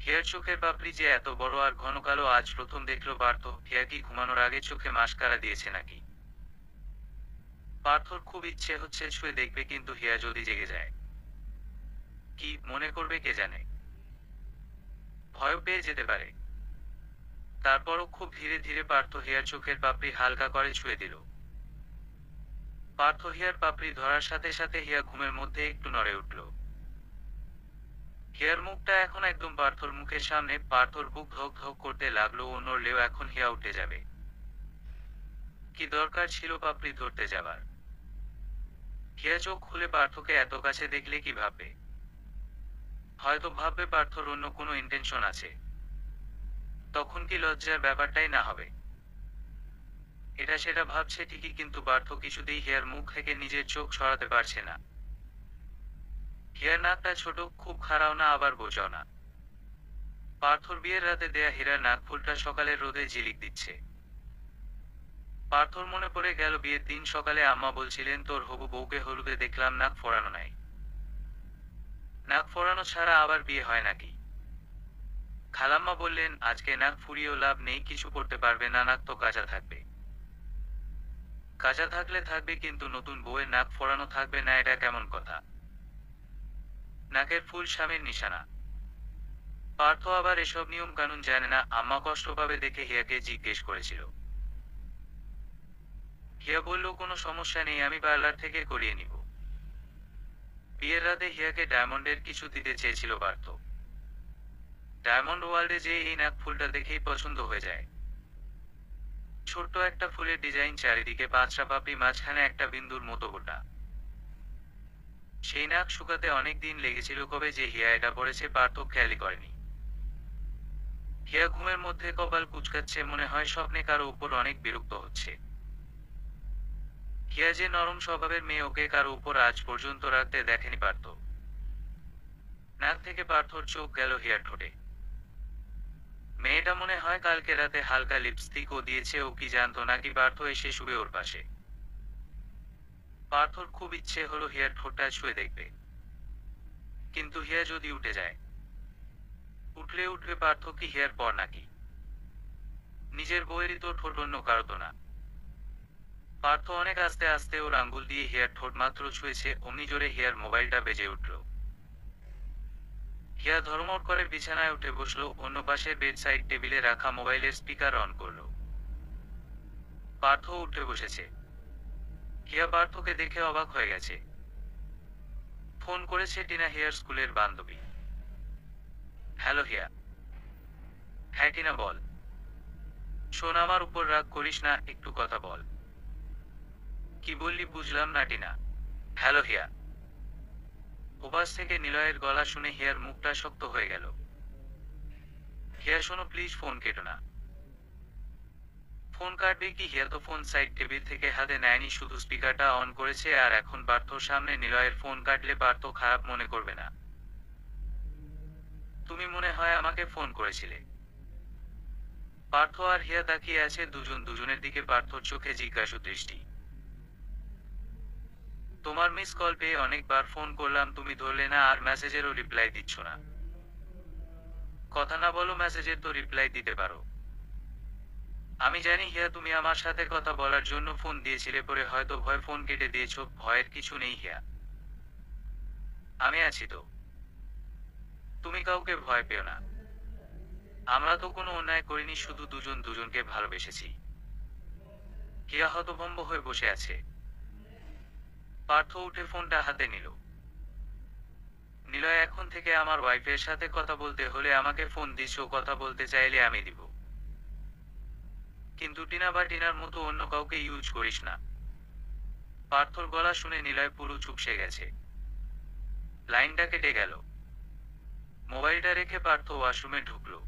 হিয়ার চোখের পাপড়ি যে এত বড় আর ঘন কালো আজ প্রথম দেখল পার্থ। হিয়া কি ঘুমানোর আগে চোখে মাস্কারা দিয়েছে নাকি? পার্থর খুব ইচ্ছে হচ্ছে ছুঁয়ে দেখবে, কিন্তু হিয়া যদি জেগে যায় কি মনে করবে কে জানে। ভয় পেয়ে যেতে পারে। তারপরও খুব ধীরে ধীরে পার্থ হিয়ার চোখের পাপড়ি হালকা করে ছুঁয়ে দিল। পার্থ হিয়ার পাপড়ি ধরার সাথে সাথে হিয়া ঘুমের মধ্যে একটু নড়ে উঠল। হিয়ার মুখটা এখন একদম পার্থর মুখের সামনে। পার্থর বুক ধক ধক করতে লাগলো, ও নড়লেও এখন হিয়া উঠে যাবে। কি দরকার ছিল পাপড়ি ধরতে যাবার? হিয়া চোখ খুলে পার্থকে এত কাছে দেখলে কি ভাববে? হয়তো ভাববে পার্থর অন্য কোনো ইন্টেনশন আছে। তখন কি লজ্জার ব্যাপারটাই না হবে? এটা সেটা ভাবছে ঠিকই, কিন্তু পার্থ কিছুতেই হিয়ার মুখ থেকে নিজের চোখ সরাতে পারছে না। হিয়ার নাকটা ছোট, খুব খাড়াও না আবার বোঝাও না। পার্থর বিয়ের রাতে দেয়া হীরার নাকফুলটা সকালের রোদে ঝিলিক দিচ্ছে। পার্থর মনে পড়ে গেল বিয়ের দিন সকালে আম্মা বলছিলেন, তোর হবু বউকে হলুদে দেখলাম নাক ফোড়ানো নাই। নাক ফোড়ানো ছাড়া আবার বিয়ে হয় নাকি? খালাম্মা বললেন, আজকে নাক ফুরিয়েও লাভ নেই, কিছু করতে পারবে না, নাক তো কাঁচা থাকবে। কাঁচা থাকলে থাকবে, কিন্তু নতুন বউয়ের নাক ফোড়ানো থাকবে না, এটা কেমন কথা? নাকের ফুল স্বামীর নিশানা। পার্থ আবার এসব নিয়ম কানুন জানে না। আম্মা কষ্ট পাবে দেখে হিয়াকে জিজ্ঞেস করেছিল। হিয়া বলল, কোনো সমস্যা নেই, আমি পার্লার থেকে করিয়ে নিব। বিয়ের রাতে হিয়াকে ডায়মন্ডের কিছু দিতে চেয়েছিল পার্থ। ডায়মন্ড ওয়ার্ল্ডে যে এই নাক ফুলটা দেখেই পছন্দ হয়ে যায়। ছোট্ট একটা ফুলের ডিজাইন, চারিদিকে পাঁচটা পাপড়ি, মাঝখানে একটা বিন্দুর মতো গোটা। সেই নাক শুকাতে অনেক দিন লেগেছিল। কবে যে হিয়া এটা পড়েছে পার্থ খেয়ালই করেনি। হিয়া ঘুমের মধ্যে কপাল কুঁচকাচ্ছে, মনে হয় স্বপ্নে কারো উপর অনেক বিরক্ত হচ্ছে। হিয়া যে নরম স্বভাবের মেয়ে, ওকে কারো উপর আজ পর্যন্ত রাখতে দেখেনি পার্থ। নাক থেকে পার্থর চোখ গেল হিয়ার ঠোঁটে। মেয়েটা মনে হয় কালকে রাতে হালকা লিপস্টিক ও দিয়েছে, ও কি জানতো নাকি পার্থ এসে শুবে ওর পাশে। পার্থর খুব ইচ্ছে হলো হিয়ার ঠোঁটটা ছুঁয়ে দেখবে, কিন্তু হিয়া যদি উঠে যায়? উঠবে পার্থ কি হিয়ার পর নাকি? নিজের বউয়েরই তো ঠোঁট, অন্য কারো তো না। পার্থ অনেক আস্তে আস্তে ওর আঙ্গুল দিয়ে হিয়ার ঠোঁট মাত্র ছুঁয়েছে, অমনি জোরে হিয়ার মোবাইলটা বেজে উঠল। হিয়া ধর্মর করে বিছানায় উঠে বসলো, অন্য পাশে বেড সাইড টেবিলে রাখা মোবাইলের স্পিকার অন করলো। পার্থ উঠে বসেছে। হিয়া পার্থকে দেখে অবাক হয়ে গেছে। ফোন করেছে টিনা, হিয়ার স্কুলের বান্ধবী। হ্যালো হিয়া। হ্যাঁ টিনা বল। শোন, আমার উপর রাগ করিস না, একটু কথা বল। কি বললি বুঝলাম না টিনা। হ্যালো হিয়া। ওপাশ থেকে নিলয়ের গলা শুনে হিয়ার মুখটা শক্ত হয়ে গেল। হিয়া শোনো প্লিজ, ফোন কেটো না। ফোন কাটবে কি? হিয়া তো ফোন সাইড টেবিল থেকে হাতে নেয়নি, শুধু স্পিকারটা অন করেছে। আর এখন পার্থর সামনে নিলয়ের ফোন কাটলে পার্থ খারাপ মনে করবে না? তুমি মনে হয় আমাকে ফোন করেছিলে? পার্থ আর হিয়া তাকিয়ে আছে দুজন দুজনের দিকে, পার্থর চোখে জিজ্ঞাসু দৃষ্টি। তোমার মিস কল পেয়ে অনেকবার ফোন করলাম, তুমি ধরলে না, আর মেসেজেরও রিপ্লাই দিচ্ছ না। কথা না বলো, মেসেজের তো রিপ্লাই দিতে পারো। আমি জানি হিয়া, তুমি আমার সাথে কথা বলার জন্য ফোন দিয়েছিলে, পরে হয়তো ভয় ফোন কেটে দিয়েছো। ভয়ের কিছু নেই হিয়া, আমি আছি তো। তুমি কাউকে ভয় পেও না। আমরা তো কোনো অন্যায় করিনি, শুধু দুজন দুজনকে ভালোবেসেছি। হিয়া হতভম্ব হয়ে বসে আছে। পার্থ উঠে ফোনটা হাতে নিল। নিলয়, এখন থেকে আমার ওয়াইফের সাথে কথা বলতে হলে আমাকে ফোন দিস, ও কথা বলতে চাইলে আমি দিব। কিন্তু টিনা বা টিনার মতো অন্য কাউকে ইউজ করিস না। পার্থর গলা শুনে নিলয় পুরো চুপসে গেছে। লাইনটা কেটে গেল। মোবাইলটা রেখে পার্থ ওয়াশরুমে ঢুকলো।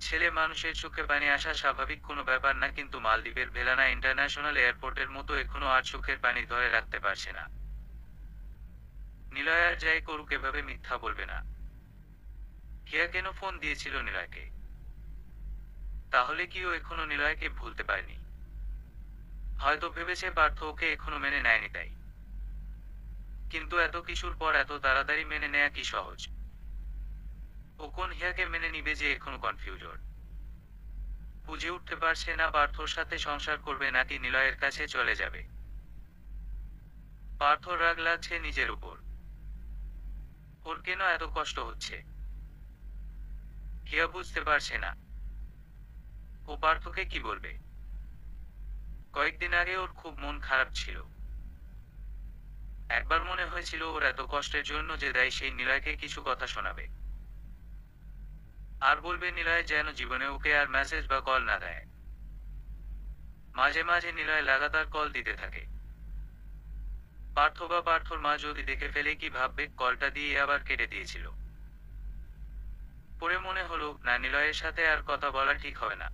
ছেলে মানুষের চোখে পানি আসা স্বাভাবিক কোনো ব্যাপার না, কিন্তু মালদ্বীপের ভেলানা ইন্টারন্যাশনাল এয়ারপোর্টের মতো এখনো আর চোখের পানি ধরে রাখতে পারছে না। নিলয় আর যাই করুক, এভাবে মিথ্যা বলবে না। হিয়া কেন ফোন দিয়েছিল নিলয়কে? তাহলে কি ও এখনো নিলয়কে ভুলতে পারেনি? হয়তো ভেবেছে পার্থ ওকে এখনো মেনে নেয়নি তাই। কিন্তু এত কিছুর পর এত তাড়াতাড়ি মেনে নেয়া কি সহজ? ও কোন হিয়াকে মেনে নিবে যে এখনো কনফিউজড? বুঝে উঠতে পারছে না পার্থর সাথে সংসার করবে নাকি নিলয়ের কাছে চলে যাবে। পার্থর রাগ লাগছে নিজের উপর। ওর কেন এত কষ্ট হচ্ছে? হিয়া বুঝতে পারছে না। ও পার্থকে কি বলবে? কয়েকদিন আগে ওর খুব মন খারাপ ছিল। একবার মনে হয়েছিল ওর এত কষ্টের জন্য যে দায়ী সেই নিলয়কে কিছু কথা শোনাবে, আর বলবে নিলয় যেন জীবনে ওকে আর মেসেজ বা কল না দেয়। মাঝে মাঝে নিলয় লাগাতার কল দিতে থাকে। পার্থ বা পার্থর মা যদি দেখে ফেলে কি ভাববে, কলটা দিয়ে আবার কেটে দিয়েছিল। পরে মনে হলো না, নিলয়ের সাথে আর কথা বলা ঠিক হবে না।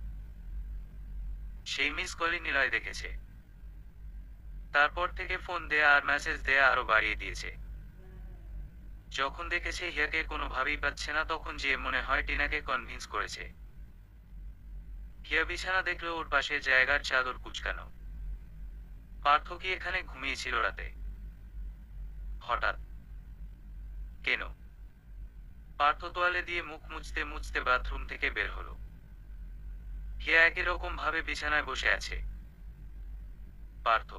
সেই মিস কলই নিলয় দেখেছে। তারপর থেকে ফোন দেয়া আর মেসেজ দেয়া আরো বাড়িয়ে দিয়েছে। যখন দেখেছে হিয়াকে কোনোভাবেই পাচ্ছে না, তখন যে মনে হয় টিনাকে কনভিন্স করেছে। হিয়া বিছানা দেখলো ওর পাশে জায়গার চাদর কুচকানো। পার্থ কি এখানে ঘুমিয়েছিল রাতে? হঠাৎ কেন? পার্থ তোয়ালে দিয়ে মুখ মুছতে মুছতে বাথরুম থেকে বের হলো। হিয়া একই রকম ভাবে বিছানায় বসে আছে। পার্থ।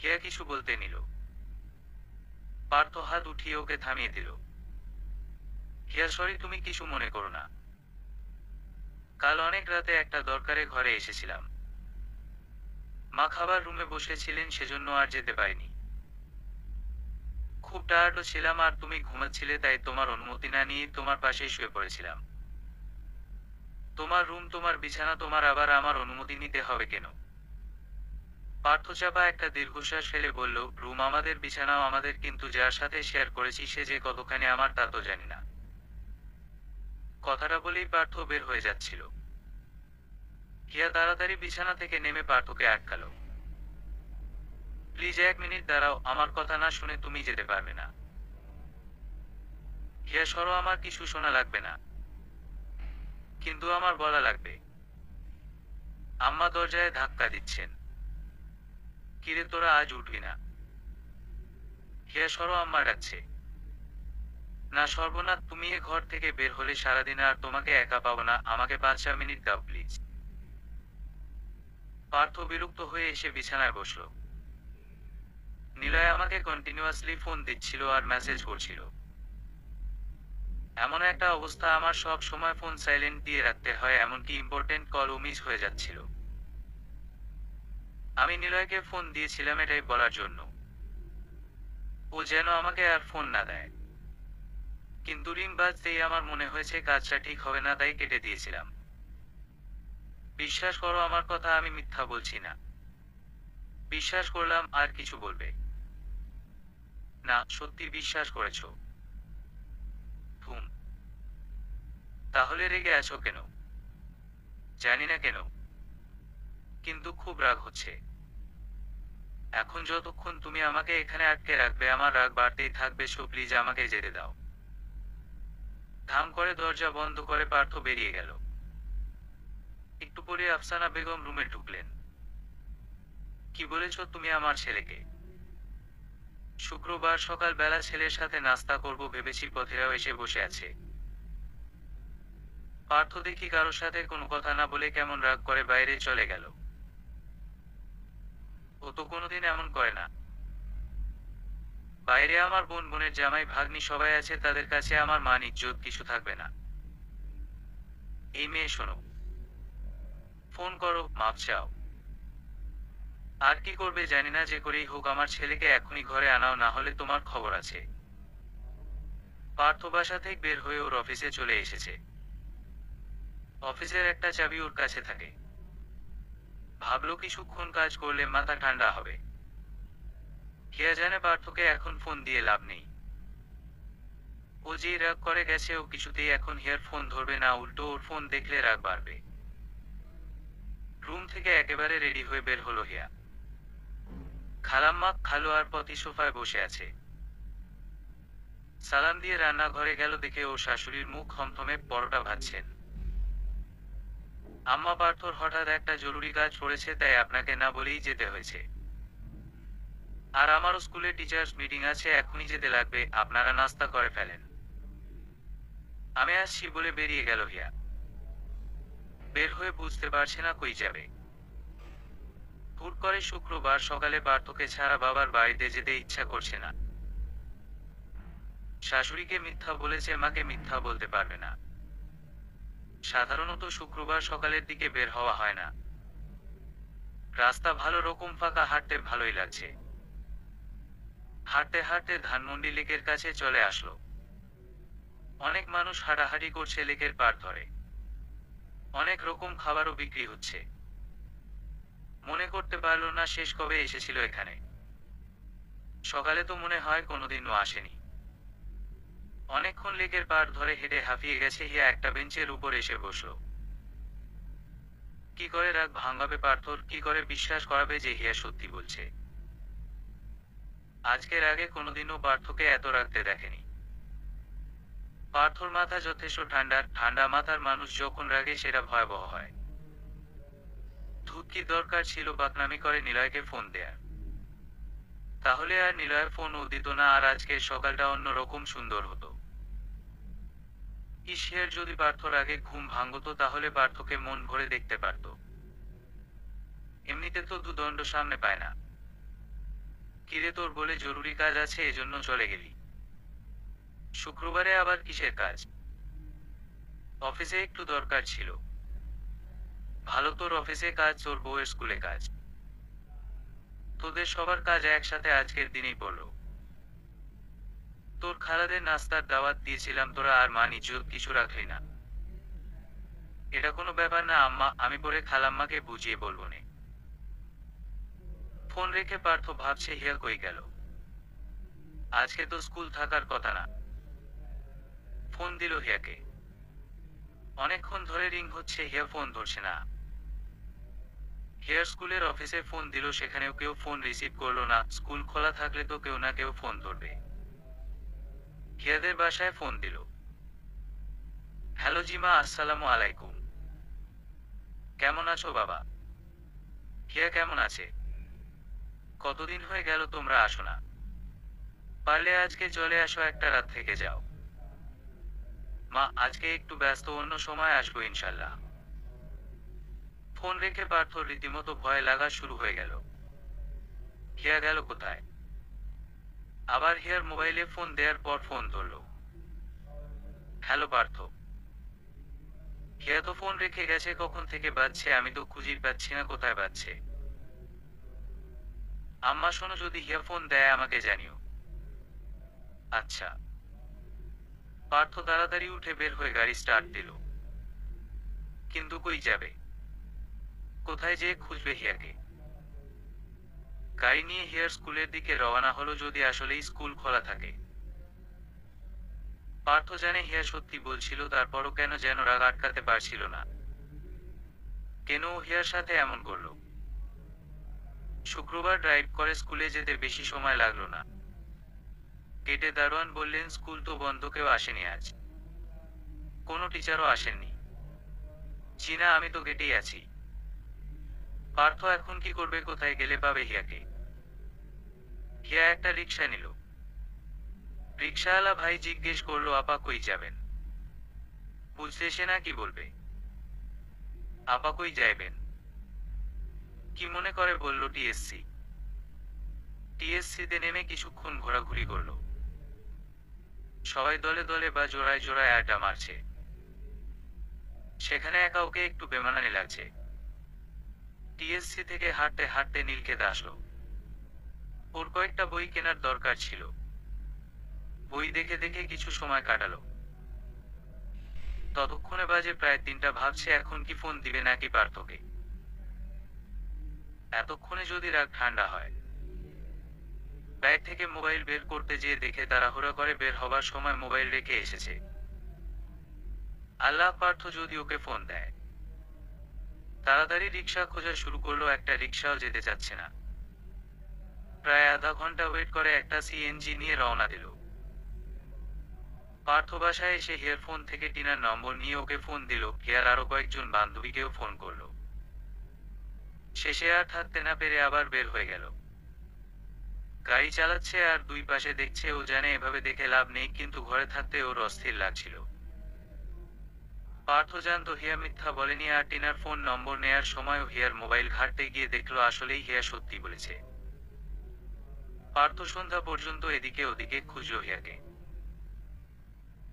হিয়া কিছু বলতে নিল। পার্থ হাত উঠিয়ে ওকে থামিয়ে দিল। হিয়া, সরি, তুমি কিছু মনে করো না। কাল অনেক রাতে একটা দরকারে ঘরে এসেছিলাম। মা খাবার রুমে বসেছিলেন, সেজন্য আর যেতে পারিনি। খুব টায়ার্ডও ছিলাম আর তুমি ঘুমাচ্ছিলে, তাই তোমার অনুমতি না নিয়ে তোমার পাশেই শুয়ে পড়েছিলাম। তোমার রুম, তোমার বিছানা, তোমার আবার আমার অনুমতি নিতে হবে কেন? পার্থ চাপা একটা দীর্ঘশ্বাস ফেলে বলল, রুম আমাদের, বিছানাও আমাদের, কিন্তু যার সাথে শেয়ার করেছি সে যে কতখানি আমার তা তো জানি না। কথাটা বলেই পার্থ বের হয়ে যাচ্ছিল। হিয়া তাড়াতাড়ি বিছানা থেকে নেমে পার্থকে আটকালো। প্লিজ 1 মিনিট দাঁড়াও, আমার কথা না শুনে তুমি যেতে পারবে না। হিয়া, সরো, আমার কিছু শোনা লাগবে না। কিন্তু আমার বলা লাগবে। আম্মা দরজায় ধাক্কা দিচ্ছেন। কিরে, তোরা আজ উঠবি না? হিয়া, সরো, আম্মা ডাকছে। না, সর্বনাথ, তুমি এ ঘর থেকে বের হলে সারাদিন আর তোমাকে একা পাবো না, আমাকে 5-4 মিনিট দাও প্লিজ। পার্থ বিরক্ত হয়ে এসে বিছানায় বসল। নিলয় আমাকে কন্টিনিউয়াসলি ফোন দিচ্ছিল আর মেসেজ করছিল। এমন একটা অবস্থা, আমার সব সময় ফোন সাইলেন্ট দিয়ে রাখতে হয়, এমনকি ইম্পর্টেন্ট কলও মিস হয়ে যাচ্ছিল। আমি নিলয়কে ফোন দিয়েছিলাম এটাই বলার জন্য, ও যেন আমাকে আর ফোন না দেয়। কিন্তু রিং বাজতেই আমার মনে হয়েছে কাজটা ঠিক হবে না, তাই কেটে দিয়েছিলাম। বিশ্বাস করো আমার কথা, আমি মিথ্যা বলছি না। বিশ্বাস করলাম, আর কিছু বলবে? না, সত্যি বিশ্বাস করেছো? হুম। তাহলে রেগে আছো কেন? জানি না কেন, কিন্তু খুব রাগ হচ্ছে। এখন যতক্ষণ তুমি আমাকে এখানে আটকে রাখবে আমার রাগ বাড়তেই থাকবে, সো প্লিজ আমাকে যেতে দাও। ধাম করে দরজা বন্ধ করে পার্থ বেরিয়ে গেল। একটু পরে আফসানা বেগম রুমে ঢুকলেন। কি বলেছো তুমি আমার ছেলেকে? শুক্রবার সকাল বেলা ছেলের সাথে নাস্তা করব ভেবেছি, পথেরাও এসে বসে আছে। পার্থ দেখি কারোর সাথে কোনো কথা না বলে কেমন রাগ করে বাইরে চলে গেল। ও তো কোনোদিন এমন করে না। বাইরে আমার বোন, বোনের জামাই, ভাগ্নি সবাই আছে, তাদের কাছে আমার মান ইজ্জত কিছু থাকবে না। এই মেয়ে, শোনো, ফোন করো, মাপ চাও। আর কি করবে জানি না, যে করেই হোক আমার ছেলেকে এখনই ঘরে আনাও, না হলে তোমার খবর আছে। পার্থ বাসা থেকে বের হয়ে ওর অফিসে চলে এসেছে। অফিসের একটা চাবি ওর কাছে থাকে। ভাবলো কিছুক্ষণ কাজ করলে মাথা ঠান্ডা হবে। হিয়া জানে পার্থকে এখন ফোন দিয়ে লাভ নেই। ও যেই রাগ করে গেছে, ও কিছুতেই এখন হিয়ার ফোন ধরবে না, উল্টো ওর ফোন দেখলে রাগ বাড়বে। রুম থেকে একেবারে রেডি হয়ে বের হলো হিয়া। খালাম্মা, খালু আর পতি সোফায় বসে আছে। সালাম দিয়ে রান্নাঘরে গেল, দেখে ওর শাশুড়ির মুখ থমথমে, পরোটা ভাজছেন। আম্মা, পার্থর হঠাৎ একটা জরুরি কাজ পড়েছে, তাই আপনাকে না বলেই যেতে হয়েছে। আর আমারও স্কুলে টিচার্স মিটিং আছে, এখনই যেতে লাগবে, আপনারা নাস্তা করে ফেলেন। আমি আসছি বলে বেরিয়ে গেল হিয়া। বের হয়ে বুঝতে পারছে না কই যাবে। হুট করে শুক্রবার সকালে পার্থকে ছাড়া বাবার বাড়িতে যেতে ইচ্ছা করছে না। শাশুড়িকে মিথ্যা বলেছে, মাকে মিথ্যা বলতে পারবে না। সাধারণত শুক্রবার সকালের দিকে বের হওয়া হয় না। রাস্তা ভালো রকম ফাঁকা, হাঁটতে ভালোই লাগছে। হাঁটতে হাঁটতে ধানমন্ডি লেকের কাছে চলে আসলো। অনেক মানুষ হাঁটাহাঁটি করছে লেকের পাড় ধরে। অনেক রকম খাবারও বিক্রি হচ্ছে। মনে করতে পারলো না শেষ কবে এসেছিল এখানে। সকালে তো মনে হয় কোনোদিনও আসেনি। অনেকক্ষণ লেকের পাড় ধরে হেঁটে হাঁপিয়ে গেছে হিয়া একটা বেঞ্চের উপর এসে বসলো। কি করে রাগ ভাঙাবে পার্থর, কি করে বিশ্বাস করাবে যে হিয়া সত্যি বলছে। আজকের আগে কোনোদিনও পার্থকে এত রাগতে দেখেনি। পার্থর মাথা যথেষ্ট ঠান্ডা, ঠান্ডা মাথার মানুষ যখন রাগে সেটা ভয়াবহ হয়। ধুত, কি দরকার ছিল বাকনামি করে নিলয়কে ফোন দেয়ার। তাহলে আর নিলয়ের ফোন ও দিত না, আর আজকের সকালটা অন্য রকম সুন্দর হতো। ঈশিয়ার যদি পার্থর আগে ঘুম ভাঙতো তাহলে পার্থকে মন ভরে দেখতে পারত। এমনিতে তো দুদণ্ড সামনে পায় না। কিরে, তোর বলে জরুরি কাজ আছে এজন্য চলে গেলি? শুক্রবারে আবার কিসের কাজ? অফিসে একটু দরকার ছিল। ভালো, তোর অফিসে কাজ, তোর বউয়ের স্কুলে কাজ, তোদের সবার কাজ একসাথে আজকের দিনেই পড়লো। তোর খালাদের নাস্তার দাওয়াত দিয়েছিলাম, তোরা আর মান ইজ্জত কিছু রাখলি না। এটা কোনো ব্যাপার না আম্মা, আমি পরে খালাম্মাকে বুঝিয়ে বলবো নে। ফোন রেখে পার্থ ভাবছে হিয়া কই গেল। আজকে তো স্কুল থাকার কথা না। ফোন দিল হিয়াকে। অনেকক্ষণ ধরে রিং হচ্ছে, হিয়া ফোন ধরছে না। হিয়ার স্কুলের অফিসে ফোন দিল, সেখানেও কেউ ফোন রিসিভ করলো না। স্কুল খোলা থাকলে তো কেউ না কেউ ফোন ধরবে। হিয়াদের বাসায় ফোন দিল। হ্যালো জিমা, আসসালামু আলাইকুম। কেমন আছো বাবা? হিয়া কেমন আছে? কতদিন হয়ে গেল তোমরা আসো না। পারলে আজকে চলে আসো, একটা রাত থেকে যাও। মা, আজকে একটু ব্যস্ত, অন্য সময় আসবো ইনশাল্লাহ। ফোন রেখে পার্থর রীতিমতো ভয় লাগা শুরু হয়ে গেল। হিয়া গেল কোথায়? আবার হিয়ার মোবাইলে ফোন দেওয়ার পর ফোন ধরল। হ্যালো পার্থ। হিয়া তো ফোন রেখে গেছে, কখন থেকে বাজছে আমি তো খুঁজেই পাচ্ছি না কোথায় বাজছে। আম্মা শোনো, যদি হিয়া ফোন দেয় আমাকে জানিও। আচ্ছা। পার্থ তাড়াতাড়ি উঠে বের হয়ে গাড়ি স্টার্ট দিল। কিন্তু কই যাবে? কোথায় যেয়ে খুঁজবে হিয়াকে? গাড়ি নিয়ে হিয়ার স্কুলের দিকে রওনা হলো, যদি আসলেই স্কুল খোলা থাকে। পার্থ জানে হিয়া সত্যি বলছিল, তারপরও কেন যেন রাগ আটকাতে পারছিল না। কেন ও হিয়ার সাথে এমন করলো? শুক্রবার ড্রাইভ করে স্কুলে যেতে বেশি সময় লাগলো না। গেটে দারোয়ান বললেন স্কুল তো বন্ধ, কেউ আসেনি আজ। কোনো টিচারও আসেননি। জি না, আমি তো গেটেই আছি। পার্থ এখন কি করবে, কোথায় গেলে পাবে হিয়াকে? হিয়া একটা রিক্সা নিল। রিক্সাওয়ালা ভাই জিজ্ঞেস করলো আপা কই যাবেন? বুঝতে সে না কি বলবে। আপা কই যাইবেন? কি মনে করে বলল টিএসসি। টিএসসিতে নেমে কিছুক্ষণ ঘোরাঘুরি করলো। সবাই দলে দলে বা জোড়ায় জোড়ায় আড্ডা মারছে। সেখানে একা ওকে একটু বেমানানি লাগছে। টিএসসি থেকে হাঁটতে হাঁটতে নীলক্ষেত আসলো। ওর কয়েকটা বই কেনার দরকার ছিল। বই দেখে দেখে কিছু সময় কাটালো। ততক্ষণে বাজে প্রায় 3টা, ভাবছে এখন কি ফোন দিবে নাকি পার্থকে। এতক্ষণে যদি রাগ ঠান্ডা হয়। ব্যাগ থেকে মোবাইল বের করতে যেয়ে দেখে তাড়াহুড়া করে বের হবার সময় মোবাইল রেখে এসেছে। আল্লাহ, পার্থ যদি ওকে ফোন দেয়। তাড়াতাড়ি রিক্সা খোঁজা শুরু করলো, একটা রিক্সাও যেতে চাচ্ছে না। প্রায় আধা ঘন্টা ওয়েট করে একটা সিএনজি নিয়ে রওনা দিল। পার্থ বাসায় এসে হিয়ার ফোন থেকে টিনার নম্বর নিয়ে ওকে ফোন দিল। হিয়ার আরো কয়েকজন বান্ধবীকেও ফোন করলো। শেষে আর থাকতে না পেরে আবার বের হয়ে গেল। গাড়ি চালাচ্ছে আর দুই পাশে দেখছে। ও জানে এভাবে দেখে লাভ নেই, কিন্তু ঘরে থাকতে ওর অস্থির লাগছিল। পার্থ জানতো হিয়া মিথ্যা বলেনি, আর টিনার ফোন নম্বর নেয়ার সময়ও হিয়ার মোবাইল ঘাঁটতে গিয়ে দেখলো আসলেই হিয়া সত্যি বলেছে। পার্থ সন্ধ্যা পর্যন্ত এদিকে ওদিকে খুঁজলো হিয়াকে।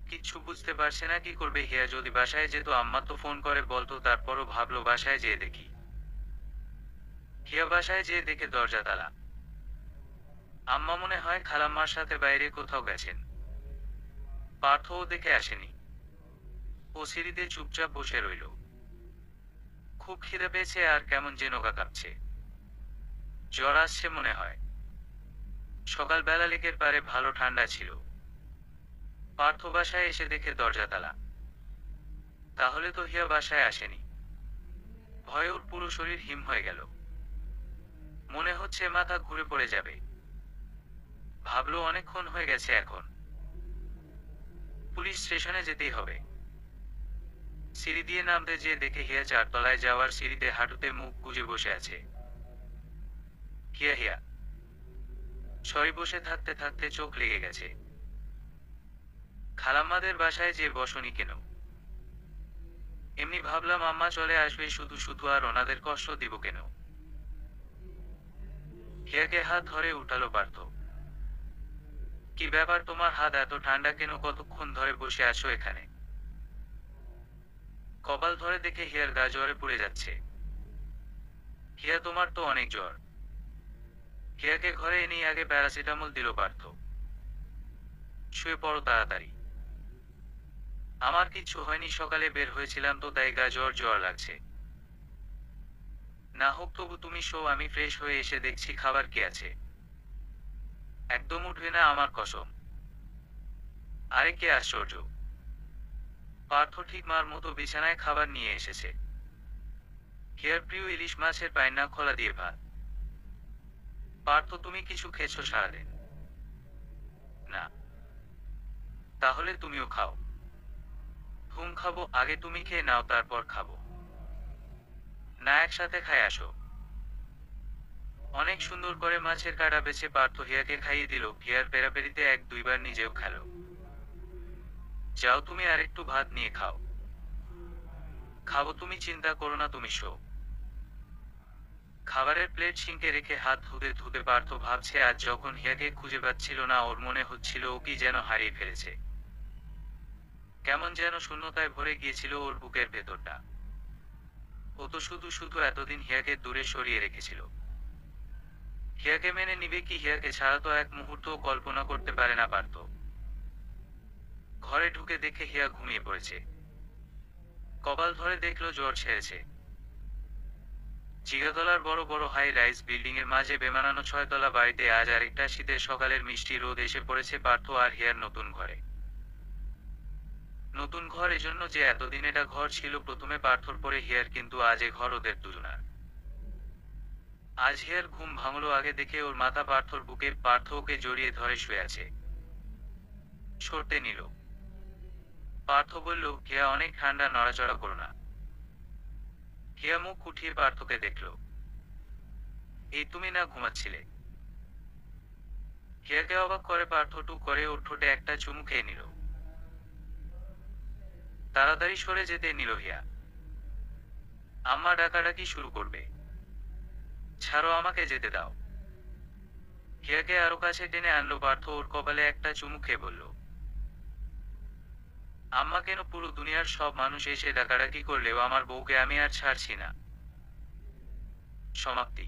কিচ্ছু বুঝতে পারছে না কি করবে। হিয়া যদি বাসায় যেত, আম্মা তো ফোন করে বলতো, তারপরও ভাবলো বাসায় যেয়ে দেখি। হিয়া বাসায় যেয়ে দেখে দরজা তালা। আম্মা মনে হয় খালাম্মার সাথে বাইরে কোথাও গেছেন। পার্থও দেখে আসেনি। ও সিঁড়িতে চুপচাপ বসে রইল। খুব খিদে পেয়েছে আর কেমন যেন গা কাঁপছে। জ্বর আসছে মনে হয়। সকালবেলা লেকের পারে ভালো ঠান্ডা ছিল। পার্থ বাসায় এসে দেখে দরজা তালা। তাহলে তো হিয়া বাসায় আসেনি। ভয়ে ওর পুরো শরীর হিম হয়ে গেল। মনে হচ্ছে মাথা ঘুরে পড়ে যাবে। ভাবলো অনেকক্ষণ হয়ে গেছে এখন। পুলিশ স্টেশনে যেতেই হবে। সিঁড়ি দিয়ে নামতে যেয়ে দেখে হিয়া চারতলায় যাওয়ার সিঁড়িতে হাঁটুতে মুখ গুজে বসে আছে। হিয়া হিয়া সরি বসে থাকতে থাকতে চোখ লেগে গেছে। খালাম্মাদের বাসায় যে বসনি কেন? এমনি ভাবলাম আম্মা চলে আসবে শুধু শুধু আর ওনাদের কষ্ট দিব কেন? হিয়াকে হাত ধরে উঠালো পার্থ। কি ব্যাপার, তোমার হাত এত ঠান্ডা কেন? কতক্ষণ ধরে বসে আছো এখানে? কপাল ধরে দেখে হিয়ার গা জ্বরে পুড়ে যাচ্ছে। হিয়া তোমার তো অনেক জ্বর। হিয়াকে ঘরে এনেই আগে প্যারাসিটামল দিল পার্থ। শুয়ে পড়ো তাড়াতাড়ি। আমার কিচ্ছু হয়নি, সকালে বের হয়েছিলাম তো তাই গা জ্বর জ্বর লাগছে। না হোক তবু তুমি শো, আমি ফ্রেশ হয়ে এসে দেখছি খাবার কি আছে। একদম উঠবে না আমার কসম। আরে কে আশ্চর্য! পার্থ ঠিক মার মতো বিছানায় খাবার নিয়ে এসেছে। হিয়ার প্রিয় ইলিশ মাছের পায়না খোলা দিয়ে ভাত। পার্থ তুমি কিছু খেয়েছো সারাদিন? না। তাহলে তুমিও খাও। ঘুম খাবো, আগে তুমি খেয়ে নাও তারপর খাবো। না একসাথে খাই আসো। অনেক সুন্দর করে মাছের কাটা বেছে পার্থ হিয়াকে খাইয়ে দিল। হিয়ার পেরাপেরিতে এক দুইবার নিজেও খেলো। যাও তুমি আরেকটু ভাত নিয়ে খাও। খাবো, তুমি চিন্তা করো না, তুমি শো। খাবারের প্লেট সিঙ্কে রেখে হাত ধুতে ধুতে পার্থ ভাবছে আজ যখন হিয়াকে খুঁজে পাচ্ছিল না ওর মনে হচ্ছিল ও কি যেন হারিয়ে ফেলেছে। কেমন যেন শূন্যতায় ভরে গিয়েছিল ওর বুকের ভেতরটা। ও তো শুধু শুধু এতদিন হিয়াকে দূরে সরিয়ে রেখেছিল। হিয়াকে মেনে নিবে কি? হিয়াকে ছাড়া তো এক মুহূর্তও কল্পনা করতে পারে না পারত। ঘরে ঢুকে দেখে হিয়া ঘুমিয়ে পড়েছে। কপাল ধরে দেখলো জ্বর ছেড়েছে। জিগাতলার বড় বড় হাই রাইজ বিল্ডিং এর মাঝে বেমানানো 6 তলা বাড়িতে আজ আরেকটা শীতের সকালের মিষ্টি রোদ এসে পড়েছে পার্থ আর হিয়ার নতুন ঘরে। নতুন ঘর এজন্য যে এতদিন এটা ঘর ছিল প্রথমে পার্থর পরে হিয়ার, কিন্তু আজ এ ঘর ওদের দুজনার। আজ হিয়ার ঘুম ভাঙলো আগে দেখে ওর মাথা পার্থর বুকে। পার্থ ওকে জড়িয়ে ধরে শুয়ে আছে। সরতে নিল। পার্থ বলল, হিয়া অনেক ঠান্ডা, নড়াচড়া করো না। হিয়া মুখ উঠিয়ে পার্থকে দেখল। এই তুমি না ঘুমাচ্ছিলে? হিয়াকে অবাক করে পার্থ টুক করে ওর ঠোঁটে একটা চুমু খেয়ে নিল। তাড়াতাড়ি সরে যেতে নিল হিয়া। আম্মা ডাকাডাকি শুরু করবে। ছাড়ো, আমাকে যেতে দাও। হিয়াকে আরো কাছে টেনে আনলো পার্থ। ওর কপালে একটা চুমু খেয়ে বলল, আম্মা কেন? পুরো দুনিয়ার সব মানুষ এসে ডাকাডাকি করলেও আমার বউকে আমি আর ছাড়ছি না। সমাপ্তি।